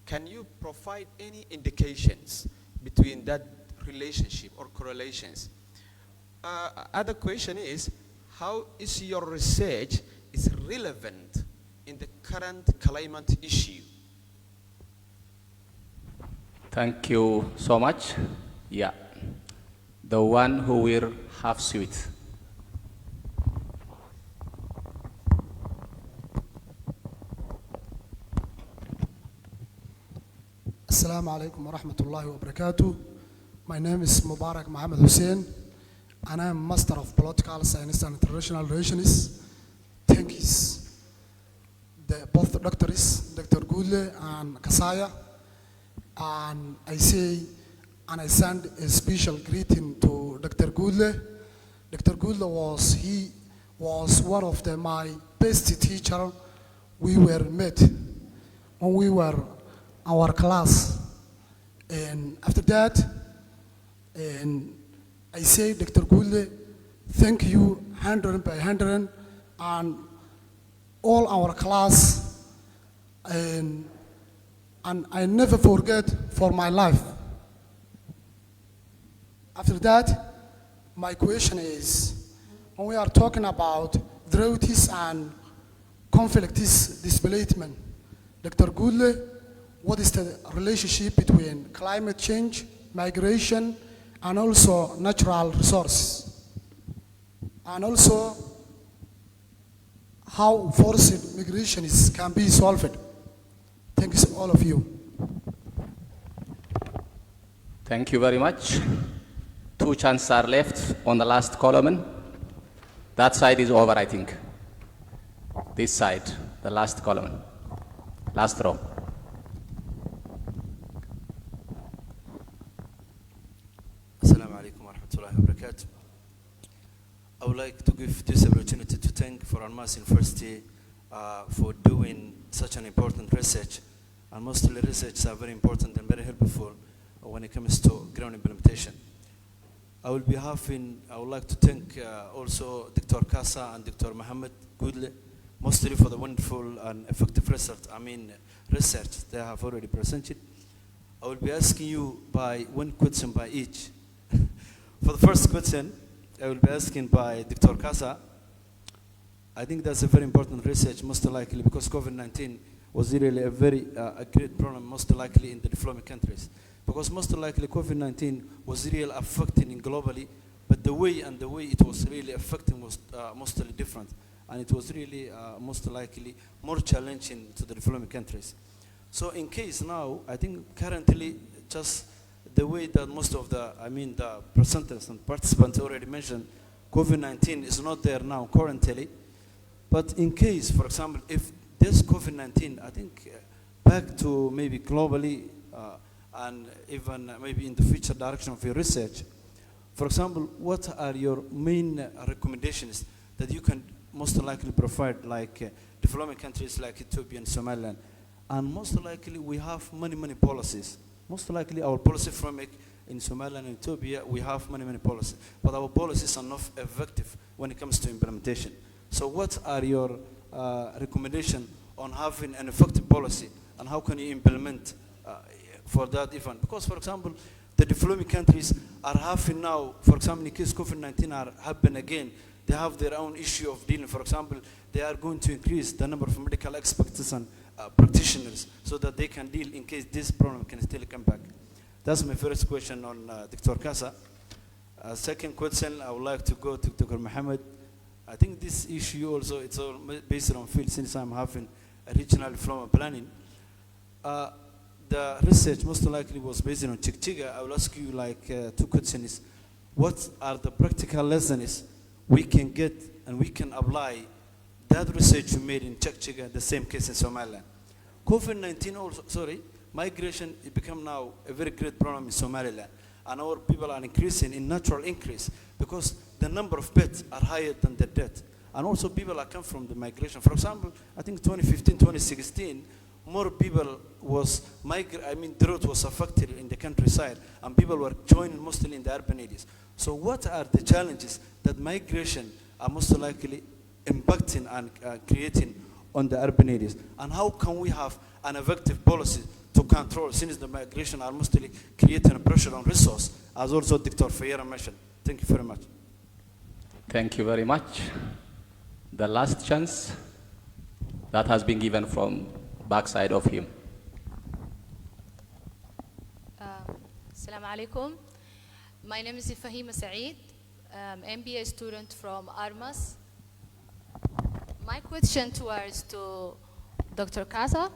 Can you provide any indications between that relationship or correlations? Other question is, how is your research is relevant in the current climate issue? Thank you so much. Yeah. The one who will have sweet. Assalamu alaikum wa rahmatullahi wa barakatuh. My name is Mubarak Mohammed Hussein, and I am Master of Political Science and International Relations. Thank you, both doctors, Dr. Gule and Kasaya. And I say, and I send a special greeting to Dr. Gule. Dr. Gule was one of my best teachers. We were met when we were our class, and after that, and I say, Dr. Gule, thank you 100 by 100, and all our class, and I never forget for my life. After that, my question is, when we are talking about droughts and conflicts displacement, Dr. Gule, what is the relationship between climate change, migration, and also natural resources? And also, how forced migration can be solved? Thanks all of you. Thank you very much. 2 chances are left on the last column. That side is over, I think. This side, the last column, last row. Assalamu alaikum wa rahmatullahi wa barakatuh. I would like to give this opportunity to thank for Armas University for doing such an important research. And mostly research are very important and very helpful when it comes to ground implementation. I would like to thank also Dr. Kasa and Dr. Mohammed Goodley, mostly for the wonderful and effective research they have already presented. I will be asking you by one question by each. For the first question, I will be asking by Dr. Kasa. I think that's a very important research, most likely because COVID-19 was really a very great problem, most likely in the developing countries. Because most likely COVID-19 was really affecting globally, but the way it was really affecting was mostly different. And it was really most likely more challenging to the developing countries. So in case now, I think currently just the way that most of the presenters and participants already mentioned, COVID-19 is not there now currently. But in case, for example, if this COVID-19, I think back to maybe globally and even maybe in the future direction of your research, for example, what are your main recommendations that you can most likely provide, like developing countries like Ethiopia and Somaliland? And most likely we have many policies. Most likely our policy framework in Somaliland and Ethiopia, we have many policies. But our policies are not effective when it comes to implementation. So what are your recommendations on having an effective policy and how can you implement for that event? Because, for example, the developing countries are having now, for example, in case COVID-19 are happen again, they have their own issue of dealing. For example, they are going to increase the number of medical experts and practitioners so that they can deal in case this problem can still come back. That's my first question on Dr. Kasa. Second question, I would like to go to Dr. Mohammed. I think this issue also, it's all based on field since I'm having a regional development planning. The research most likely was based on Chikchiga. I will ask you like 2 questions. What are the practical lessons we can get and we can apply that research you made in Chikchiga, the same case in Somaliland? COVID-19 also, migration it become now a very great problem in Somaliland. And our people are increasing in natural increase because the number of beds are higher than the death. And also people are come from the migration. For example, I think 2015, 2016, more people was drought was affected in the countryside and people were joining mostly in the urban areas. So what are the challenges that migration are most likely impacting and creating on the urban areas? And how can we have an effective policy to control since the migration are mostly creating a pressure on resource, as also Dr. Fayera mentioned? Thank you very much. Thank you very much. The last chance that has been given from backside of him. Assalamu alaikum. My name is Fahima Saeed, MBA student from Armas. My question towards to Dr. Kasa.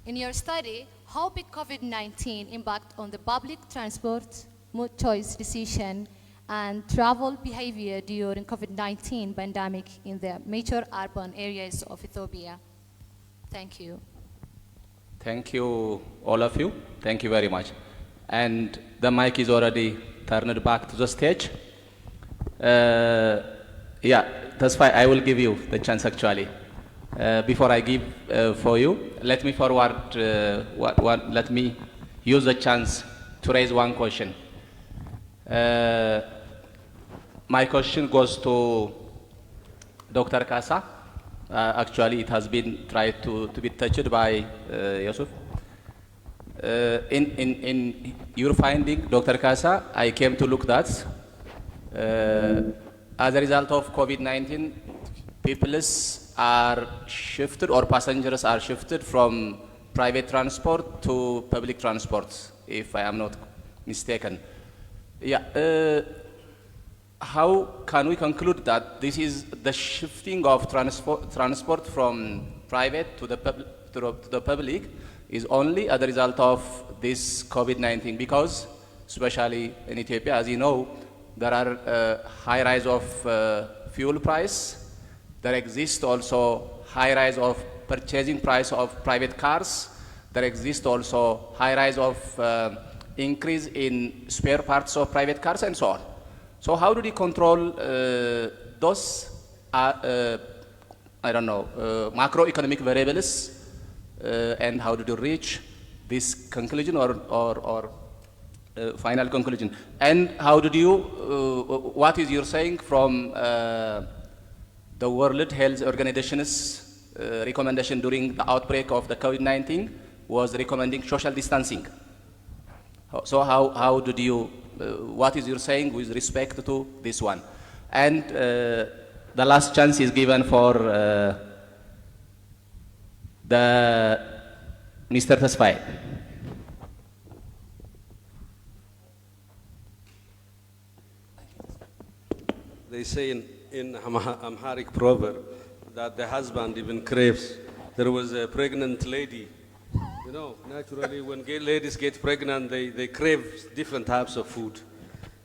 In your study, how did COVID-19 impact on the public transport, mood choice decision, and travel behavior during COVID-19 pandemic in the major urban areas of Ethiopia? Thank you. Thank you, all of you. Thank you very much. And the mic is already turned back to the stage. Yeah, that's why I will give you the chance actually. Before I give for you, let me forward, let me use the chance to raise one question. My question goes to Dr. Kasa. Actually, it has been tried to be touched by Yusuf. In your finding, Dr. Kasa, I came to look that as a result of COVID-19, people are shifted or passengers are shifted from private transport to public transport, if I am not mistaken. Yeah. How can we conclude that this is the shifting of transport from private to the public is only as a result of this COVID-19? Because especially in Ethiopia. As you know, there are high rise of fuel price. There exists also high rise of purchasing price of private cars. There exists also high rise of increase in spare parts of private cars and so on. So how do we control those, macroeconomic variables, and how do you reach this conclusion or final conclusion? And how did you, what is your saying from the World Health Organization's recommendation during the outbreak of the COVID-19 was recommending social distancing? So how did you, what is your saying with respect to this one? And the last chance is given for the Mr. Tasfai. They say in Amharic proverb that the husband even craves. There was a pregnant lady. You know, naturally, when ladies get pregnant, they crave different types of food.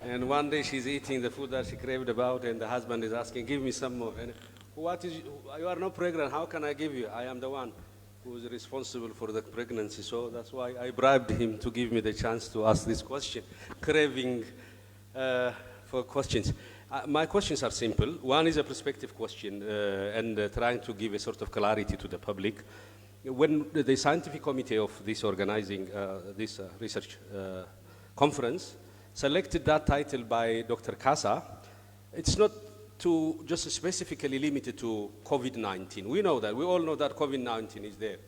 And one day she's eating the food that she craved about, and the husband is asking, give me some more. And you are not pregnant, how can I give you? I am the one who is responsible for the pregnancy. So that's why I bribed him to give me the chance to ask this question, craving for questions. My questions are simple. One is a perspective question and trying to give a sort of clarity to the public. When the scientific committee of this organizing this research conference selected that title by Dr. Casa, it's not to just specifically limited to COVID-19. We know that, we all know that COVID-19 is there,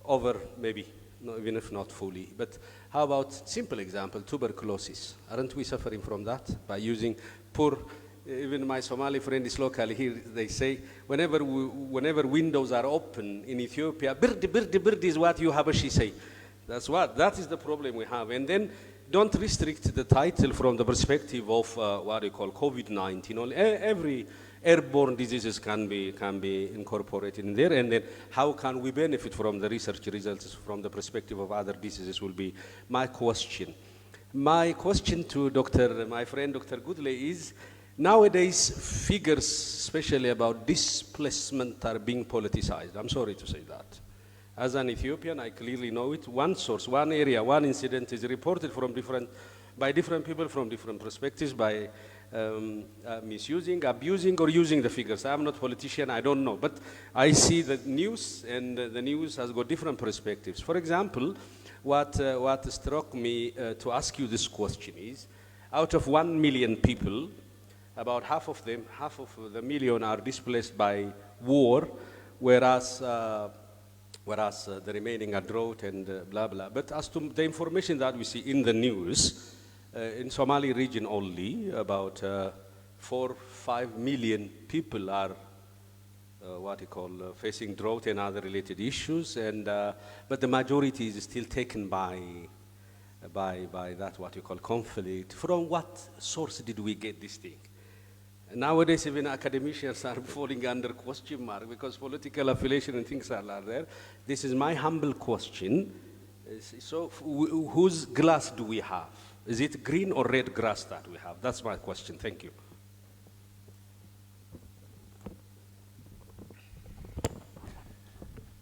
over maybe, even if not fully. But how about simple example, tuberculosis? Aren't we suffering from that by using poor, even my Somali friend is locally here, they say, whenever windows are open in Ethiopia, bird is what you Habashi say. That is the problem we have. And then don't restrict the title from the perspective of what you call COVID-19. Every airborne diseases can be incorporated in there, and then how can we benefit from the research results from the perspective of other diseases will be my question. My question to my friend Dr. Goodley is, nowadays figures, especially about displacement, are being politicized. I'm sorry to say that. As an Ethiopian, I clearly know it. One source, one area, one incident is reported by different people from different perspectives, by misusing, abusing, or using the figures. I'm not a politician, I don't know. But I see the news, and the news has got different perspectives. For example, what struck me to ask you this question is, out of 1 million people, about half of the million are displaced by war, whereas the remaining are drought and blah, blah. But as to the information that we see in the news, in Somali region only, about 4-5 million people are facing drought and other related issues, and but the majority is still taken by that conflict. From what source did we get this thing? Nowadays, even academicians are falling under question mark because political affiliation and things are there. This is my humble question. So, whose glass do we have? Is it green or red grass that we have? That's my question. Thank you.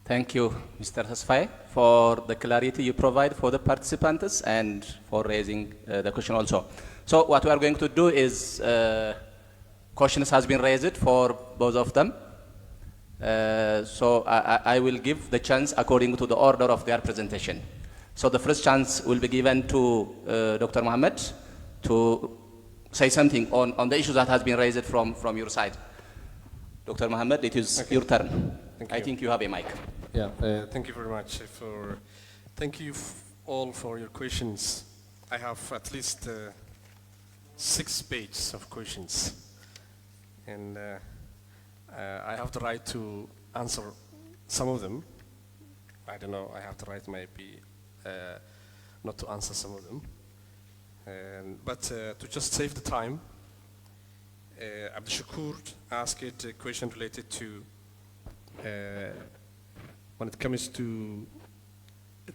Thank you, Mr. Tasfai, for the clarity you provide for the participants and for raising the question also. So what we are going to do is, questions has been raised for both of them. So I will give the chance according to the order of their presentation. So the first chance will be given to Dr. Mohammed to say something on the issue that has been raised from your side. Dr. Mohammed, it is your turn. I think you have a mic. Yeah, thank you very much. Thank you all for your questions. I have at least 6 pages of questions. And I have the right to answer some of them. I don't know, I have the right maybe not to answer some of them. But to just save the time, Abdushakur asked a question related to when it comes to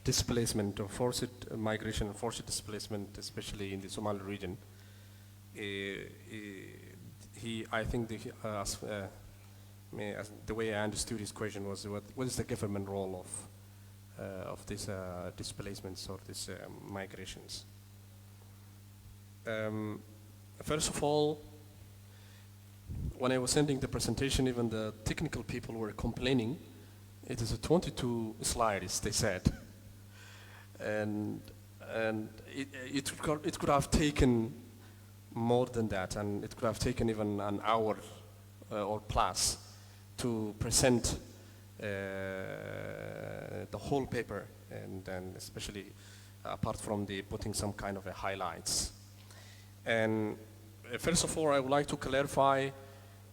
displacement or forced migration and forced displacement, especially in the Somali region. I think as the way I understood his question was, what is the government role of these displacements or these migrations? First of all, when I was sending the presentation, even the technical people were complaining. It is a 22 slides, they said, and it could have taken more than that, and it could have taken even an hour or plus to present the whole paper, and then especially apart from the putting some kind of a highlights. And first of all, I would like to clarify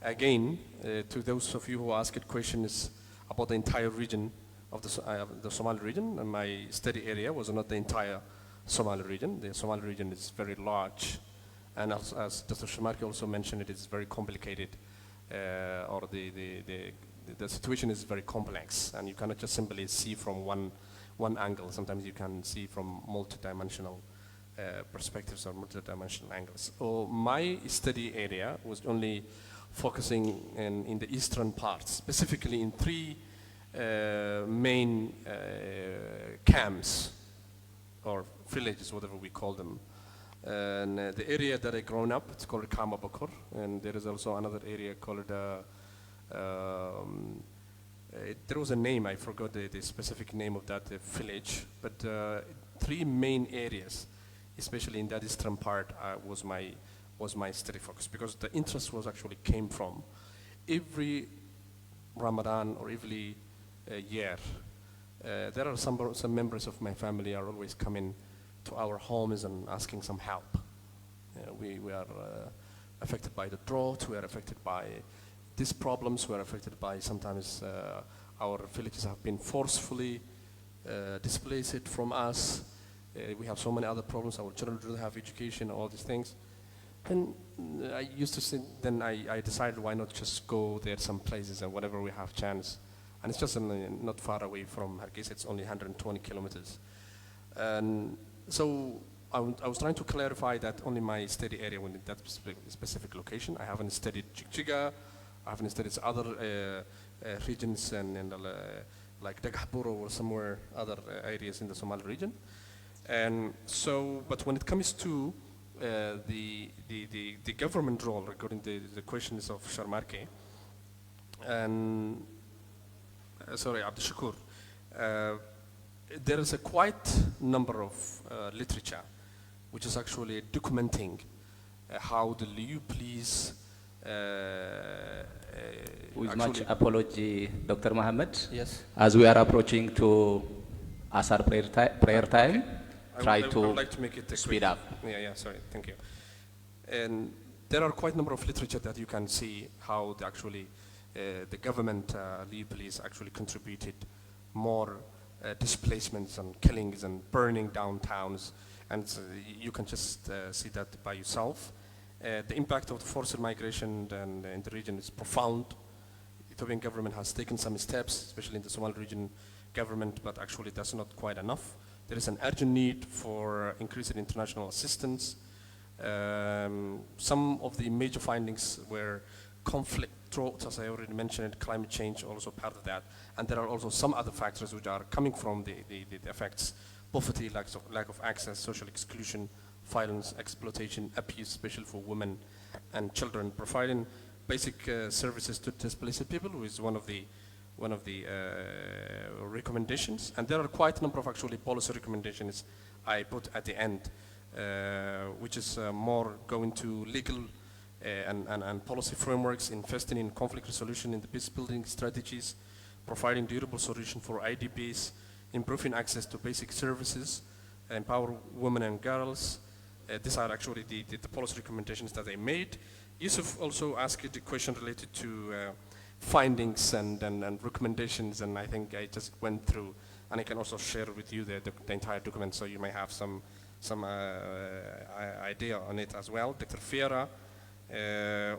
again to those of you who asked questions about the entire region of the Somali region. And my study area was not the entire Somali region. The Somali region is very large, and as Dr. Shamarki also mentioned, it is very complicated, or the situation is very complex, and you cannot just simply see from one angle. Sometimes you can see from multidimensional perspectives or multidimensional angles. So my study area was only focusing in the eastern parts, specifically in three main camps or villages, whatever we call them. And the area that I grown up, it's called Kama Bakor, and there is also another area called there was a name, I forgot the specific name of that village, but three main areas, especially in that eastern part, was my study focus, because the interest was actually came from every Ramadan or every year. There are some members of my family are always coming to our homes and asking some help. We are affected by the drought, we are affected by these problems, we are affected by sometimes our villages have been forcefully displaced from us. We have so many other problems, our children don't have education, all these things. And I used to say, then I decided why not just go there some places and whenever we have chance. And it's just not far away from Hargaysa, it's only 120 kilometers. And so I was trying to clarify that only my study area went in that specific location. I haven't studied Jigjiga, I haven't studied other regions and like Daghaburo or somewhere other areas in the Somali region. And so, but when it comes to the government role regarding the questions of Sharmarke, and sorry, Abdul Shakur, there is a quite number of literature which is actually documenting how the Liu police with much apology, Dr. Mohammed. Yes. As we are approaching to Asar prayer time, try I would like to make it speed up. Yeah, sorry, thank you. And there are quite a number of literature that you can see how the government, Liu police actually contributed more displacements and killings and burning down towns, and you can just see that by yourself. The impact of the forced migration in the region is profound. The Ethiopian government has taken some steps, especially in the Somali region government, but actually that's not quite enough. There is an urgent need for increased international assistance. Some of the major findings were conflict, drought, as I already mentioned, climate change, also part of that. And there are also some other factors which are coming from the effects: poverty, lack of access, social exclusion, violence, exploitation, abuse, especially for women and children. Providing basic services to displaced people is one of the recommendations. And there are quite a number of actually policy recommendations I put at the end, which is more going to legal and policy frameworks, investing in conflict resolution in the peace building strategies, providing durable solution for IDPs, improving access to basic services, empower women and girls. These are actually the policy recommendations that I made. Yusuf also asked a question related to findings and recommendations, and I think I just went through, and I can also share with you the entire document, so you may have some idea on it as well. Dr. Fiera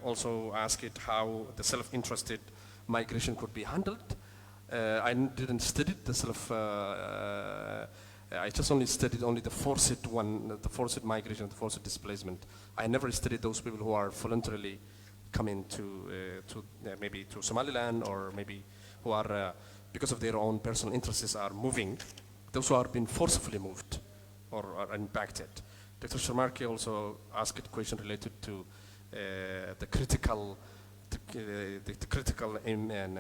also asked how the self-interested migration could be handled. I didn't study the I just only studied only the forced one, the forced migration, the forced displacement. I never studied those people who are voluntarily coming to maybe to Somaliland, or maybe who are, because of their own personal interests, are moving. Those who are being forcibly moved or are impacted. Dr. Shamarki also asked a question related to the critical aim and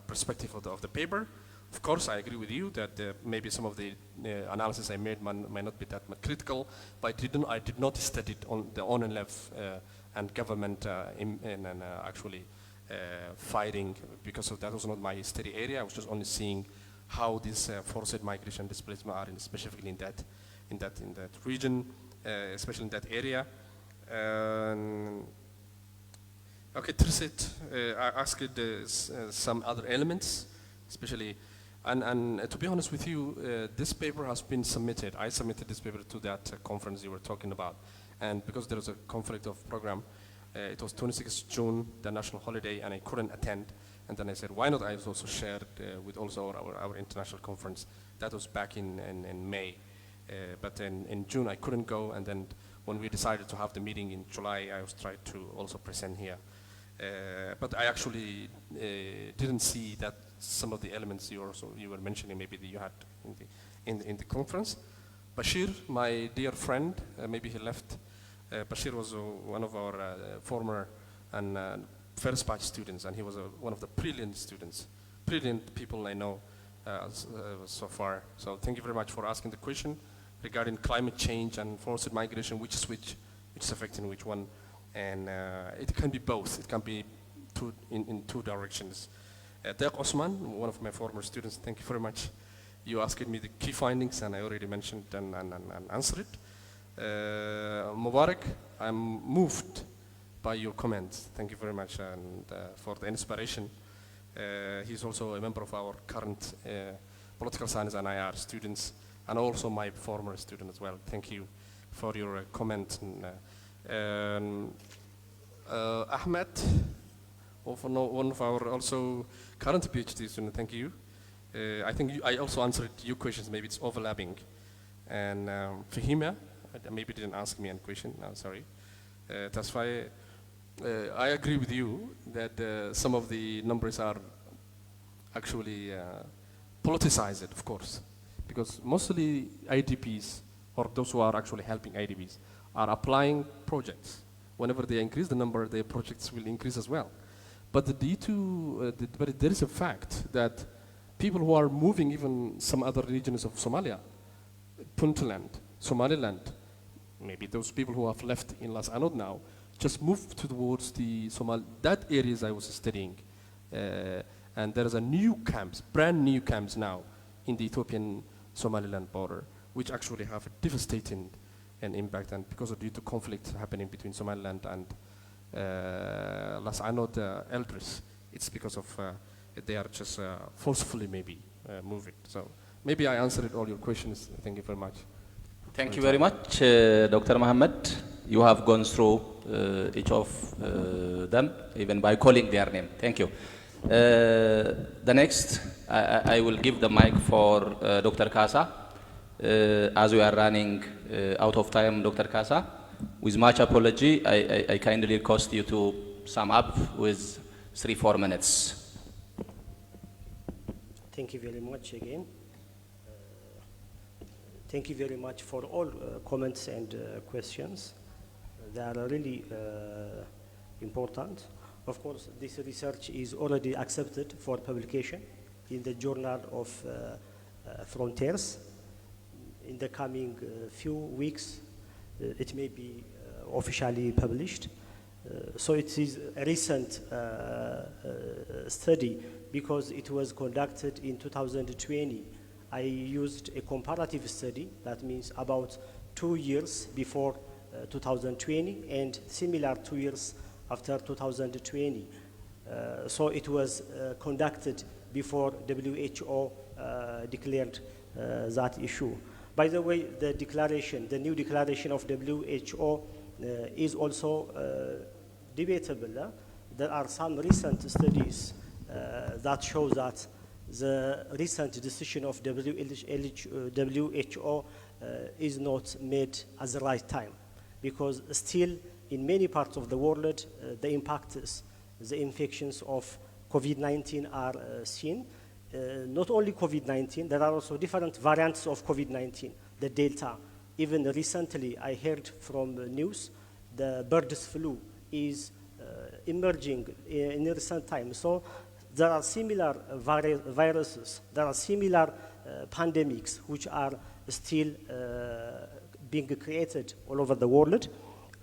perspective of the paper. Of course, I agree with you that maybe some of the analysis I made might not be that much critical, but I did not study it on the on and left and government actually fighting, because of that was not my study area. I was just only seeing how this forced migration displacement are specifically in that region, especially in that area. Okay, Trisit, I asked some other elements, especially, and to be honest with you, this paper has been submitted. I submitted this paper to that conference you were talking about, and because there was a conflict of program, it was 26th June, the national holiday, and I couldn't attend. And then I said, why not I also share it with also our international conference. That was back in May. But in June, I couldn't go. And then when we decided to have the meeting in July, I was trying to also present here. But I actually didn't see that some of the elements you were mentioning, maybe that you had in the conference. Bashir, my dear friend, maybe he left. Bashir was one of our former and first batch students, and he was one of the brilliant students, brilliant people I know so far. So thank you very much for asking the question regarding climate change and forced migration, which is affecting which one. And it can be both. It can be in two directions. Deq Osman, one of my former students, thank you very much. You asked me the key findings, and I already mentioned and answered it. Mubarak, I'm moved by your comments. Thank you very much and for the inspiration. He's also a member of our current political science and IR students, and also my former student as well. Thank you for your comment. Ahmed, one of our also current PhD student, thank you. I think I also answered your questions, maybe it's overlapping. And Fahima, maybe didn't ask me a question, no, sorry. That's why I agree with you that some of the numbers are actually politicized, of course, because mostly IDPs, or those who are actually helping IDPs, are applying projects. Whenever they increase the number, their projects will increase as well. But but there is a fact that people who are moving even some other regions of Somalia, Puntland, Somaliland, maybe those people who have left in Las Anod now, just moved towards the that areas I was studying. And there is a new camps, brand new camps now in the Ethiopian Somaliland border, which actually have a devastating impact, and because of due to conflict happening between Somaliland and Las Anod elders, it's because of they are just forcefully maybe moving. So maybe I answered all your questions. Thank you very much. Thank you very much, Dr. Mohammed. You have gone through each of them, even by calling their name. Thank you. The next, I will give the mic for Dr. Kasa. As we are running out of time, Dr. Kasa, with much apology, I kindly request you to sum up with 3-4 minutes. Thank you very much again. Thank you very much for all comments and questions. They are really important. Of course, this research is already accepted for publication in the Journal of Frontiers. In the coming few weeks, it may be officially published. So it is a recent study because it was conducted in 2020. I used a comparative study, that means about 2 years before 2020 and similar 2 years after 2020. So it was conducted before WHO declared that issue. By the way, the declaration, the new declaration of WHO is also debatable. There are some recent studies that show that the recent decision of WHO is not made at the right time, because still in many parts of the world, the impacts, the infections of COVID-19 are seen. Not only COVID-19, there are also different variants of COVID-19, the Delta. Even recently, I heard from the news, the bird flu is emerging in recent times. So there are similar viruses, there are similar pandemics which are still being created all over the world.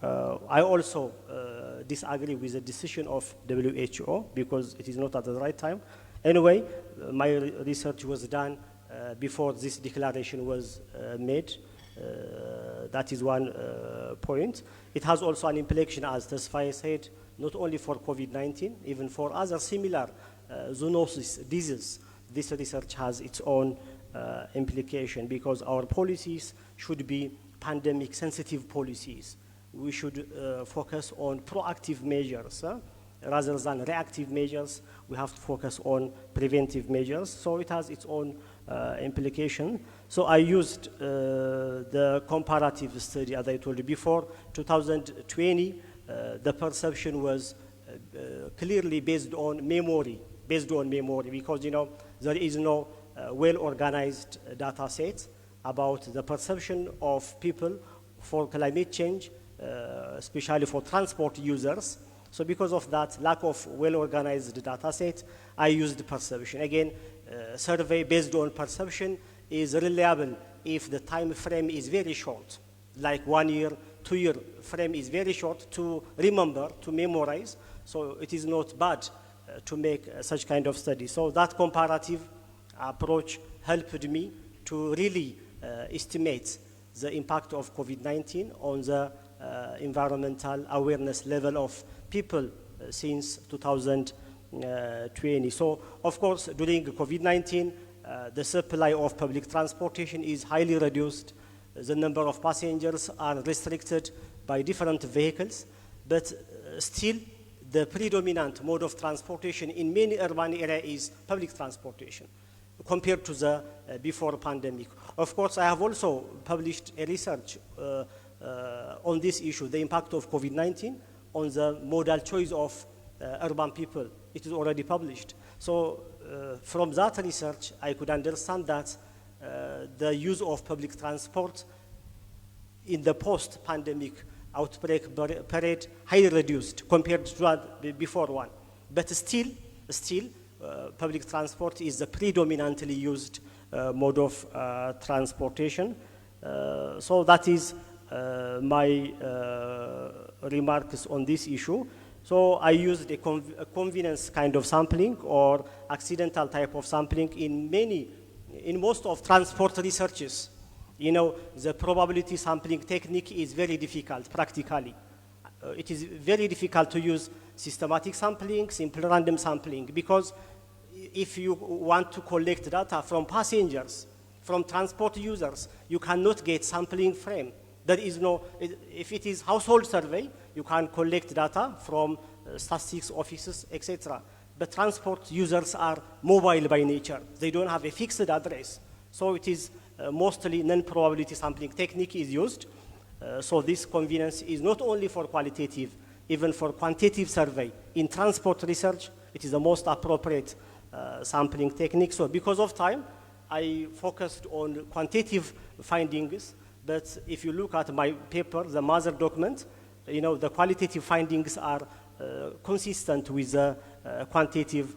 I also disagree with the decision of WHO because it is not at the right time. Anyway, my research was done before this declaration was made. That is one point. It has also an implication, as Tesfaye said, not only for COVID-19, even for other similar zoonosis diseases. This research has its own implication because our policies should be pandemic-sensitive policies. We should focus on proactive measures rather than reactive measures. We have to focus on preventive measures. So it has its own implication. So I used the comparative study, as I told you before. 2020, the perception was clearly based on memory, because there is no well-organized data set about the perception of people for climate change, especially for transport users. So because of that lack of well-organized data set, I used perception. Again, survey based on perception is reliable if the time frame is very short, like 1 year, 2 year frame is very short to remember, to memorize. So it is not bad to make such kind of study. So that comparative approach helped me to really estimate the impact of COVID-19 on the environmental awareness level of people since 2020. So, of course, during COVID-19, the supply of public transportation is highly reduced. The number of passengers are restricted by different vehicles, but still the predominant mode of transportation in many urban areas is public transportation compared to the before pandemic. Of course, I have also published a research on this issue, the impact of COVID-19 on the modal choice of urban people. It is already published. So from that research, I could understand that the use of public transport in the post-pandemic outbreak period highly reduced compared to that before one. But still, public transport is the predominantly used mode of transportation. So that is my remarks on this issue. So I used a convenience kind of sampling or accidental type of sampling in most of transport researches. The probability sampling technique is very difficult practically. It is very difficult to use systematic sampling, simple random sampling, because if you want to collect data from passengers, from transport users, you cannot get sampling frame. There is no, if it is household survey, you can collect data from statistics offices, etc. But transport users are mobile by nature. They don't have a fixed address. So it is mostly non-probability sampling technique is used. So this convenience is not only for qualitative, even for quantitative survey. In transport research, it is the most appropriate sampling technique. So because of time, I focused on quantitative findings. But if you look at my paper, the mother document, the qualitative findings are consistent with the quantitative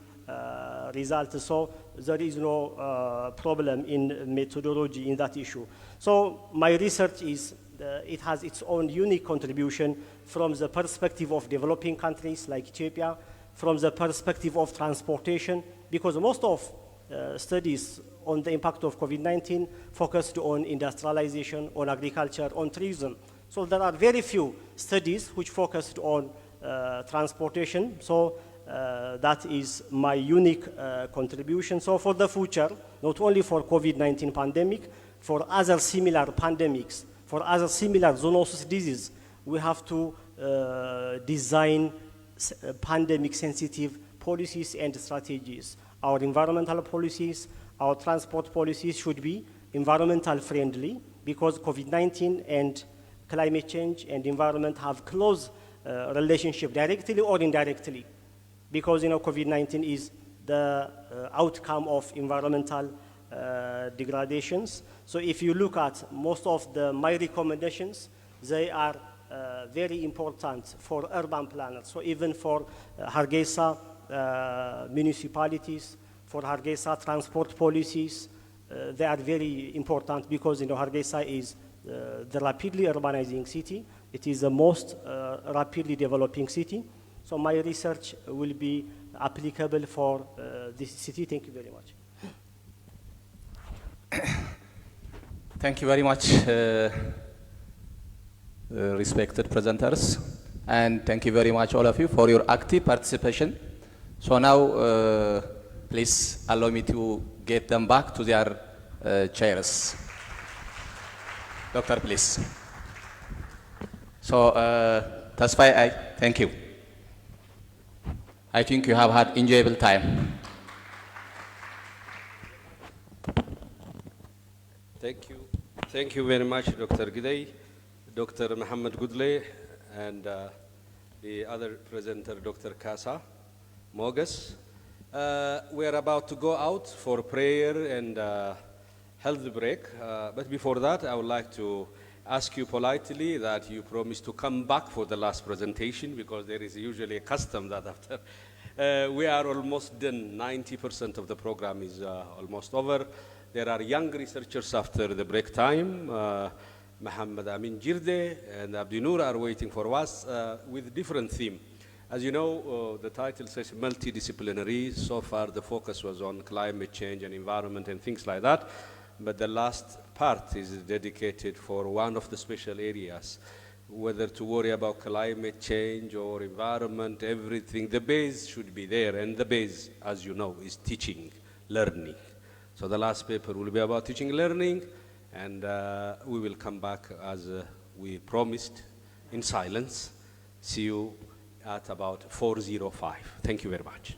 results. So there is no problem in methodology in that issue. So my research is, it has its own unique contribution from the perspective of developing countries like Ethiopia, from the perspective of transportation, because most of studies on the impact of COVID-19 focused on industrialization, on agriculture, on tourism. So there are very few studies which focused on transportation. So that is my unique contribution. So for the future, not only for COVID-19 pandemic, for other similar pandemics, for other similar zoonosis diseases, we have to design pandemic-sensitive policies and strategies. our environmental policies, our transport policies should be environmental friendly, because COVID-19 and climate change and environment have close relationship, directly or indirectly, because COVID-19 is the outcome of environmental degradations. So if you look at most of my recommendations, they are very important for urban planners. So even for Hargaysa municipalities, for Hargaysa transport policies, they are very important, because Hargaysa is the rapidly urbanizing city. It is the most rapidly developing city. So my research will be applicable for this city. Thank you very much. Thank you very much, respected presenters. And thank you very much, all of you, for your active participation. So now, please allow me to get them back to their chairs. Doctor, please. So, Tasfai, thank you. I think you have had enjoyable time. Thank you. Thank you very much, Dr. Gidey, Dr. Muhammad Gudle, and the other presenter, Dr. Kasa Mogas. We are about to go out for prayer and health break. But before that, I would like to ask you politely that you promise to come back for the last presentation, because there is usually a custom that after we are almost done. 90% of the program is almost over. There are young researchers after the break time. Muhammad Amin Jirde and Abdinur are waiting for us with different theme. As you know, the title says multidisciplinary. So far, the focus was on climate change and environment and things like that. But the last part is dedicated for one of the special areas, whether to worry about climate change or environment, everything. The base should be there, and the base, as you know, is teaching, learning. So the last paper will be about teaching, learning, and we will come back as we promised in silence. See you at about 4:05. Thank you very much.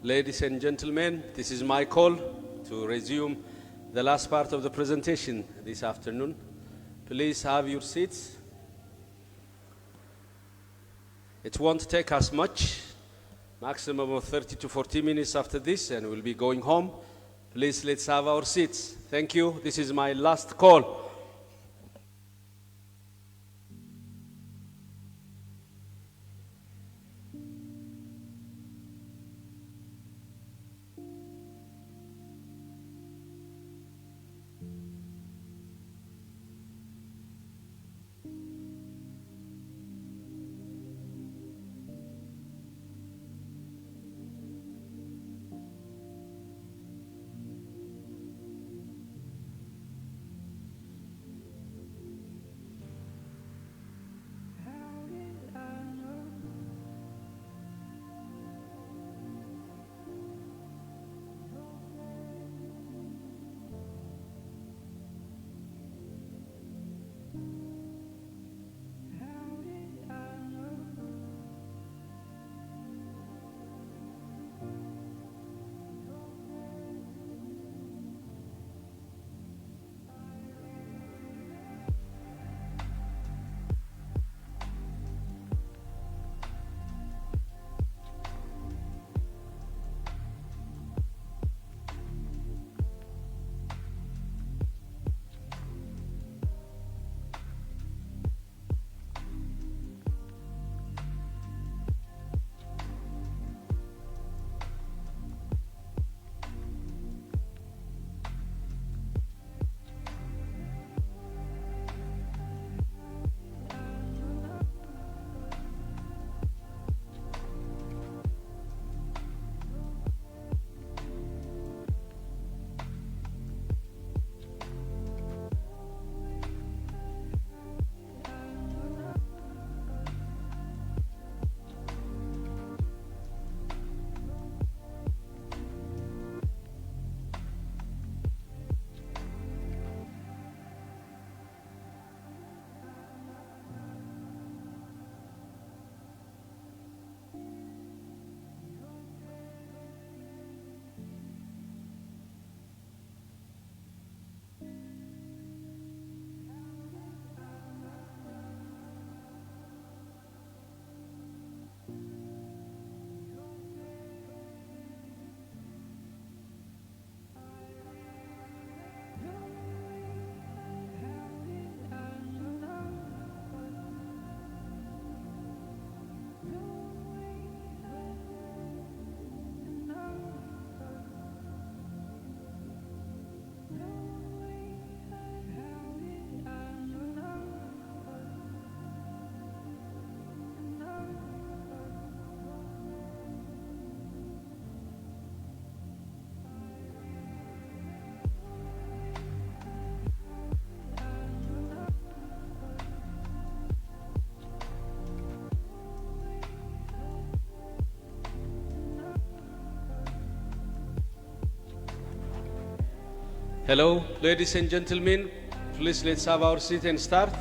Ladies and gentlemen, this is my call to resume the last part of the presentation this afternoon. Please have your seats. It won't take us much, maximum of 30 to 40 minutes after this, and we'll be going home. Please, let's have our seats. Thank you. This is my last call. Hello, ladies and gentlemen. Please, let's have our seat and start.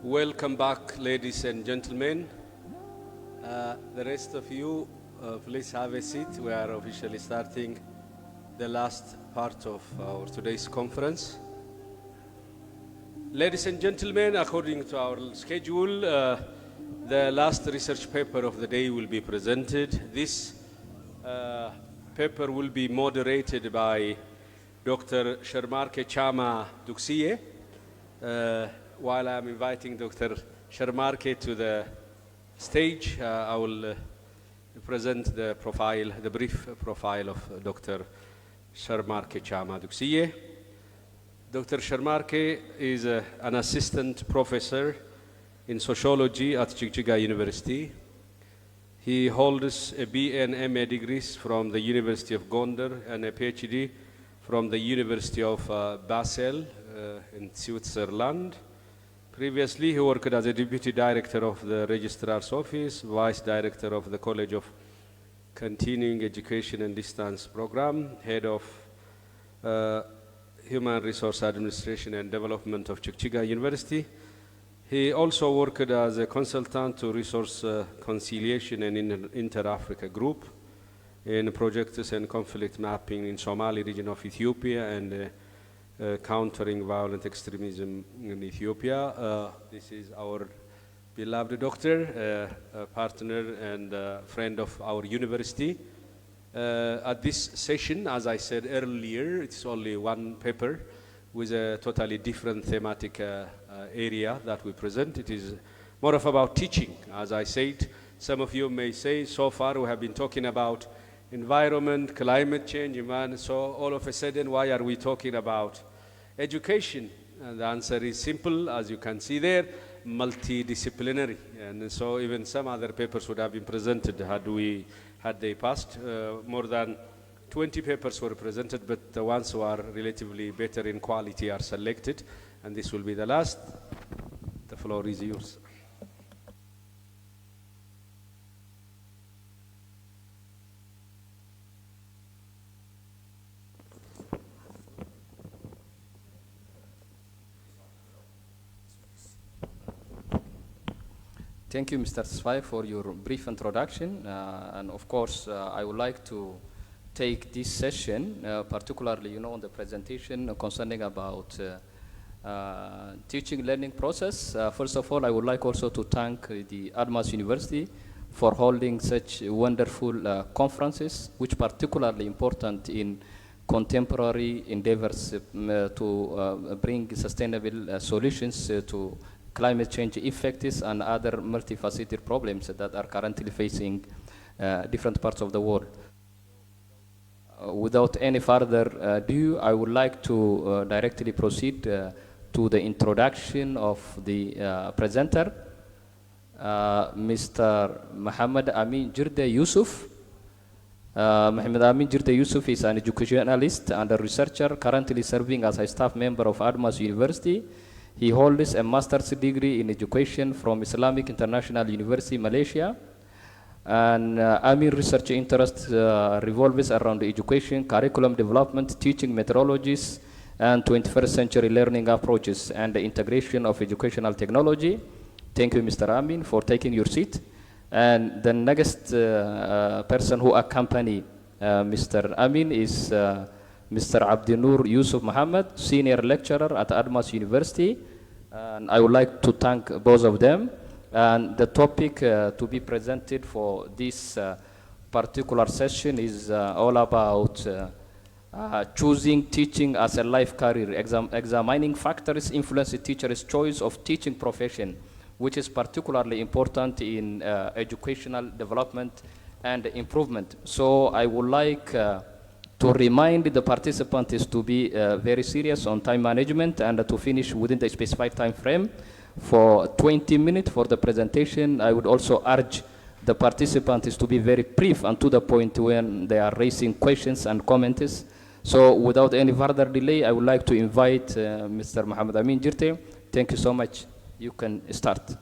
Welcome back, ladies and gentlemen. The rest of you, please have a seat. We are officially starting the last part of our today's conference. Ladies and gentlemen, according to our schedule, the last research paper of the day will be presented. This paper will be moderated by Dr. Sharmarke Chama Duxiye. While I'm inviting Dr. Sharmarke to the stage, I will present the profile, the brief profile of Dr. Sharmarke Chama Duxiye. Dr. Sharmarke is an assistant professor in sociology at Jigjiga University. He holds a BA and MA degrees from the University of Gondar and a PhD from the University of Basel in Switzerland. Previously, he worked as a deputy director of the Registrar's Office, vice director of the College of Continuing Education and Distance Program, head of Human Resource Administration and Development of Jigjiga University. He also worked as a consultant to Resource Conciliation and Inter-Africa Group in projects and conflict mapping in Somali region of Ethiopia and countering violent extremism in Ethiopia. This is our beloved doctor, a partner and friend of our university. At this session, as I said earlier, it's only one paper with a totally different thematic area that we present. It is more of about teaching. As I said, some of you may say, so far we have been talking about environment, climate change, man, so all of a sudden, why are we talking about education? And the answer is simple, as you can see there, multidisciplinary. And so even some other papers would have been presented had they passed. More than 20 papers were presented, but the ones who are relatively better in quality are selected. And this will be the last. The floor is yours. Thank you, Mr. Svai, for your brief introduction. And of course, I would like to take this session, particularly, on the presentation concerning about teaching learning process. First of all, I would like also to thank the Admas University for holding such wonderful conferences, which particularly important in contemporary endeavors to bring sustainable solutions to climate change effects and other multifaceted problems that are currently facing different parts of the world. Without any further ado, I would like to directly proceed to the introduction of the presenter, Mr. Muhammad Amin Jirde Yusuf. Muhammad Amin Jirde Yusuf is an educationalist and a researcher currently serving as a staff member of Admas University. He holds a master's degree in education from Islamic International University, Malaysia. And Amin research interest revolves around education, curriculum development, teaching methodologies, and 21st century learning approaches and the integration of educational technology. Thank you, Mr. Amin, for taking your seat. And the next person who accompany Mr. Amin is Mr. Abdinur Yusuf Muhammad, senior lecturer at Admas University. And I would like to thank both of them. And the topic to be presented for this particular session is all about choosing teaching as a life career, examining factors influence the teacher's choice of teaching profession, which is particularly important in educational development and improvement. So I would like to remind the participants to be very serious on time management and to finish within the specified time frame for 20 minutes for the presentation. I would also urge the participants to be very brief and to the point when they are raising questions and comments. So without any further delay, I would like to invite Mr. Muhammad Amin Jirte. Thank you so much. You can start.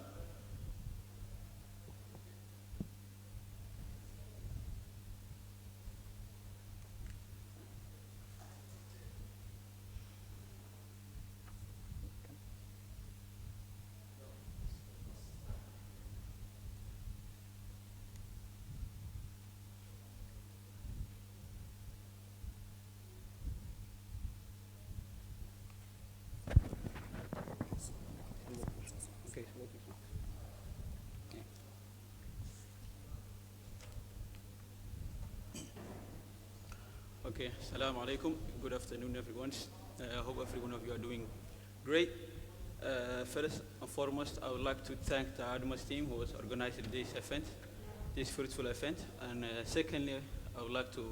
Okay, Assalamu alaikum. Good afternoon, everyone. I hope every one of you are doing great. First and foremost, I would like to thank the Armas team who has organized this event, this fruitful event. And secondly, I would like to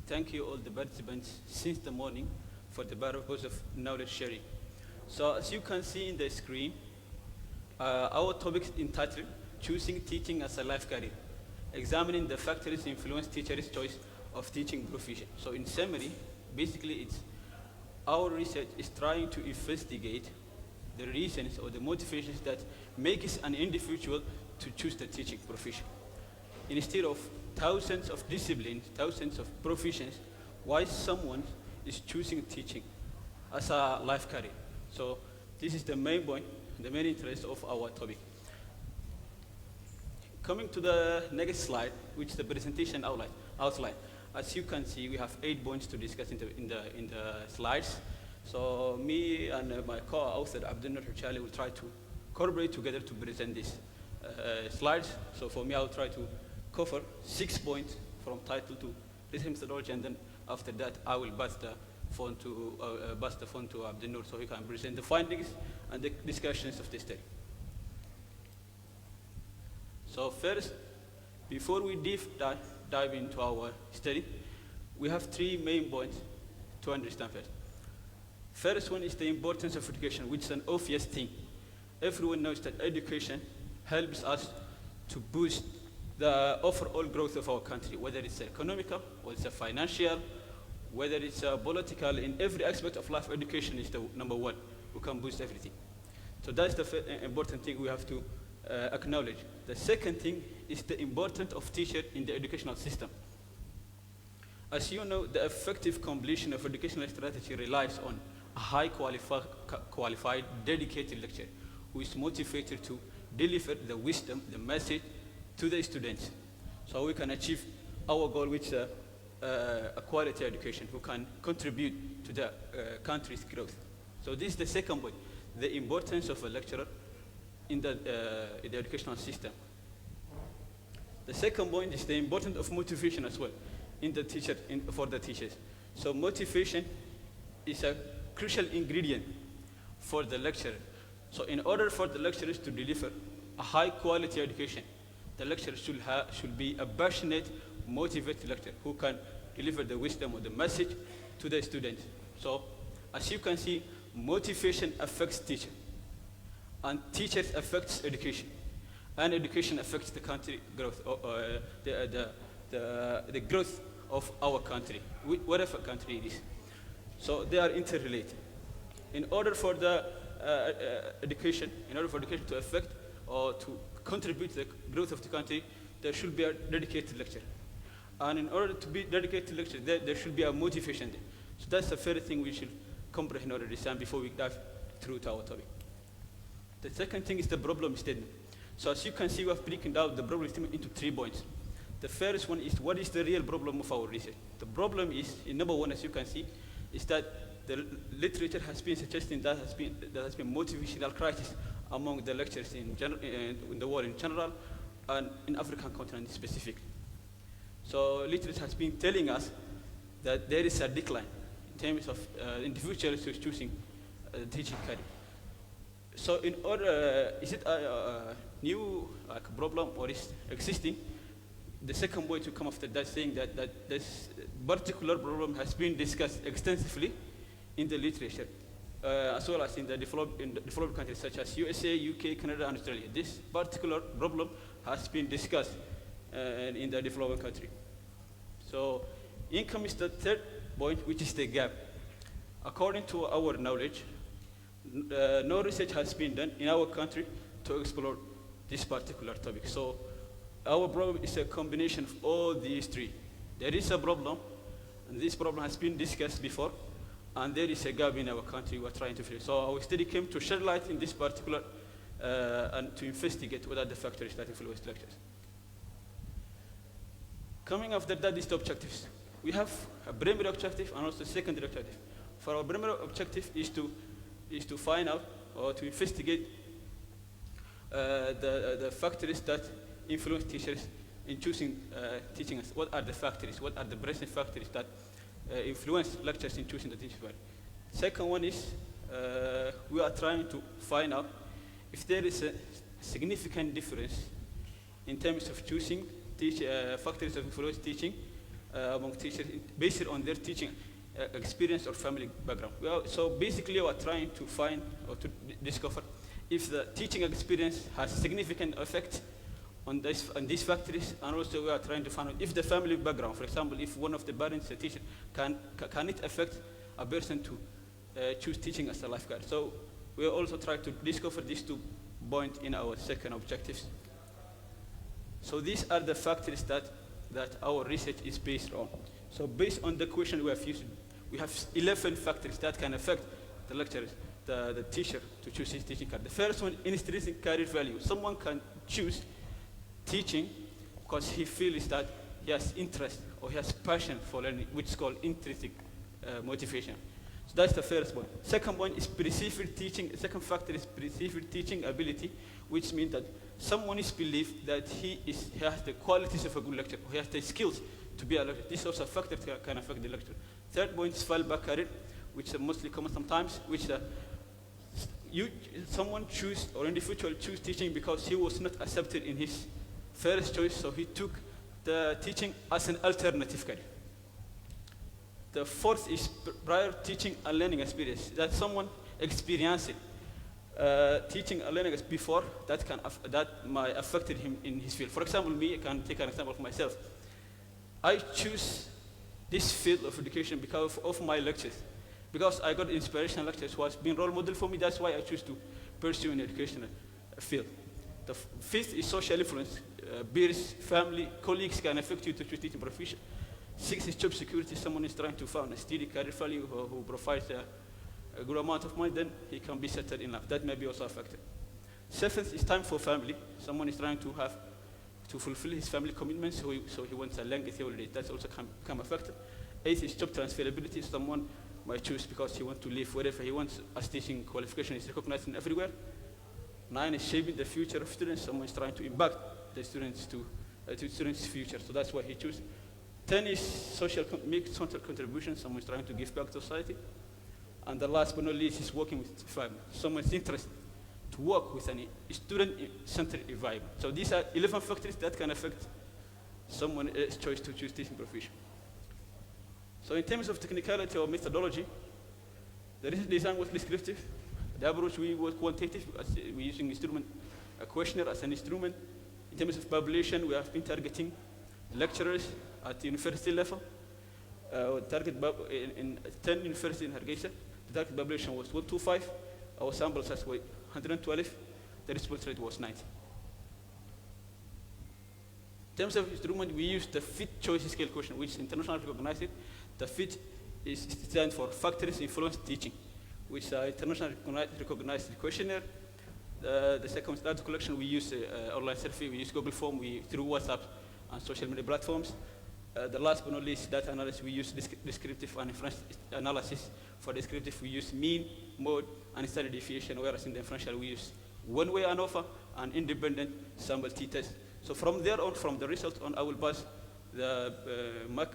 thank you all the participants since the morning for the purpose of knowledge sharing. So as you can see in the screen, our topic is entitled Choosing Teaching as a Life Career, examining the factors influence teachers' choice of teaching profession. So in summary, basically it's our research is trying to investigate the reasons or the motivations that make an individual to choose the teaching profession. Instead of thousands of disciplines, thousands of professions, why someone is choosing teaching as a life career. So this is the main point, the main interest of our topic. Coming to the next slide, which is the presentation outline. As you can see, we have 8 points to discuss in the slides. So me and my co-author Abdul Chali will try to collaborate together to present these slides. So for me, I will try to cover 6 points from title to research methodology, and then after that, I will pass the phone to Abdul so he can present the findings and the discussions of the study. So first, before we dive into our study, we have 3 main points to understand first. First one is the importance of education, which is an obvious thing. Everyone knows that education helps us to boost the overall growth of our country, whether it's economical, or it's financial, whether it's political. In every aspect of life, education is the number one who can boost everything. So that's the important thing we have to acknowledge. The second thing is the importance of teachers in the educational system. As you know, the effective completion of educational strategy relies on a high qualified, dedicated lecturer who is motivated to deliver the wisdom, the message to the students, so we can achieve our goal, which is a quality education who can contribute to the country's growth. So this is the second point, the importance of a lecturer in the educational system. The second point is the importance of motivation as well for the teachers. So motivation is a crucial ingredient for the lecturer. So in order for the lecturers to deliver a high quality education, the lecturer should be a passionate, motivated lecturer who can deliver the wisdom or the message to the students. So as you can see, motivation affects teachers, and teachers affects education, and education affects the country growth, the growth of our country, whatever country it is. So they are interrelated. In order for the education to affect or to contribute to the growth of the country, there should be a dedicated lecturer. And in order to be dedicated lecturer, there should be a motivation there. So that's the first thing we should comprehend or understand before we dive through to our topic. The second thing is the problem statement. So as you can see, we have broken down the problem statement into 3 points. The first one is, what is the real problem of our research? The problem is, in number 1, as you can see, is that the literature has been suggesting that there has been motivational crisis among the lecturers in the world in general, and in African continent specifically. So literature has been telling us that there is a decline in terms of individuals who are choosing teaching career. So in order, is it a new problem or is existing? The second point to come after that, saying that this particular problem has been discussed extensively in the literature, as well as in the developed countries such as USA, UK, Canada, and Australia. This particular problem has been discussed in the developed country. So income is the third point, which is the gap. According to our knowledge, no research has been done in our country to explore this particular topic. So our problem is a combination of all these 3. There is a problem, and this problem has been discussed before, and there is a gap in our country we are trying to fill. So our study came to shed light in this particular and to investigate what are the factors that influence lectures. Coming after that is the objectives. We have a primary objective and also a secondary objective. For our primary objective is to find out or to investigate the factors that influence teachers in choosing teaching us. What are the factors? What are the present factors that influence lectures in choosing the teaching style. Second one is we are trying to find out if there is a significant difference in terms of choosing factors of influence teaching among teachers based on their teaching experience or family background. So basically we are trying to find or to discover if the teaching experience has significant effect on these factors, and also we are trying to find out if the family background, for example, if one of the parents, a teacher, can it affect a person to choose teaching as a lifeguard. So we also try to discover these 2 points in our second objectives. So these are the factors that our research is based on. So based on the question we have used, we have 11 factors that can affect the lecturers, the teacher to choose his teaching career. The first one, intrinsic career value. Someone can choose teaching because he feels that he has interest or he has passion for learning, which is called intrinsic motivation. So that's the first one. Second one is perceived teaching. The second factor is perceived teaching ability, which means that someone is believed that he has the qualities of a good lecturer, or he has the skills to be a lecturer. This also factor can affect the lecturer. Third point is fallback career, which is mostly common sometimes, which someone choose or individual choose teaching because he was not accepted in his first choice, so he took the teaching as an alternative career. The fourth is prior teaching and learning experience, that someone experienced teaching and learning before that might affected him in his field. For example, me, I can take an example of myself. I choose this field of education because of my lectures, because I got inspirational lectures who has been role model for me. That's why I choose to pursue an educational field. The fifth is social influence. Peers, family, colleagues can affect you to choose teaching profession. Sixth is job security. Someone is trying to find a steady career value who provides a good amount of money, then he can be settled in life. That may be also a factor. Seventh is time for family. Someone is trying to fulfill his family commitments, so he wants a lengthy holiday. That's also can become a factor. Eighth is job transferability. Someone might choose because he wants to live wherever he wants, as teaching qualification is recognized in everywhere. 9 is shaping the future of students. Someone is trying to impact the students to students' future, so that's why he chooses. 10 is social contribution. Someone is trying to give back to society. And the last but not least is working with family. Someone is interested to work with a student-centered environment. So these are 11 factors that can affect someone's choice to choose teaching profession. So in terms of technicality or methodology, the research design was descriptive. The approach was quantitative. We're using a questionnaire as an instrument. In terms of population, we have been targeting lecturers at university level. In 10 universities in Hargaysa, the target population was 125. Our sample size was 112. The response rate was 90. In terms of instrument, we used the FIT choice scale question, which is internationally recognized. The FIT is designed for factors influence teaching, which is an internationally recognized questionnaire. The second data collection, we use online survey, we use Google Form, through WhatsApp and social media platforms. The last but not least, data analysis, we use descriptive and inferential analysis. For descriptive, we use mean, mode, and standard deviation, whereas in the inferential, we use one-way ANOVA and independent sample t-test. So from there on, from the result on, I will pass the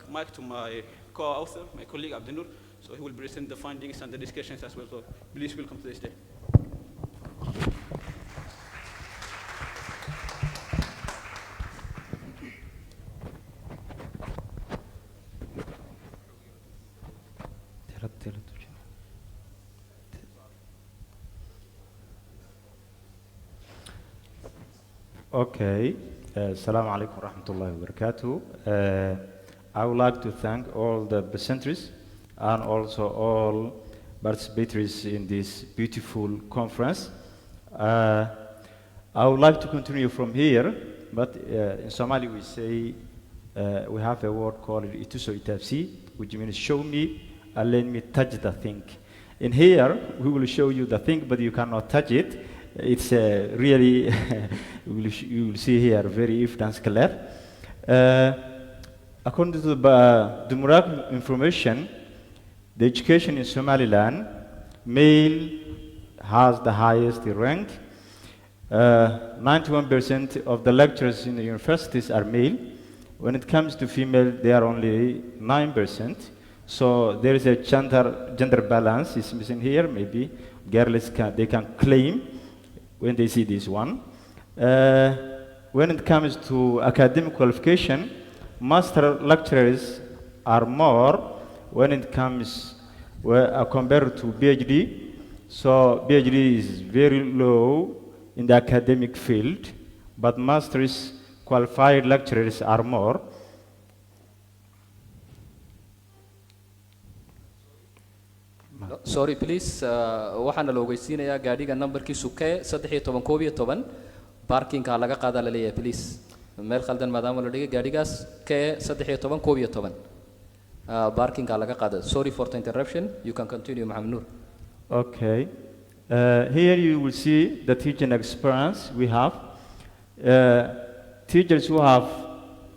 mic to my co-author, my colleague Abdinur, so he will present the findings and the discussions as well. So please welcome to the stage. Okay, Assalamu alaikum warahmatullahi wabarakatuh. I would like to thank all the presenters and also all participators in this beautiful conference. I would like to continue from here, but in Somali we say we have a word called ituso itafsi, which means show me and let me touch the thing. In here, we will show you the thing, but you cannot touch it. It's really, you will see here, very evidence clear. According to the demographic information, the education in Somaliland, male has the highest rank. 91% of the lecturers in the universities are male. When it comes to female, they are only 9%. So there is a gender balance is missing here. Maybe girls they can claim when they see this one. When it comes to academic qualification, master lecturers are more when it comes compared to PhD. So PhD is very low in the academic field, but masters qualified lecturers are more. Sorry, please. Waxaana la ogeysiinayaa gaadhiga numberkiisu K 1312 parking-ka laga qaada la leeyahay, please. Meel khaldan maadaama la dhigay gaadhigaas K 1312 parking-ka laga qaada. Sorry for the interruption. You can continue, Mohammed Noor. Okay. Here you will see the teaching experience we have. Teachers who have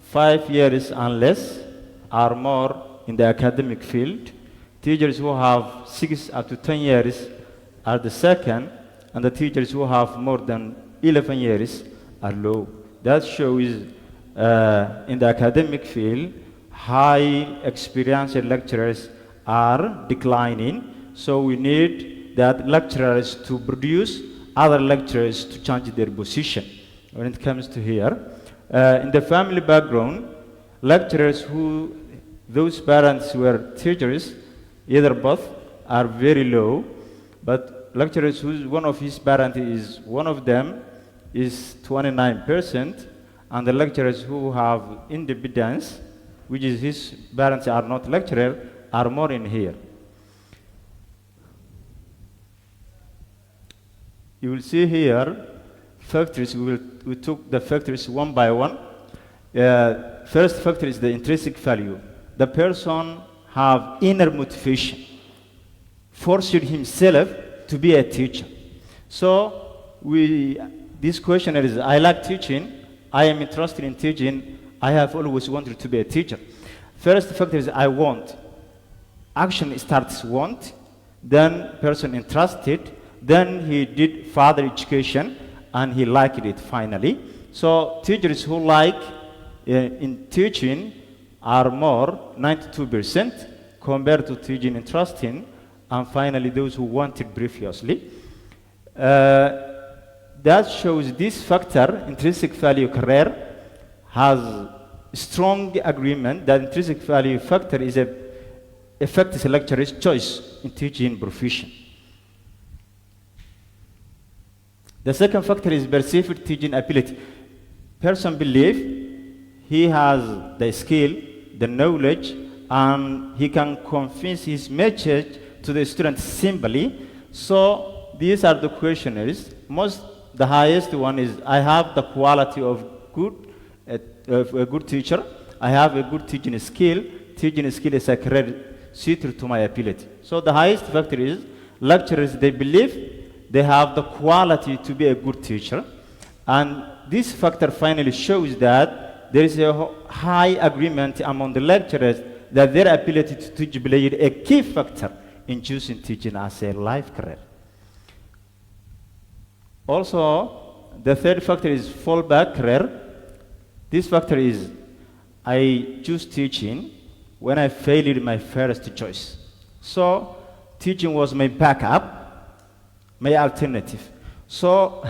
5 years and less are more in the academic field. Teachers who have 6 up to 10 years are the second, and the teachers who have more than 11 years are low. That shows in the academic field, high experienced lecturers are declining, so we need that lecturers to produce other lecturers to change their position. When it comes to here, in the family background, lecturers those parents were teachers, either both, are very low, but lecturers one of his parents is one of them is 29%, and the lecturers who have independence, which is his parents are not lecturer, are more in here. You will see here factors. We took the factors one by one. First factor is the intrinsic value. The person have inner motivation, forced himself to be a teacher. So this questionnaire is, I like teaching, I am interested in teaching, I have always wanted to be a teacher. First factor is I want. Action starts want, then person interested, then he did further education, and he liked it finally. So teachers who like in teaching are more, 92%, compared to teaching interesting, and finally those who wanted previously. That shows this factor, intrinsic value career, has strong agreement that intrinsic value factor is a affects lecturer's choice in teaching profession. The second factor is perceived teaching ability. Person believe he has the skill, the knowledge, and he can convince his message to the student simply. So these are the questionnaires. The highest one is I have the quality of a good teacher. I have a good teaching skill. Teaching skill is a career suited to my ability. So the highest factor is lecturers, they believe they have the quality to be a good teacher. And this factor finally shows that there is a high agreement among the lecturers that their ability to teach played a key factor in choosing teaching as a life career. Also, the third factor is fallback career. This factor is I choose teaching when I failed my first choice. So teaching was my backup, my alternative. So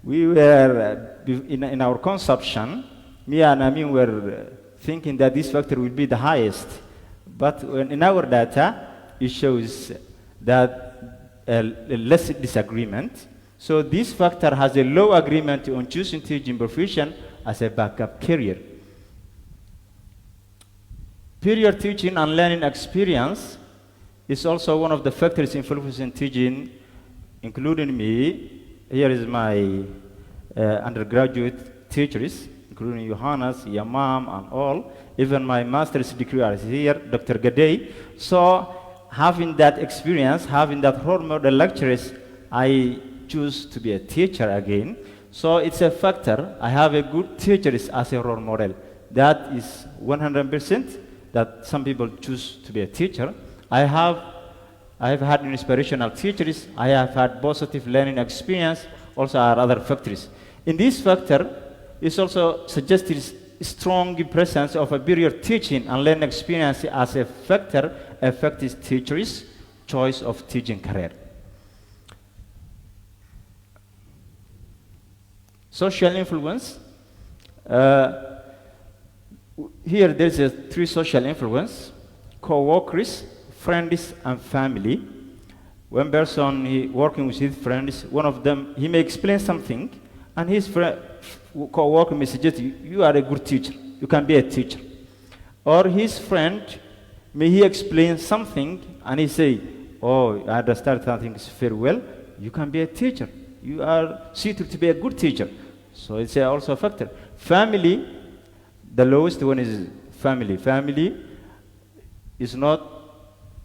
we were, in our conception, me and Amin were thinking that this factor will be the highest. But in our data, it shows that less disagreement. So this factor has a low agreement on choosing teaching profession as a backup career. Prior teaching and learning experience is also one of the factors influencing teaching, including me. Here is my undergraduate teachers, including Johannes, Yamam, and all. Even my master's degree is here, Dr. Galay. So having that experience, having that role model lecturers, I choose to be a teacher again. So it's a factor. I have a good teacher as a role model. That is 100% that some people choose to be a teacher. I have had inspirational teachers. I have had positive learning experience. Also are other factors. In this factor, it also suggested strong presence of a period teaching and learning experience as a factor affects teachers' choice of teaching career. Social influence. Here there's a three social influence: co-workers, friends, and family. One person working with his friends, one of them, he may explain something, and his co-worker may suggest, you are a good teacher, you can be a teacher. Or his friend, may he explain something, and he say, oh, I understand something very well, you can be a teacher. You are suited to be a good teacher. So it's also a factor. Family, the lowest one is family. Family is not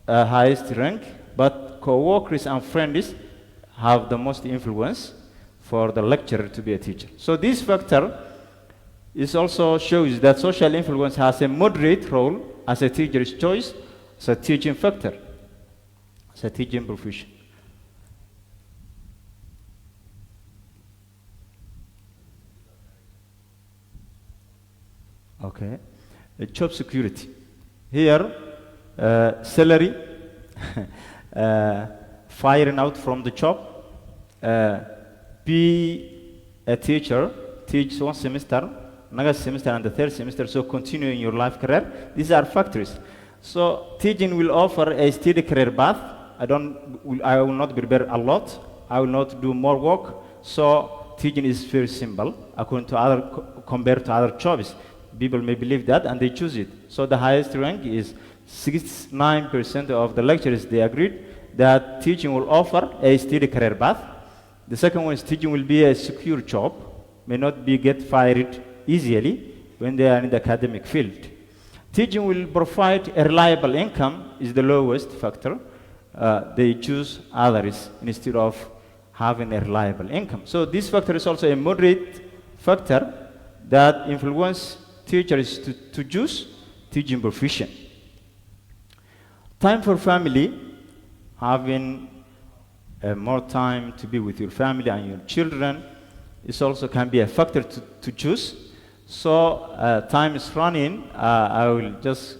a highest rank, but co-workers and friends have the most influence for the lecturer to be a teacher. So this factor is also shows that social influence has a moderate role as a teacher's choice, as a teaching factor, as a teaching profession. Okay, job security. Here, salary, firing out from the job, be a teacher, teach one semester, next semester and the third semester, so continue in your life career. These are factors. So teaching will offer a steady career path. I will not prepare a lot. I will not do more work. So teaching is very simple according to compared to other jobs. People may believe that and they choose it. So the highest rank is 69% of the lecturers, they agreed that teaching will offer a steady career path. The second one is teaching will be a secure job, may not be get fired easily when they are in the academic field. Teaching will provide a reliable income is the lowest factor. They choose others instead of having a reliable income. So this factor is also a moderate factor that influence teachers to choose teaching profession. Time for family, having more time to be with your family and your children, is also can be a factor to choose. So time is running. I will just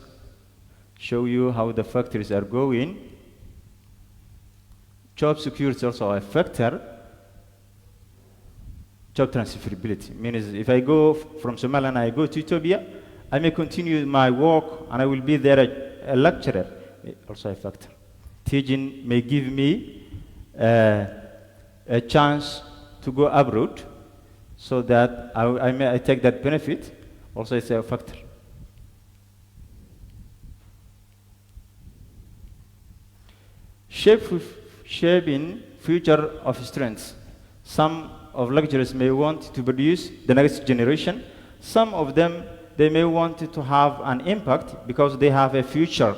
show you how the factors are going. Job security is also a factor. Job transferability means if I go from Somalia and I go to Ethiopia, I may continue my work and I will be there a lecturer, also a factor. Teaching may give me a chance to go abroad so that I take that benefit, also it's a factor. Shaping future of students. Some of lecturers may want to produce the next generation. Some of them, they may want to have an impact because they have a future,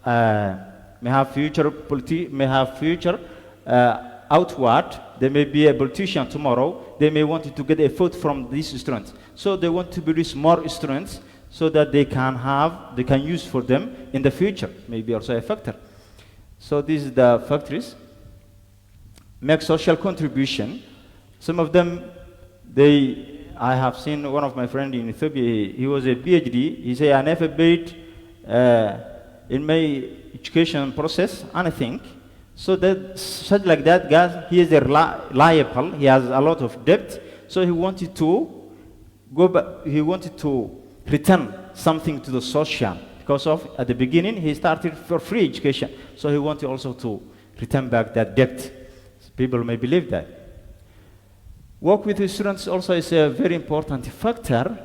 may have future outward. They may be a politician tomorrow. They may want to get a vote from these students. So they want to produce more students so that they can use for them in the future, maybe also a factor. So these are the factors. Make social contribution. Some of them, I have seen one of my friends in Ethiopia, he was a PhD. He said, I never paid in my education process anything. So that, such like that guy, he is a liable, he has a lot of debt. So he wanted to go back, he wanted to return something to the social. Because at the beginning, he started for free education. So he wanted also to return back that debt. So people may believe that. Work with the students also is a very important factor.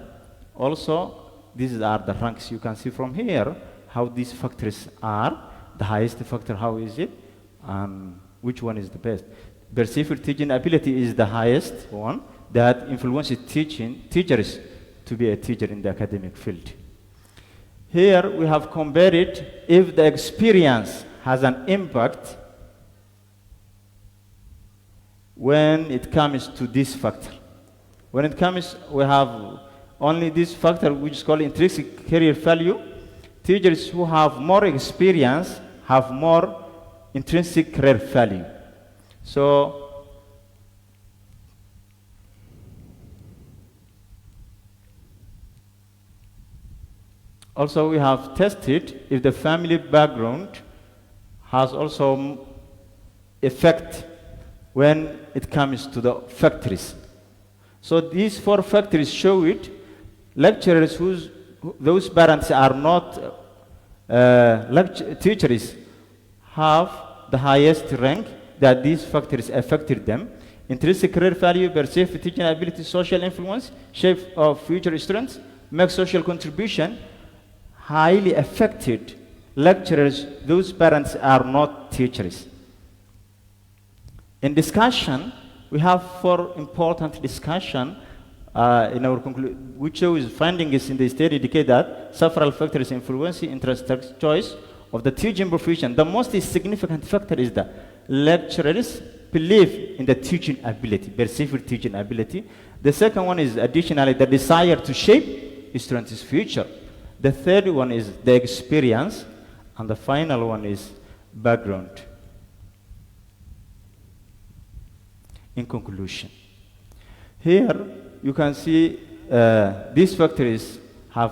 Also, these are the ranks you can see from here, how these factors are. The highest factor, how is it? And which one is the best? Perceived teaching ability is the highest one that influences teachers to be a teacher in the academic field. Here we have compared it if the experience has an impact when it comes to this factor. When it comes, we have only this factor which is called intrinsic career value. Teachers who have more experience have more intrinsic career value. So Also, we have tested if the family background has also effect when it comes to the factories. So these 4 factories show it. Lecturers those parents are not teachers have the highest rank that these factors affected them. Intrinsic career value, perceived teaching ability, social influence, shape of future students, make social contribution, highly affected lecturers, those parents are not teachers. In discussion, we have 4 important discussion in our conclusion, which shows findings in the study indicate that several factors influence interest choice of the teaching profession. The most significant factor is the lecturers' belief in the teaching ability, perceived teaching ability. The second one is additionally the desire to shape students' future. The third one is the experience, and the final one is background. In conclusion, here you can see these factors have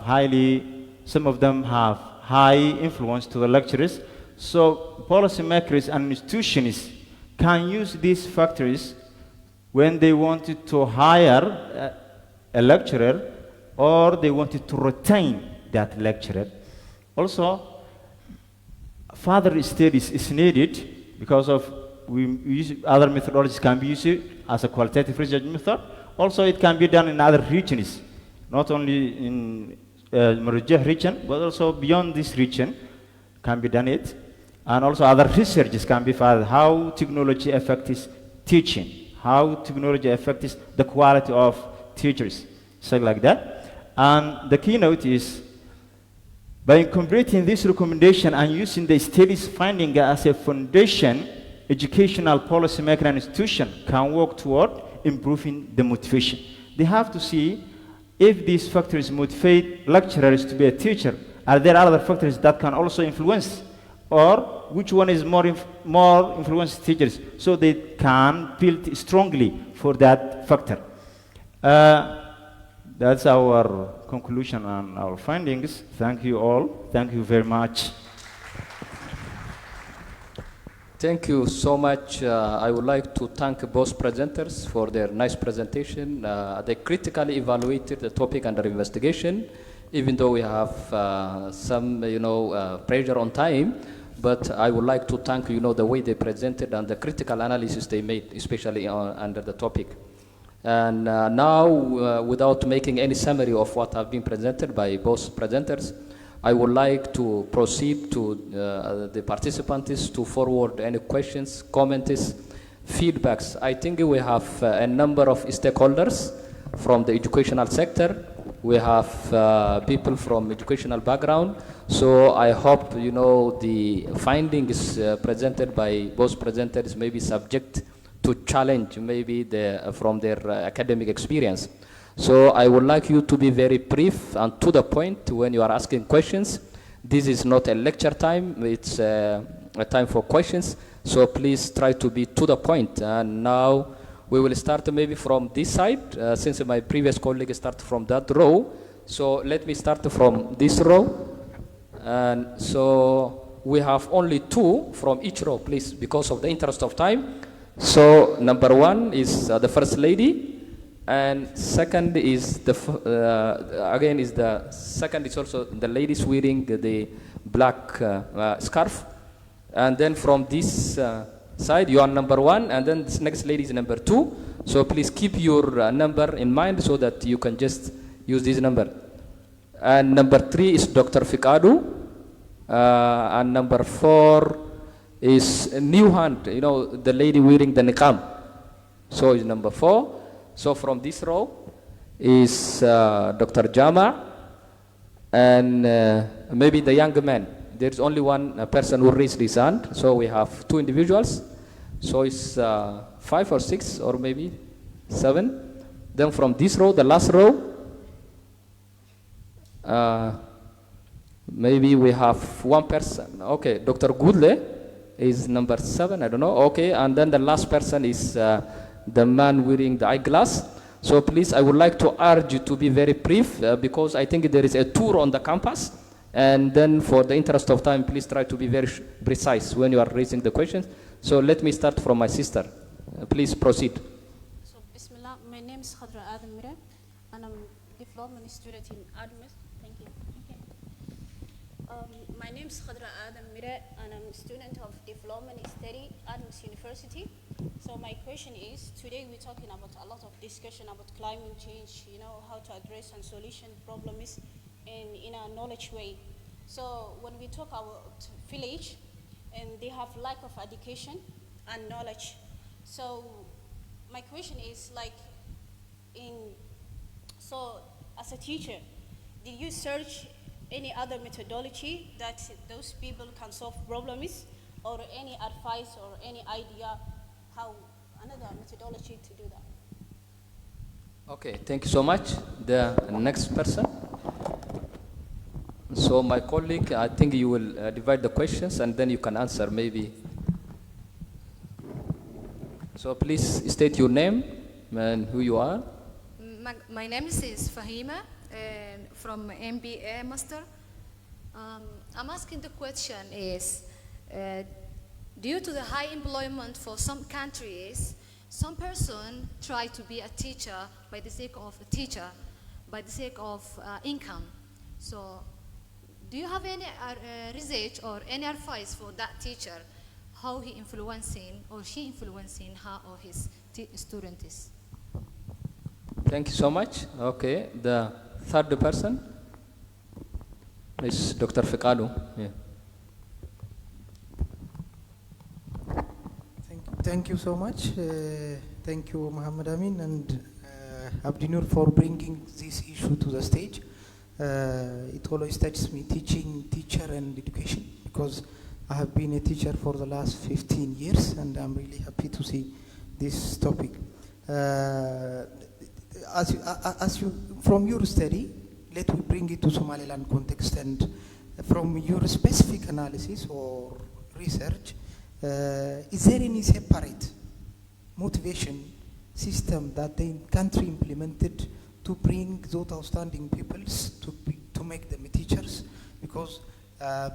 some of them have high influence to the lecturers. So policymakers and institutions can use these factors when they wanted to hire a lecturer or they wanted to retain that lecturer. Also, further studies is needed because of other methodologies can be used as a qualitative research method. Also, it can be done in other regions, not only in Marujah region, but also beyond this region can be done it. And also other researches can be found how technology affects teaching, how technology affects the quality of teachers, something like that. And the keynote is, by incorporating this recommendation and using the study's finding as a foundation, educational policymaker and institution can work toward improving the motivation. They have to see if these factors motivate lecturers to be a teacher. Are there other factors that can also influence? Or which one is more influence teachers so they can build strongly for that factor? That's our conclusion and our findings. Thank you all. Thank you very much. Thank you so much. I would like to thank both presenters for their nice presentation. They critically evaluated the topic under investigation, even though we have some, pressure on time. But I would like to thank, the way they presented and the critical analysis they made, especially under the topic. And now, without making any summary of what have been presented by both presenters, I would like to proceed to the participants to forward any questions, comments, feedbacks. I think we have a number of stakeholders from the educational sector. We have people from educational background. So I hope, the findings presented by both presenters may be subject to challenge, maybe from their academic experience. So I would like you to be very brief and to the point when you are asking questions. This is not a lecture time, it's a time for questions. So please try to be to the point. And now we will start maybe from this side, since my previous colleague started from that row. So let me start from this row. And so we have only 2 from each row, please, because of the interest of time. So number 1 is the First Lady. And second is again is the second is also the ladies wearing the black scarf. And then from this side you are number 1, and then this next lady is number 2. So please keep your number in mind so that you can just use this number. And number 3 is Dr. Fikadu, and number 4 is new hand, the lady wearing the niqab. So is number 4. So from this row is Dr. Jama, and maybe the young man. There's only one person who raised his hand. So we have 2 individuals. So it's 5 or 6 or maybe 7. Then from this row, the last row, maybe we have 1 person. Okay, Dr. Goodley is number 7, I don't know. Okay, and then the last person is the man wearing the eyeglass. So please, I would like to urge you to be very brief because I think there is a tour on the campus And then for the interest of time, please try to be very precise when you are raising the questions. So let me start from my sister. Please proceed. So, Bismillah, my name is Khadra Adam Mira, and I'm a diploma student in Admis. Thank you. Okay. My name is Khadra Adam Mira, and I'm a student of diploma study at Admis University. So my question is, today we're talking about a lot of discussion about climate change, you know, how to address and solution problems in a knowledge way. So when we talk about village, and they have lack of education and knowledge. So my question is like, so as a teacher, did you search any other methodology that those people can solve problems, or any advice or any idea how another methodology to do that? Okay, thank you so much. The next person. So my colleague, I think you will divide the questions and then you can answer maybe. So please state your name and who you are. My name is Fahima from MBA Master. I'm asking the question is, due to the high employment for some countries, some person try to be a teacher by the sake of a teacher, by the sake of income. So do you have any research or any advice for that teacher, how he influencing or she influencing her or his students? Thank you so much. Okay, the third person is Dr. Fikadu. Yeah. Thank you so much. Thank you, Muhammad Amin and Abdinur, for bringing this issue to the stage. It always touches me, teacher and education, because I have been a teacher for the last 15 years and I'm really happy to see this topic. From your study, let me bring it to Somaliland context, and from your specific analysis or research, is there any separate motivation system that the country implemented to bring those outstanding peoples to make them teachers? Because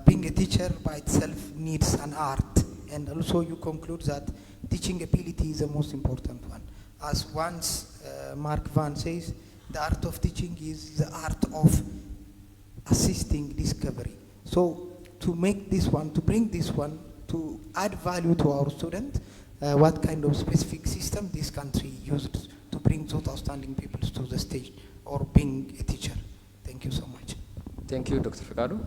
being a teacher by itself needs an art, and also you conclude that teaching ability is the most important one. As once Mark Van says, the art of teaching is the art of assisting discovery. So to make this one, to bring this one, to add value to our student, what kind of specific system this country used to bring those outstanding people to the stage or being a teacher? Thank you so much. Thank you, Dr. Fikadu.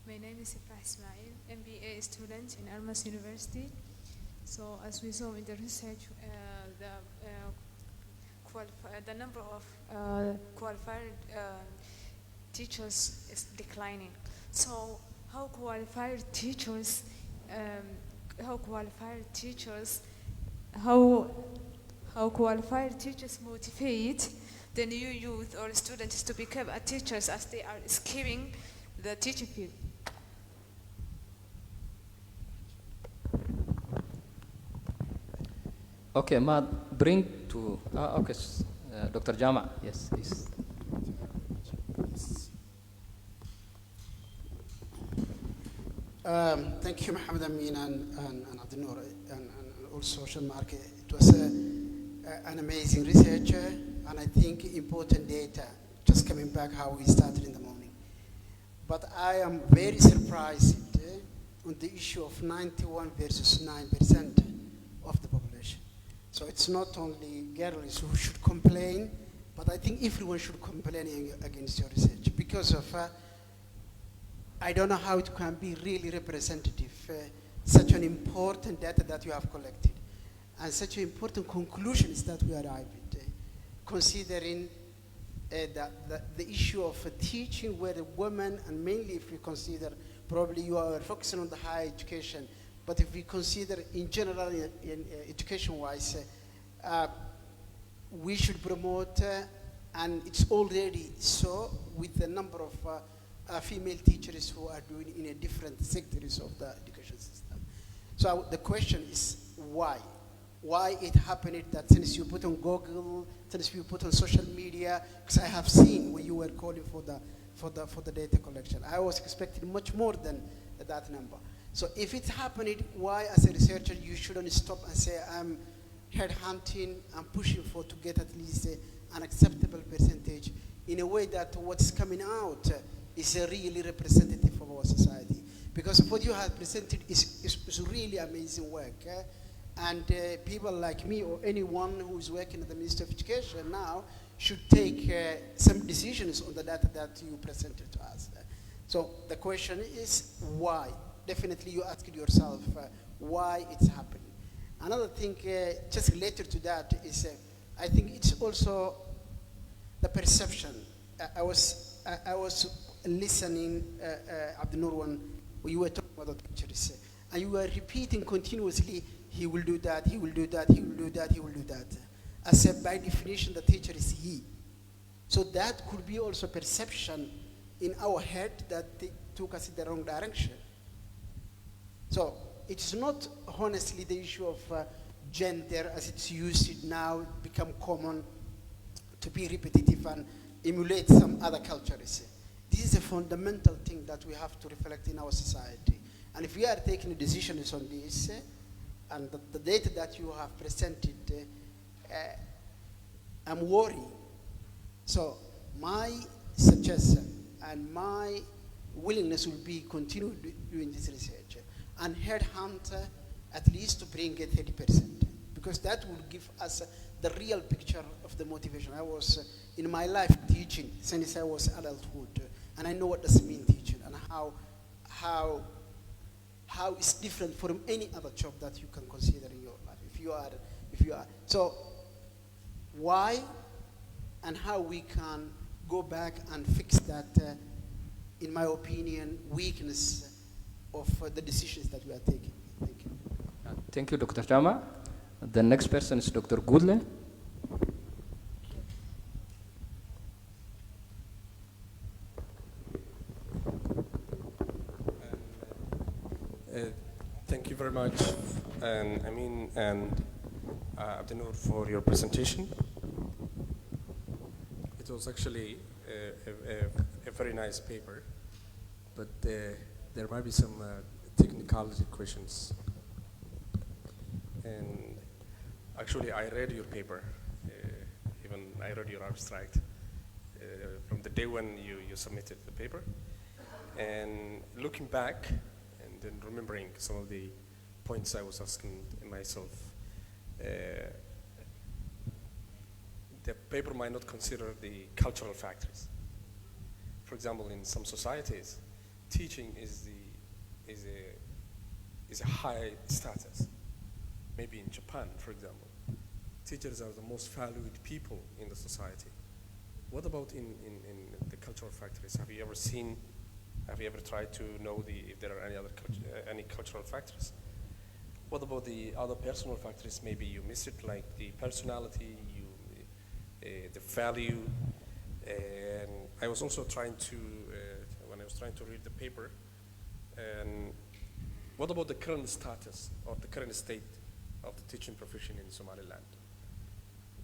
My name is Ifrah Ismail, MBA student in Armas University. So as we saw in the research, the number of qualified teachers is declining. So how qualified teachers motivate the new youth or students to become teachers as they are skipping the teaching field? Okay, Matt, bring to, okay, Dr. Jama, yes, please. Thank you, Muhammad Amin and Abdinur, and also Shammark. It was an amazing research, and I think important data, just coming back how we started in the morning. But I am very surprised on the issue of 91 versus 9% of the population. So it's not only girls who should complain, but I think everyone should complain against your research because of, I don't know how it can be really representative, such an important data that you have collected, and such important conclusions that we arrived at, considering the issue of teaching where the women, and mainly if we consider probably you are focusing on the higher education, but if we consider in general, in education-wise, we should promote, and it's already so with the number of female teachers who are doing in a different sectors of the education system. So the question is why? Why it happened that since you put on Google, since you put on social media, because I have seen when you were calling for the data collection, I was expecting much more than that number. So if it's happening, why as a researcher you shouldn't stop and say I'm headhunting, I'm pushing for to get at least an acceptable percentage in a way that what's coming out is really representative of our society. Because what you have presented is really amazing work. And people like me or anyone who is working at the Ministry of Education now should take some decisions on the data that you presented to us. So the question is why? Definitely you asked yourself why it's happening. Another thing just related to that is I think it's also the perception. I was listening, Abdul when you were talking about the teachers, and you were repeating continuously, he will do that, he will do that, he will do that, he will do that. As said, by definition, the teacher is he. So that could be also perception in our head that took us in the wrong direction. So it's not honestly the issue of gender as it's used now become common to be repetitive and emulate some other cultures. This is a fundamental thing that we have to reflect in our society. And if we are taking decisions on this, and the data that you have presented, I'm worried. So my suggestion and my willingness will be continue doing this research and headhunt at least to bring it 30%, because that will give us the real picture of the motivation. I was in my life teaching since I was adulthood, and I know what does mean teaching and how it's different from any other job that you can consider in your life. If you are. So why and how we can go back and fix that, in my opinion, weakness of the decisions that we are taking. Thank you. Thank you, Dr. Jama. The next person is Dr. Gudle. Thank you very much, and Amin and Abdinur, for your presentation. It was actually a very nice paper, but there might be some technicality questions. And actually, I read your paper, even I read your abstract from the day when you submitted the paper. And looking back, and then remembering some of the points I was asking myself, the paper might not consider the cultural factors. For example, in some societies, teaching is a high status. Maybe in Japan, for example, teachers are the most valued people in the society. What about in the cultural factors? Have you ever tried to know if there are any cultural factors? What about the other personal factors? Maybe you miss it, like the personality, the value. And I was also trying to, when I was trying to read the paper, and what about the current status or the current state of the teaching profession in Somaliland?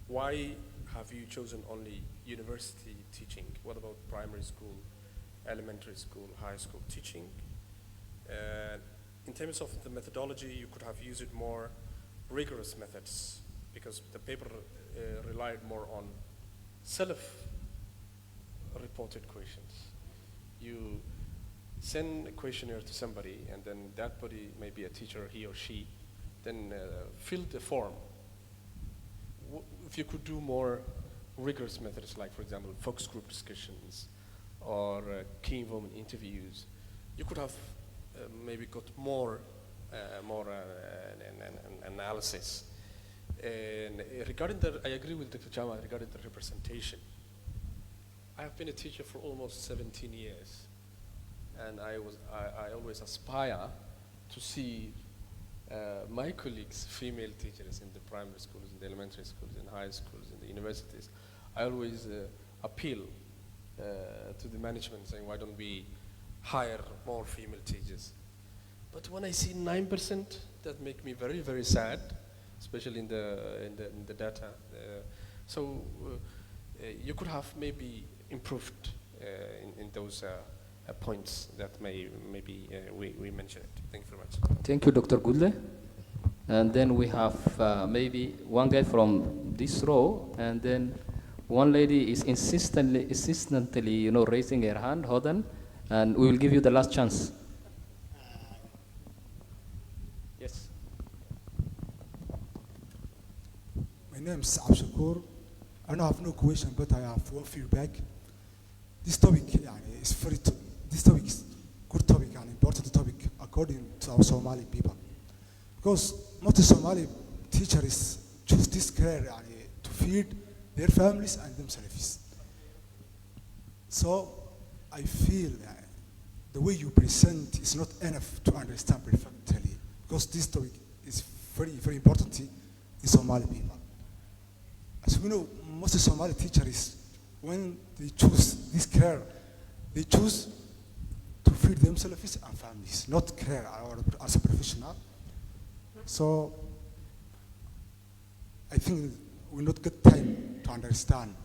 Why have you chosen only university teaching? What about primary school, elementary school, high school teaching? In terms of the methodology, you could have used more rigorous methods, because the paper relied more on self-reported questions. You send a questionnaire to somebody, and then that body, maybe a teacher, he or she, then fill the form. If you could do more rigorous methods, like, for example, focus group discussions or key involvement interviews, you could have maybe got more analysis. And regarding I agree with Dr. Jama regarding the representation. I have been a teacher for almost 17 years. and I always aspire to see my colleagues, female teachers in the primary schools, in the elementary schools, in high schools, in the universities. I always appeal to the management saying, why don't we hire more female teachers? But when I see 9%, that make me very, very sad, especially in the data. You could have maybe improved in those points that maybe we mentioned. Thank you very much. Thank you, Dr. Goodley. And then we have maybe one guy from this row, and then one lady is insistently, raising her hand. Hold on, and we will give you the last chance. Yes. My name is Abshakur. I don't have no question, but I have one feedback. This topic is this topic is good topic and important topic according to our Somali people. Because most Somali teachers choose this career to feed their families and themselves. So I feel the way you present is not enough to understand perfectly, because this topic is very, very important in Somali people. As we know, most Somali teachers, when they choose this career, they choose to feed themselves and families, not career or as a professional. So I think we not get time to understand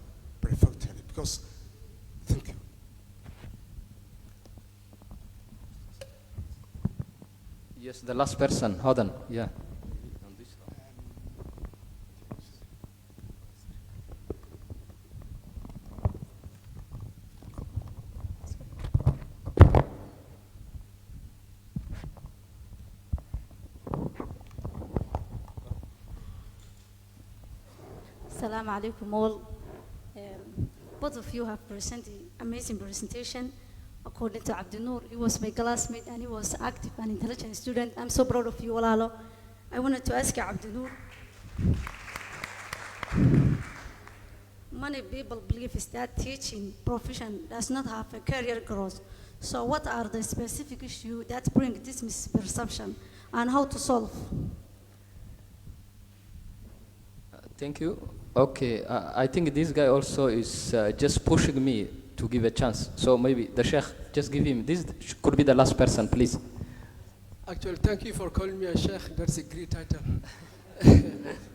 perfectly, because thank you. Yes, the last person. Hold on. Yeah. Assalamu alaikum all. Both of you have presented amazing presentation. According to Abdul, he was my classmate and he was active and intelligent student. I'm so proud of you, Walalo. I wanted to ask Abdul. Many people believe is that teaching profession does not have a career growth. So what are the specific issues that bring this misperception and how to solve? Thank you. Okay, I think this guy also is just pushing me to give a chance. So maybe the Sheikh, just give him. This could be the last person, please. Actually, thank you for calling me a Sheikh. That's a great title.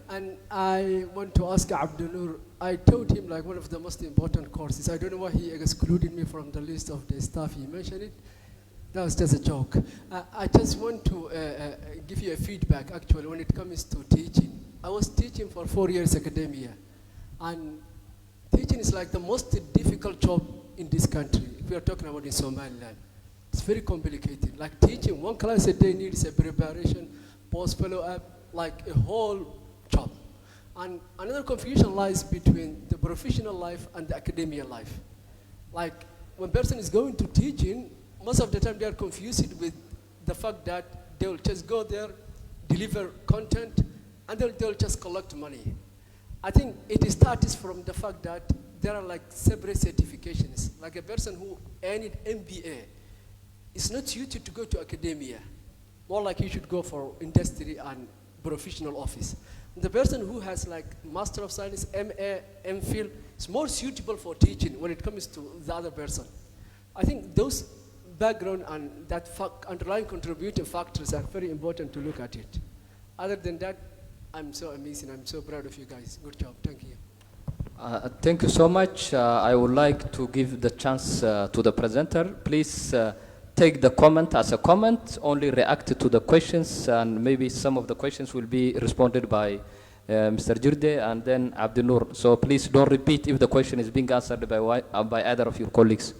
And I want to ask Abdul, I taught him like one of the most important courses. I don't know why he excluded me from the list of the staff. He mentioned it. That was just a joke. I just want to give you a feedback, actually, when it comes to teaching. I was teaching for 4 years academia, and teaching is like the most difficult job in this country. If we are talking about in Somaliland, it's very complicated. Like teaching one class a day needs a preparation, post follow-up, like a whole job. And another confusion lies between the professional life and the academia life. Like when person is going to teaching, most of the time they are confused with the fact that they will just go there, deliver content, and they'll just collect money. I think it starts from the fact that there are like separate certifications. Like a person who earned MBA is not suited to go to academia. More like you should go for industry and professional office. The person who has like Master of Science, MA, MPhil is more suitable for teaching when it comes to the other person. I think those background and that underlying contributing factors are very important to look at it. Other than that, I'm so amazing. I'm so proud of you guys. Good job. Thank you. Thank you so much. I would like to give the chance to the presenter. Please take the comment as a comment, only react to the questions, and maybe some of the questions will be responded by Mr. Jirde and then Abdul. So please don't repeat if the question is being answered by either of your colleagues.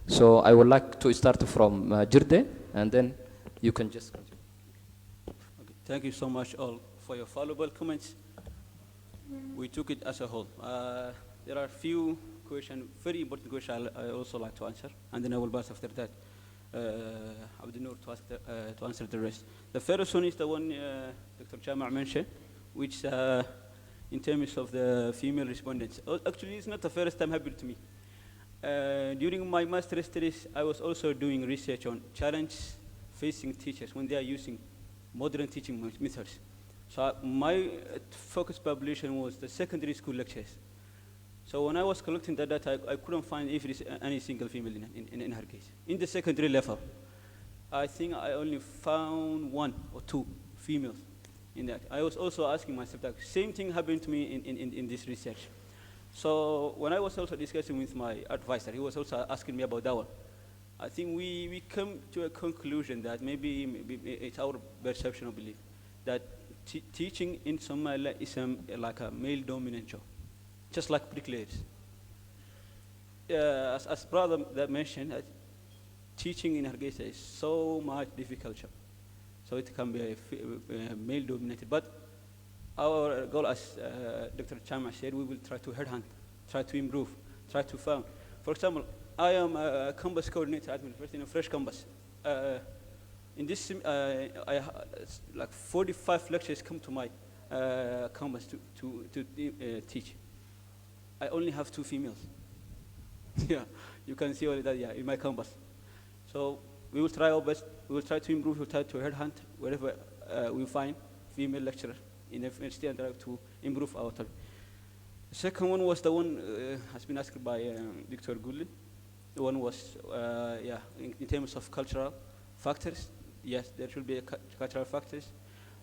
So I would like to start from Jirde, and then you can just continue. Okay. Thank you so much all for your valuable comments. We took it as a whole. There are a few questions, very important questions I also like to answer, and then I will pass after that. Abdul to answer the rest. The first one is the one Dr. Jama mentioned, which in terms of the female respondents. Actually, it's not the first time happened to me. During my master's studies, I was also doing research on challenges facing teachers when they are using modern teaching methods. So my focus population was the secondary school lecturers. So when I was collecting the data, I couldn't find if there is any single female in Hargaysa. In the secondary level, I think I only found 1 or 2 females in that. I was also asking myself that same thing happened to me in this research. So when I was also discussing with my advisor, he was also asking me about DAAWO. I think we come to a conclusion that maybe it's our perception or belief that teaching in Somalia is like a male-dominant job, just like bricklayers. As brother that mentioned, teaching in Hargaysa is so much difficult job. So it can be male-dominated. But our goal, as Dr. Chama said, we will try to headhunt, try to improve, try to find. For example, I am a campus coordinator at university in a fresh campus. In this, like 45 lecturers come to my campus to teach. I only have 2 females. Yeah, you can see all that, yeah, in my campus. So we will try our best. We will try to improve. We will try to headhunt wherever we find female lecturer in the university and try to improve our topic. The second one was the one has been asked by Dr. Gulli. The one was, in terms of cultural factors. Yes, there should be cultural factors,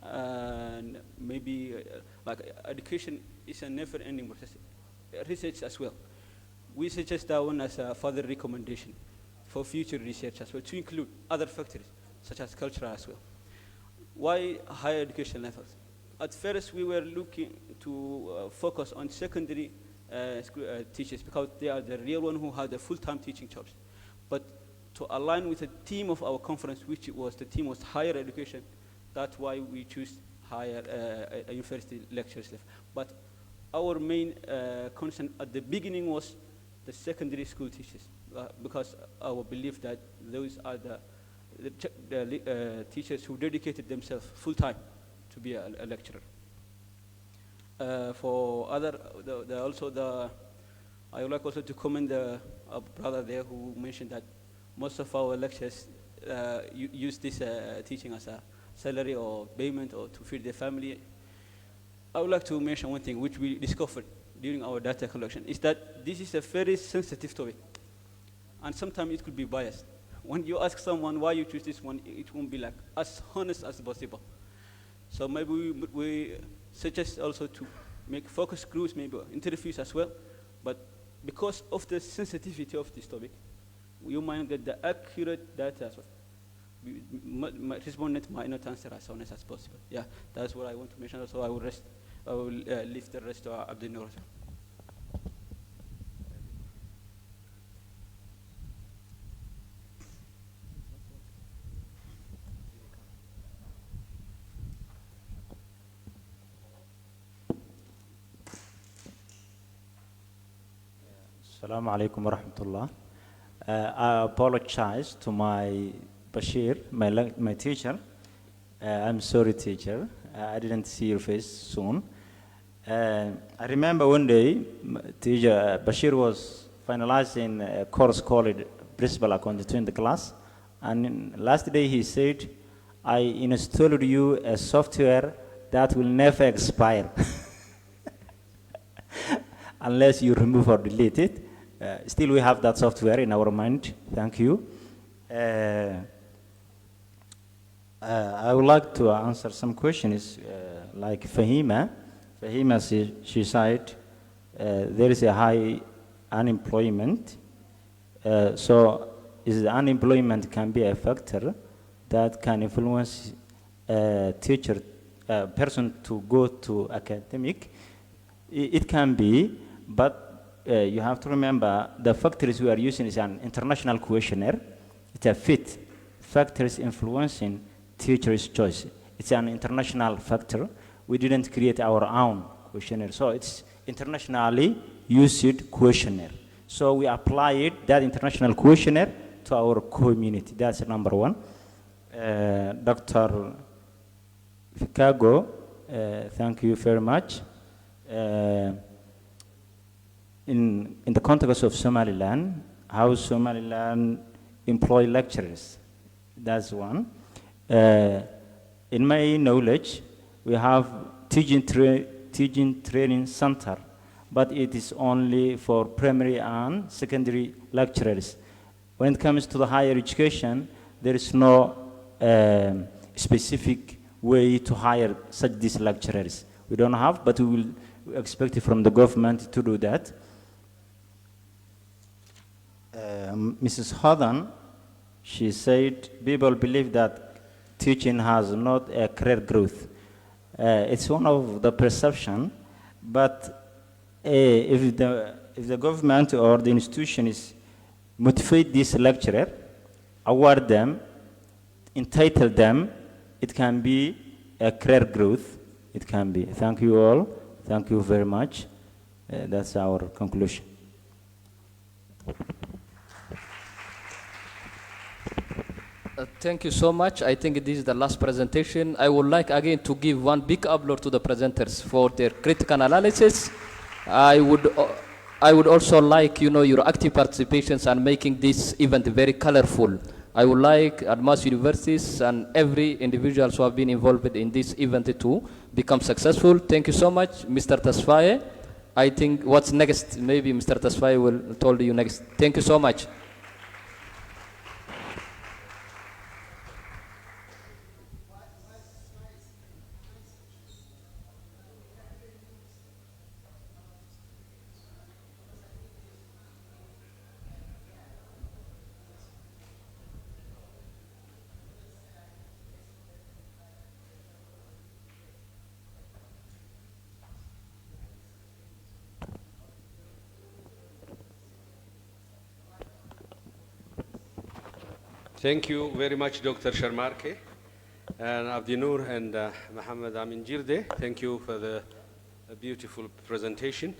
and maybe like education is a never-ending process. Research as well. We suggest that one as a further recommendation for future research as well, to include other factors such as cultural as well. Why higher education levels? At first, we were looking to focus on secondary school teachers because they are the real one who have the full-time teaching jobs. But to align with the theme of our conference, which the theme was higher education, that's why we choose higher university lectures level. But our main concern at the beginning was the secondary school teachers, because our belief that those are the teachers who dedicated themselves full-time to be a lecturer. For other, I would like also to commend the brother there who mentioned that most of our lecturers use this teaching as a salary or payment or to feed their family. I would like to mention one thing which we discovered during our data collection is that this is a very sensitive topic, and sometimes it could be biased. When you ask someone why you choose this one, it won't be like as honest as possible. So maybe we suggest also to make focus groups, maybe interviews as well. But because of the sensitivity of this topic, you might get the accurate data as well. Respondent might not answer as honest as possible. Yeah, that's what I want to mention. So I will leave the rest to Abdul Noor. Assalamu alaikum wa rahmatullah. I apologize to my Bashir, my teacher. I'm sorry, teacher. I didn't see your face soon. I remember one day, teacher Bashir was finalizing a course called Principal Accounting in the class. And last day he said, I installed you a software that will never expire unless you remove or delete it. Still, we have that software in our mind. Thank you. I would like to answer some questions, like Fahima. Fahima, she said there is a high unemployment. So, is the unemployment can be a factor that can influence a teacher, person to go to academic? It can be, but you have to remember the factors we are using is an international questionnaire. It's a fit. Factors influencing teacher's choice. It's an international factor. We didn't create our own questionnaire. So it's internationally used questionnaire. So we applied that international questionnaire to our community. That's number one. Dr. Chicago, thank you very much. In the context of Somaliland, how Somaliland employ lecturers. That's one. In my knowledge, we have teaching training center, but it is only for primary and secondary lecturers. When it comes to the higher education, there is no specific way to hire such these lecturers. We don't have, but we will expect from the government to do that. Mrs. Hodden, she said, people believe that teaching has not a career growth. It's one of the perception, but if the government or the institution is motivate this lecturer, award them, entitle them, it can be a career growth. It can be. Thank you all. Thank you very much. That's our conclusion. Thank you so much. I think this is the last presentation. I would like again to give one big applause to the presenters for their critical analysis. I would also like, your active participations and making this event very colorful. I would like Admas universities and every individual who have been involved in this event to become successful. Thank you so much, Mr. Tasfaye. I think what's next, maybe Mr. Tasfaye will tell you next. Thank you so much. Thank you very much, Dr. Sharmarke and Abdinur and Mohammed Amin Jirde. Thank you for the beautiful presentation.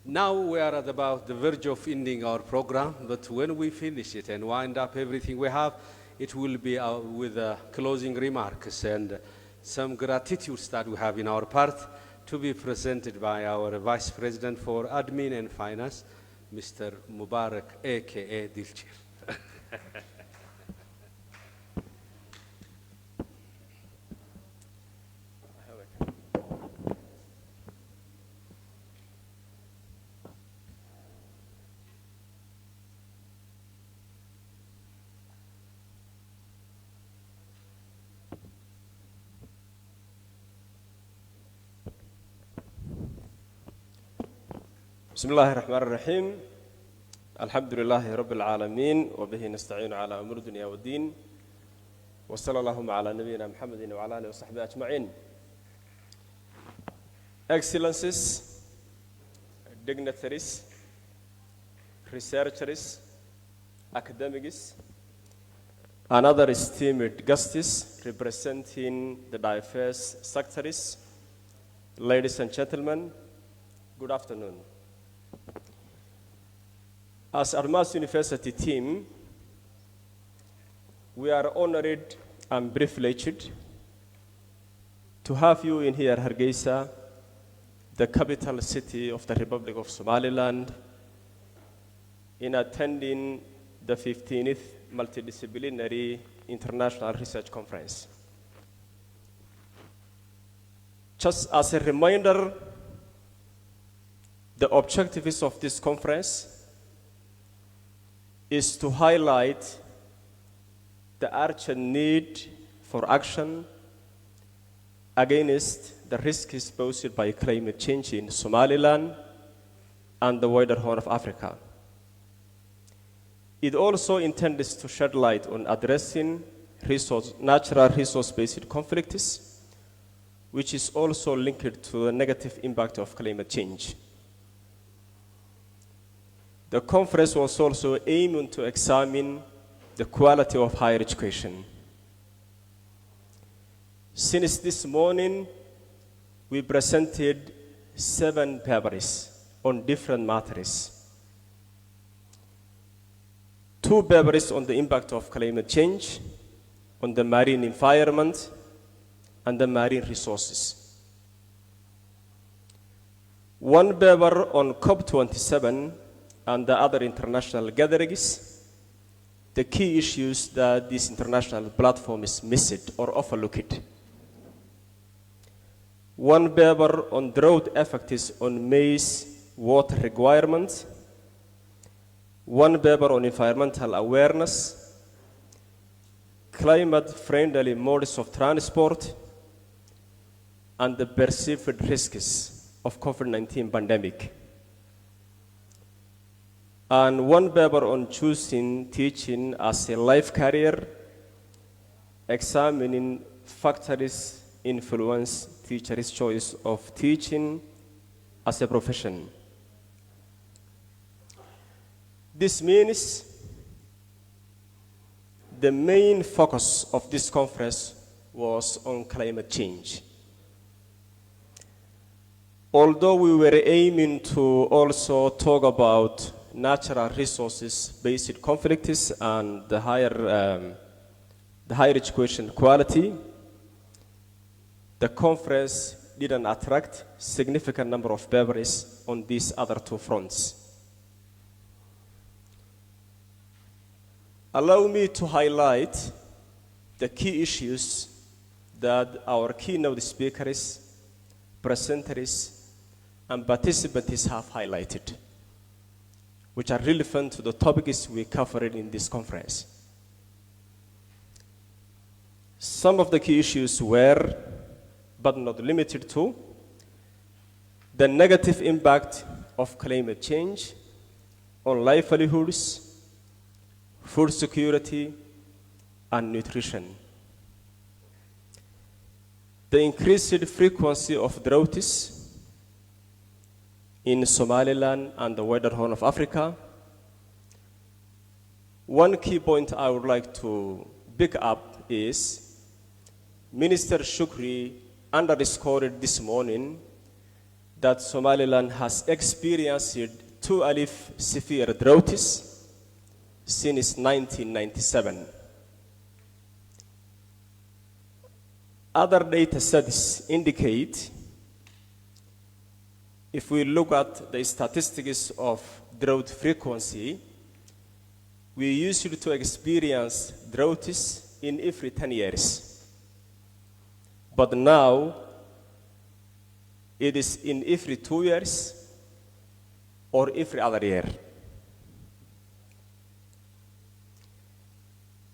Now we are at about the verge of ending our program, but when we finish it and wind up everything we have, it will be with closing remarks and some gratitudes that we have in our part to be presented by our Vice President for Admin and Finance, Mr. Mubarak, aka Dilchir. بسم الله الرحمن الرحيم الحمد لله رب العالمين وبه نستعين على أمور الدنيا والدين وصلى اللهم على نبينا محمد وعلى آله وصحبه أجمعين. Excellencies, dignitaries, researchers, academics, and other esteemed guests representing the diverse sectors, ladies and gentlemen, good afternoon. As Armas University team, we are honored and privileged to have you in here, Hargaysa, the capital city of the Republic of Somaliland, in attending the 15th Multidisciplinary International Research Conference. Just as a reminder, the objectives of this conference is to highlight the urgent need for action against the risks posed by climate change in Somaliland and the wider Horn of Africa. It also intends to shed light on addressing natural resource-based conflicts, which is also linked to the negative impact of climate change. The conference was also aiming to examine the quality of higher education. Since this morning, we presented 7 papers on different matters. 2 papers on the impact of climate change, on the marine environment, and the marine resources. 1 paper on COP27, and the other international gatherings, the key issues that this international platform is missed or overlooked. One paper on drought effects on maize water requirements, one paper on environmental awareness, climate-friendly modes of transport, and the perceived risks of COVID-19 pandemic. And one paper on choosing teaching as a life career, examining factors influence teachers' choice of teaching as a profession. This means the main focus of this conference was on climate change. Although we were aiming to also talk about natural resources-based conflicts and the higher education quality, the conference didn't attract significant number of papers on these other two fronts. Allow me to highlight the key issues that our keynote speakers, presenters, and participants have highlighted, which are relevant to the topics we covered in this conference. Some of the key issues were, but not limited to, the negative impact of climate change on livelihoods, food security, and nutrition. The increased frequency of droughts in Somaliland and the wider Horn of Africa. One key point I would like to pick up is Minister Shukri underscored this morning that Somaliland has experienced 2 severe droughts since 1997. Other data sets indicate, if we look at the statistics of drought frequency, we used to experience droughts in every 10 years. But now, it is in every 2 years or every other year.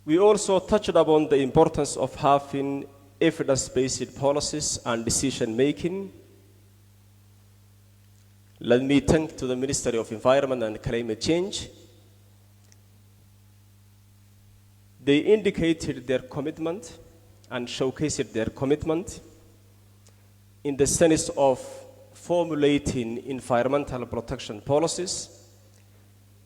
We also touched upon the importance of having evidence-based policies and decision-making. Let me thank to the Ministry of Environment and Climate Change. They indicated their commitment and showcased their commitment in the sense of formulating environmental protection policies,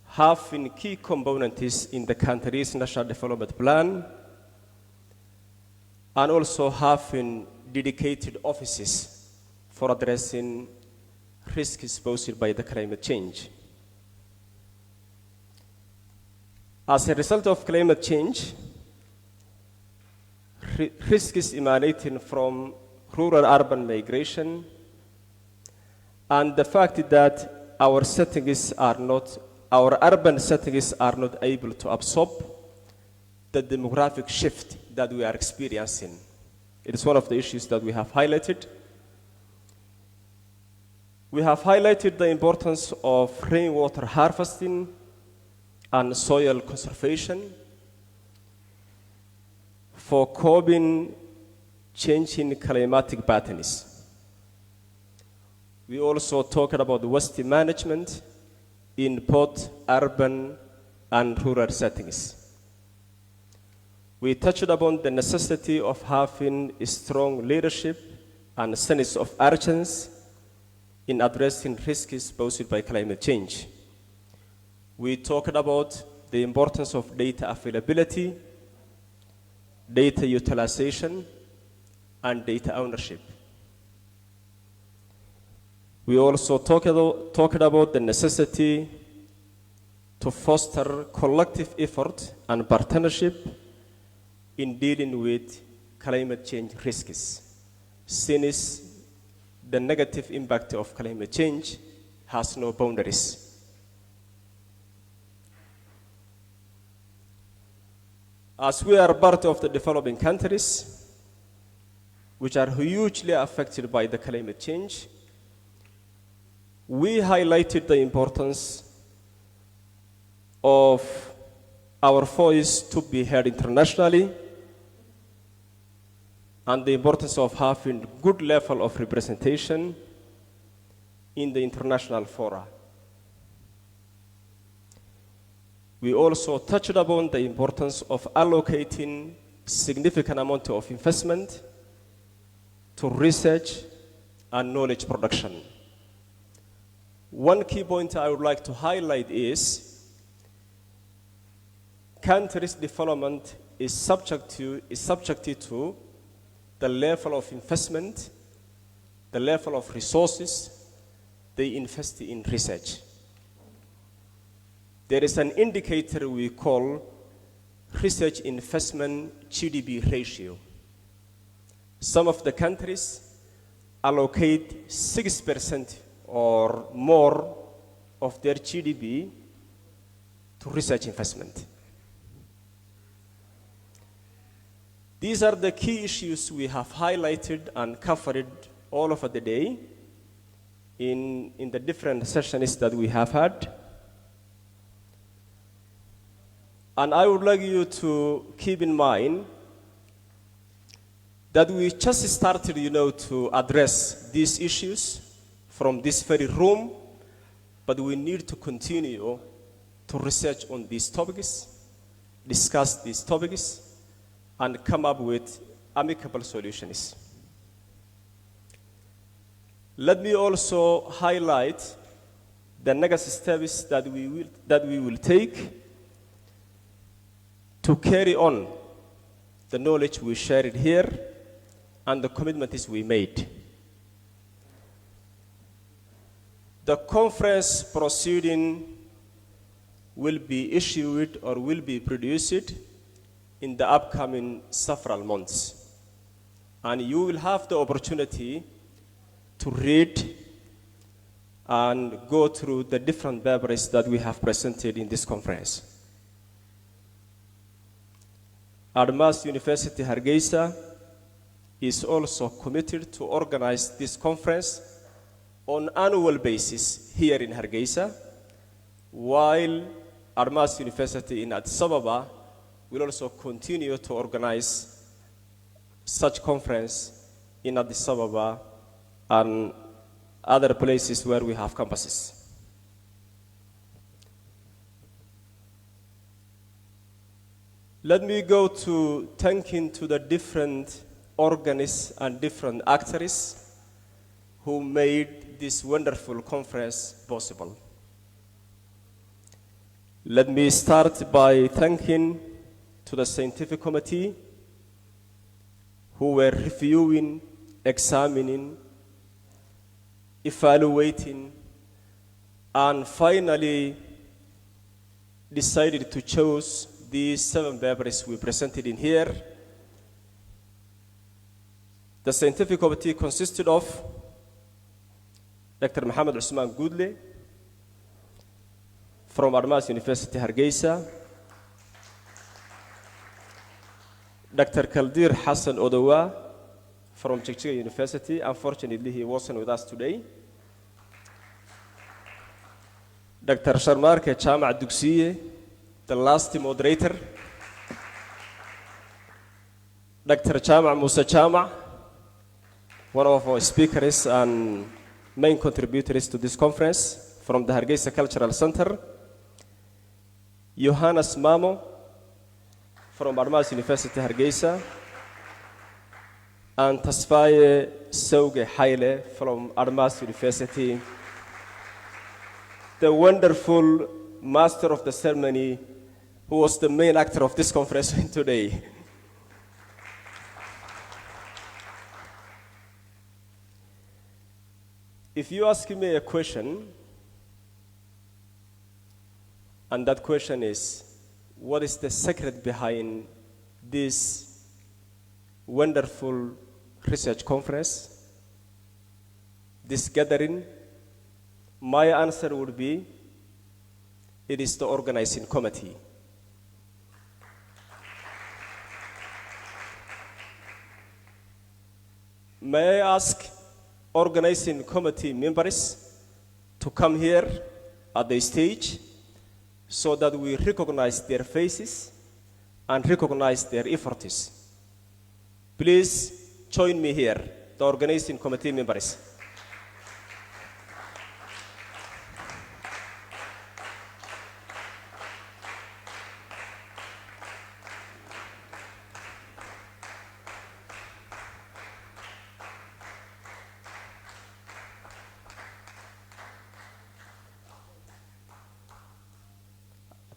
having key components in the country's national development plan, and also having dedicated offices for addressing risks posed by the climate change. As a result of climate change, risks emanating from rural-urban migration, and the fact that our urban settings are not able to absorb the demographic shift that we are experiencing. It is one of the issues that we have highlighted. We have highlighted the importance of rainwater harvesting and soil conservation for curbing changing climatic patterns. We also talked about waste management in both urban and rural settings. We touched upon the necessity of having a strong leadership and a sense of urgency in addressing risks posed by climate change. We talked about the importance of data availability, data utilization, and data ownership. We also talked about the necessity to foster collective effort and partnership in dealing with climate change risks, since the negative impact of climate change has no boundaries. As we are part of the developing countries, which are hugely affected by the climate change, we highlighted the importance of our voice to be heard internationally and the importance of having good level of representation in the international fora. We also touched upon the importance of allocating significant amount of investment to research and knowledge production. One key point I would like to highlight is countries' development is subjected to the level of investment, the level of resources they invest in research. There is an indicator we call research investment GDP ratio. Some of the countries allocate 6% or more of their GDP to research investment. These are the key issues we have highlighted and covered all over the day in the different sessions that we have had. And I would like you to keep in mind that we just started, to address these issues from this very room, but we need to continue to research on these topics, discuss these topics, and come up with amicable solutions. Let me also highlight the next steps that we will take to carry on the knowledge we shared here and the commitments we made. The conference proceeding will be issued or will be produced in the upcoming several months. And you will have the opportunity to read and go through the different papers that we have presented in this conference. Armas University Hargaysa is also committed to organize this conference on annual basis here in Hargaysa, while Armas University in Addis Ababa will also continue to organize such conference in Addis Ababa and other places where we have campuses. Let me go to thanking to the different organists and different actors who made this wonderful conference possible. Let me start by thanking to the scientific committee who were reviewing, examining, evaluating, and finally decided to choose these 7 papers we presented in here. The scientific committee consisted of Dr. Mohammed Usman Goodley from Armas University Hargaysa, Dr. Kaldir Hassan Odowa from Chikchiga University. Unfortunately, he wasn't with us today. Dr. Sharmarke Chama Duksiye, the last moderator. Dr. Chama Musa Chama, one of our speakers and main contributors to this conference from the Hargaysa Cultural Center. Johannes Mamo from Armas University Hargaysa. And Tasfaye Sauge Haile from Armas University. The wonderful master of the ceremony who was the main actor of this conference today. If you ask me a question, and that question is, what is the secret behind this wonderful research conference, this gathering? My answer would be, it is the organizing committee. May I ask organizing committee members to come here at the stage so that we recognize their faces and recognize their efforts. Please join me here, the organizing committee members.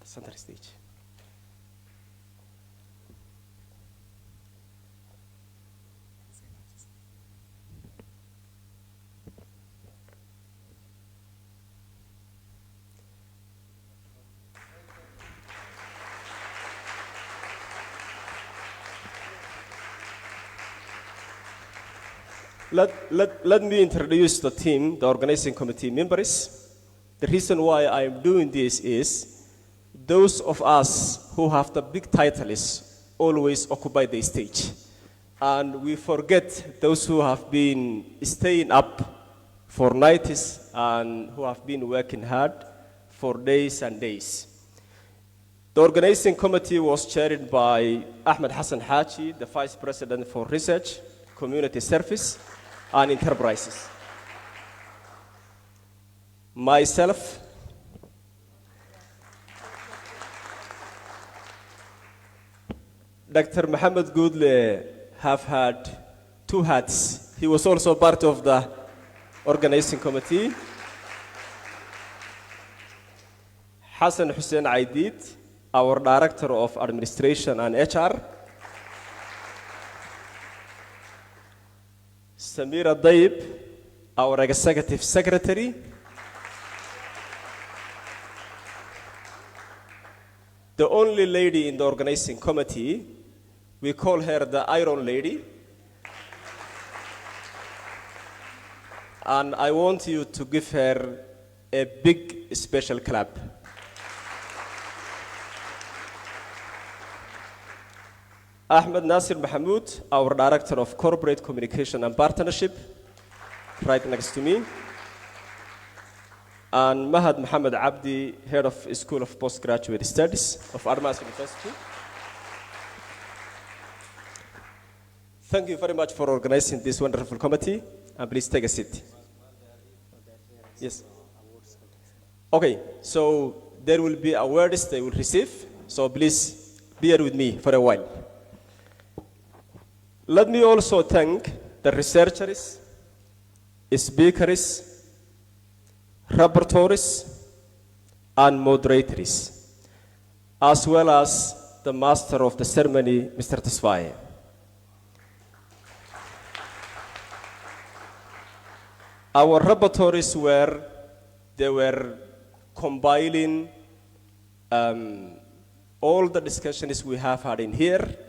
Center stage. Let me introduce the team, the organizing committee members. The reason why I'm doing this is those of us who have the big titles always occupy the stage. And we forget those who have been staying up for nights and who have been working hard for days and days. The organizing committee was chaired by Ahmed Hassan Haji, the Vice President for Research, Community Service, and Enterprises. Myself, Dr. Mohammed Goodle have had 2 hats. He was also part of the organizing committee. Hassan Hussein Aidid, our Director of Administration and HR. Samira Daib, our Executive Secretary. The only lady in the organizing committee, we call her the Iron Lady. And I want you to give her a big special clap. Ahmed Nasir Mahmoud, our Director of Corporate Communication and Partnership, right next to me. And Mahad Mohammed Abdi, Head of School of Postgraduate Studies of Armas University. Thank you very much for organizing this wonderful committee. And please take a seat. Yes. Okay, so there will be awards they will receive. So please bear with me for a while. Let me also thank the researchers, speakers, rapporteurs, and moderators, as well as the master of the ceremony, Mr. Tesfaye. Our rapporteurs were compiling all the discussions we have had in here,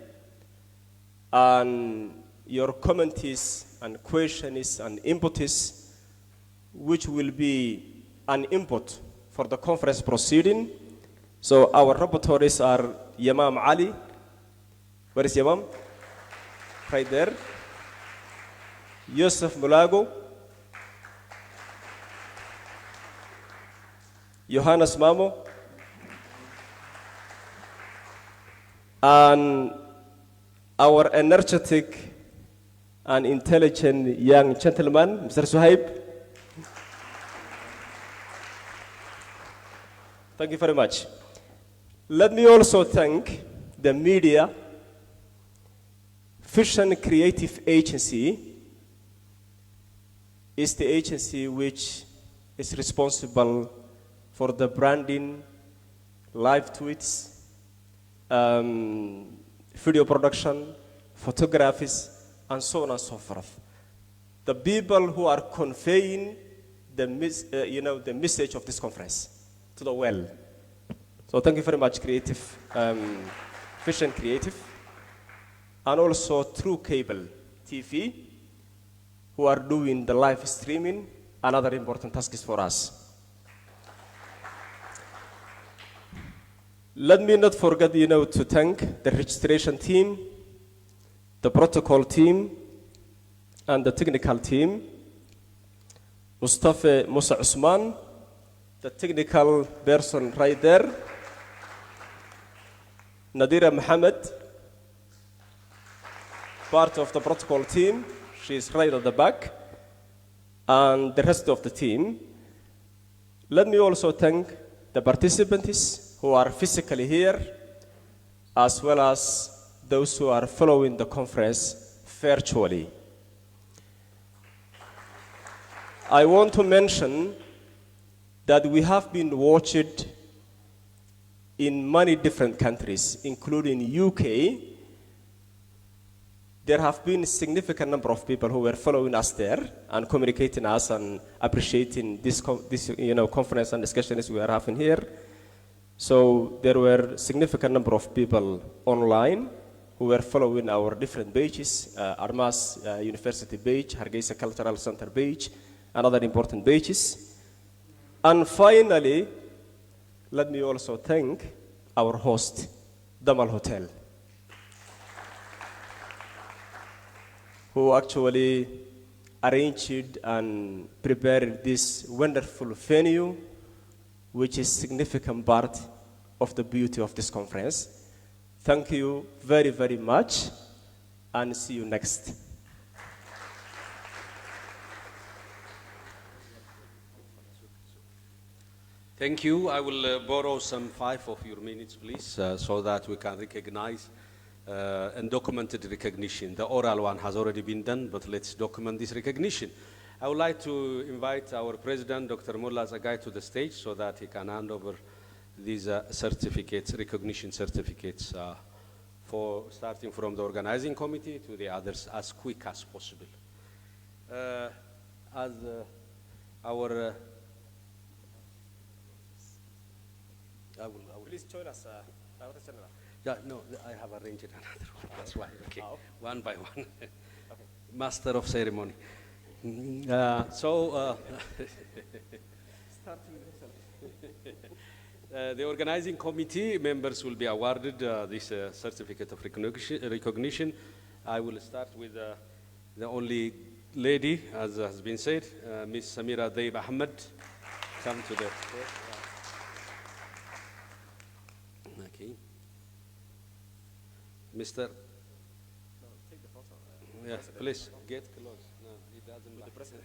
and your comments and questions and inputs, which will be an input for the conference proceeding. So our rapporteurs are Yamam Ali. Where is Yamam? Right there. Yusuf Mulago. Johannes Mamo. And our energetic and intelligent young gentleman, Mr. Suhaib. Thank you very much. Let me also thank the media, Vision Creative Agency is the agency which is responsible for the branding, live tweets, video production, photographies, and so on and so forth. The people who are conveying the message of this conference to the world. So thank you very much, Vision Creative, and also True Cable TV, who are doing the live streaming and other important tasks for us. Let me not forget, to thank the registration team, the protocol team, and the technical team, Mustafa Musa Usman, the technical person right there, Nadira Mohammed, part of the protocol team, she is right at the back, and the rest of the team. Let me also thank the participants who are physically here, as well as those who are following the conference virtually. I want to mention that we have been watched in many different countries, including UK. There have been a significant number of people who were following us there and communicating us and appreciating this conference and discussions we are having here. So there were a significant number of people online who were following our different pages, Armas University page, Hargaysa Cultural Center page, and other important pages. And finally, let me also thank our host, Damal Hotel, who actually arranged and prepared this wonderful venue, which is a significant part of the beauty of this conference. Thank you very, very much, and see you next. Thank you. I will borrow some 5 of your minutes, please, so that we can recognize and documented recognition. The oral one has already been done, but let's document this recognition. I would like to invite our president, Dr. Mullah Zagai, to the stage so that he can hand over these certificates, recognition certificates, for starting from the organizing committee to the others as quick as possible. As our I will. Please join us, Director General. Yeah, no, I have arranged another one. That's why. Okay, Oh. one by one. Okay. Master of ceremony. The organizing committee members will be awarded this certificate of recognition. I will start with the only lady, as has been said, Ms. Samira Daib Ahmed. Come to the floor. Okay. Mr. Take the photo. Yeah, please get close. No, he doesn't With the like president.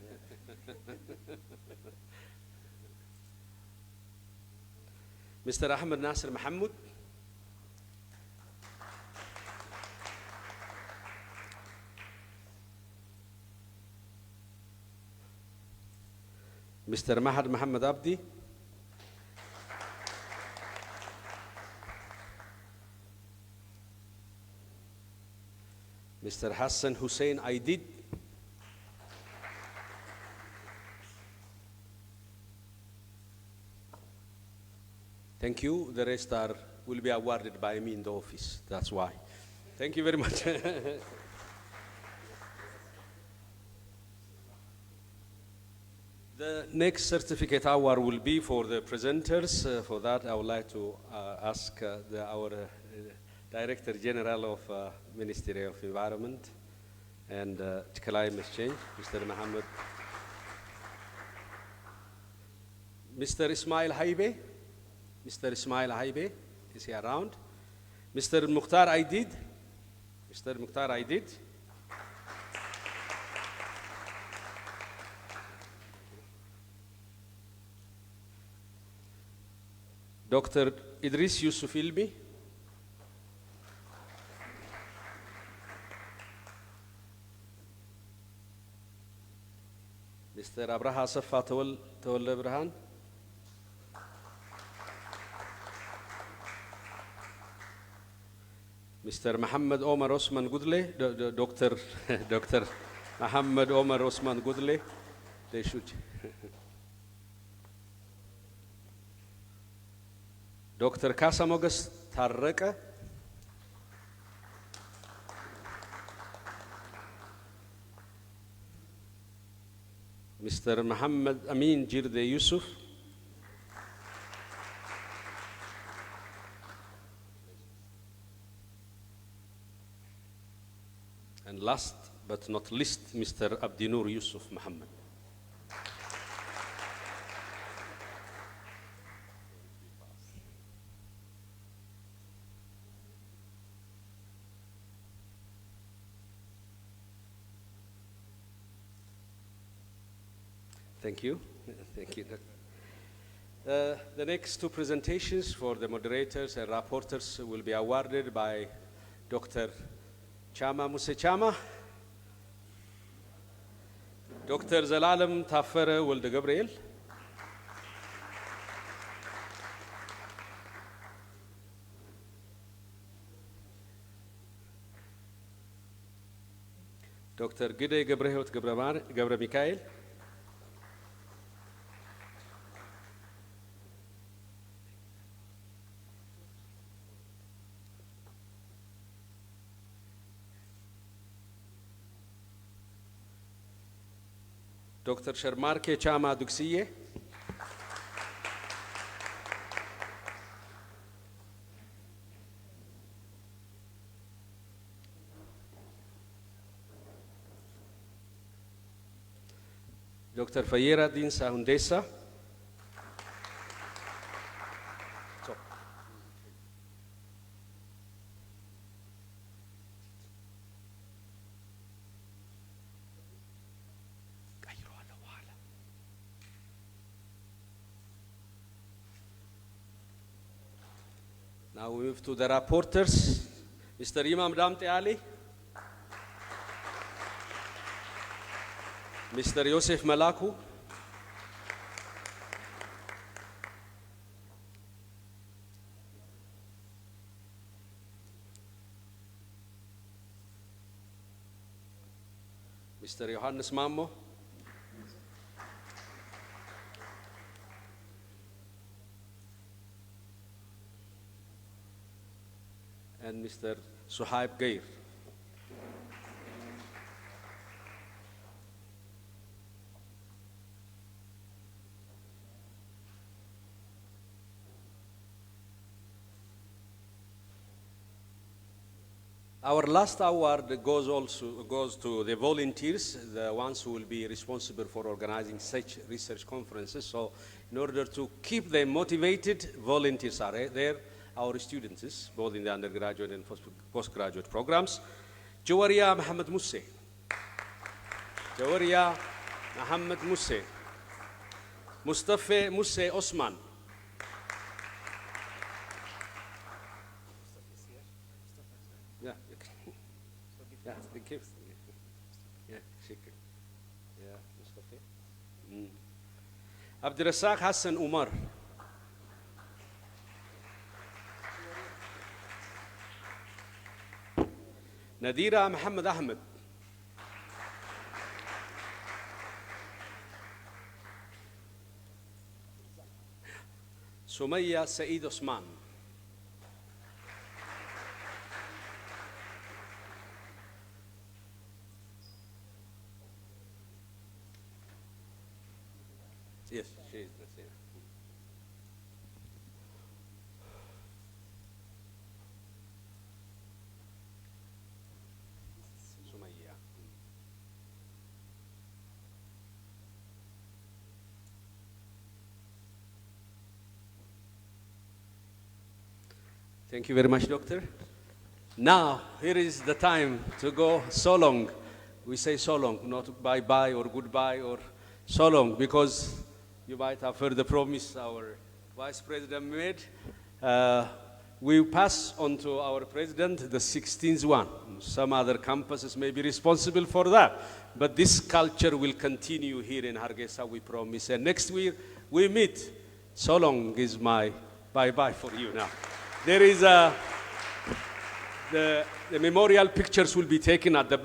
Mr. Ahmed Nasser Mohammed. Mr. Mahad Mohammed Abdi. Mr. Hassan Hussein Aidid. Thank you. The rest will be awarded by me in the office. That's why. Thank you very much. The next certificate award will be for the presenters. For that, I would like to ask our Director General of Ministry of Environment and Climate Change, Mr. Mohammed. Mr. Ismail Haibe. Mr. Ismail Haibe, is he around? Mr. Mukhtar Aidid. Mr. Mukhtar Aidid. Dr. Idris Yusuf Ilmi. Mr. Abraha Safa Tawal Abrahan. Mr. Muhammad Omar Osman Gudle, Dr. Muhammad Omar Osman Gudle. They should. Dr. Kasamogas Tarreka. Mr. Muhammad Amin Jirde Yusuf. And last but not least, Mr. Abdinur Yusuf Muhammad. Thank you. Thank you. The next two presentations for the moderators and rapporteurs will be awarded by Dr. Chama Musechama, Dr. Zalalam Tafere Wilde Gabriel, Dr. Gide Gabrehot Gabra Mikael, Dr. Sharmarke Chama Duxiye, Dr. Fayera Dinsa Hundesa, Now we move to the rapporteurs. Mr. Imam Damte Ali, Mr. Yosef Malaku, Mr. Johannes Mammo, and Mr. Suhaib Gair. Our last award goes to the volunteers, the ones who will be responsible for organizing such research conferences. So in order to keep them motivated, volunteers are there. Our students, both in the undergraduate and postgraduate programs. Jawaria Mohammed Mousse. Jawaria Mohammed Mousse. Mustafa Mousse Osman. Yeah. Yeah, the gift. Yeah, Shirka. Yeah, Mustafa. Abdurrazzaq Hassan Umar. Nadira Muhammad Ahmed. Sumaya Saeed Osman. Yes, she is. Thank you very much, Doctor. Now, here is the time to go so long. We say so long, not bye-bye or goodbye or so long, because you might have heard the promise our Vice President made. We pass on to our President the 16th one. Some other campuses may be responsible for that, but this culture will continue here in Hargaysa, we promise. And next week, we meet. So long is my bye-bye for you now. There is the memorial pictures will be taken at the back.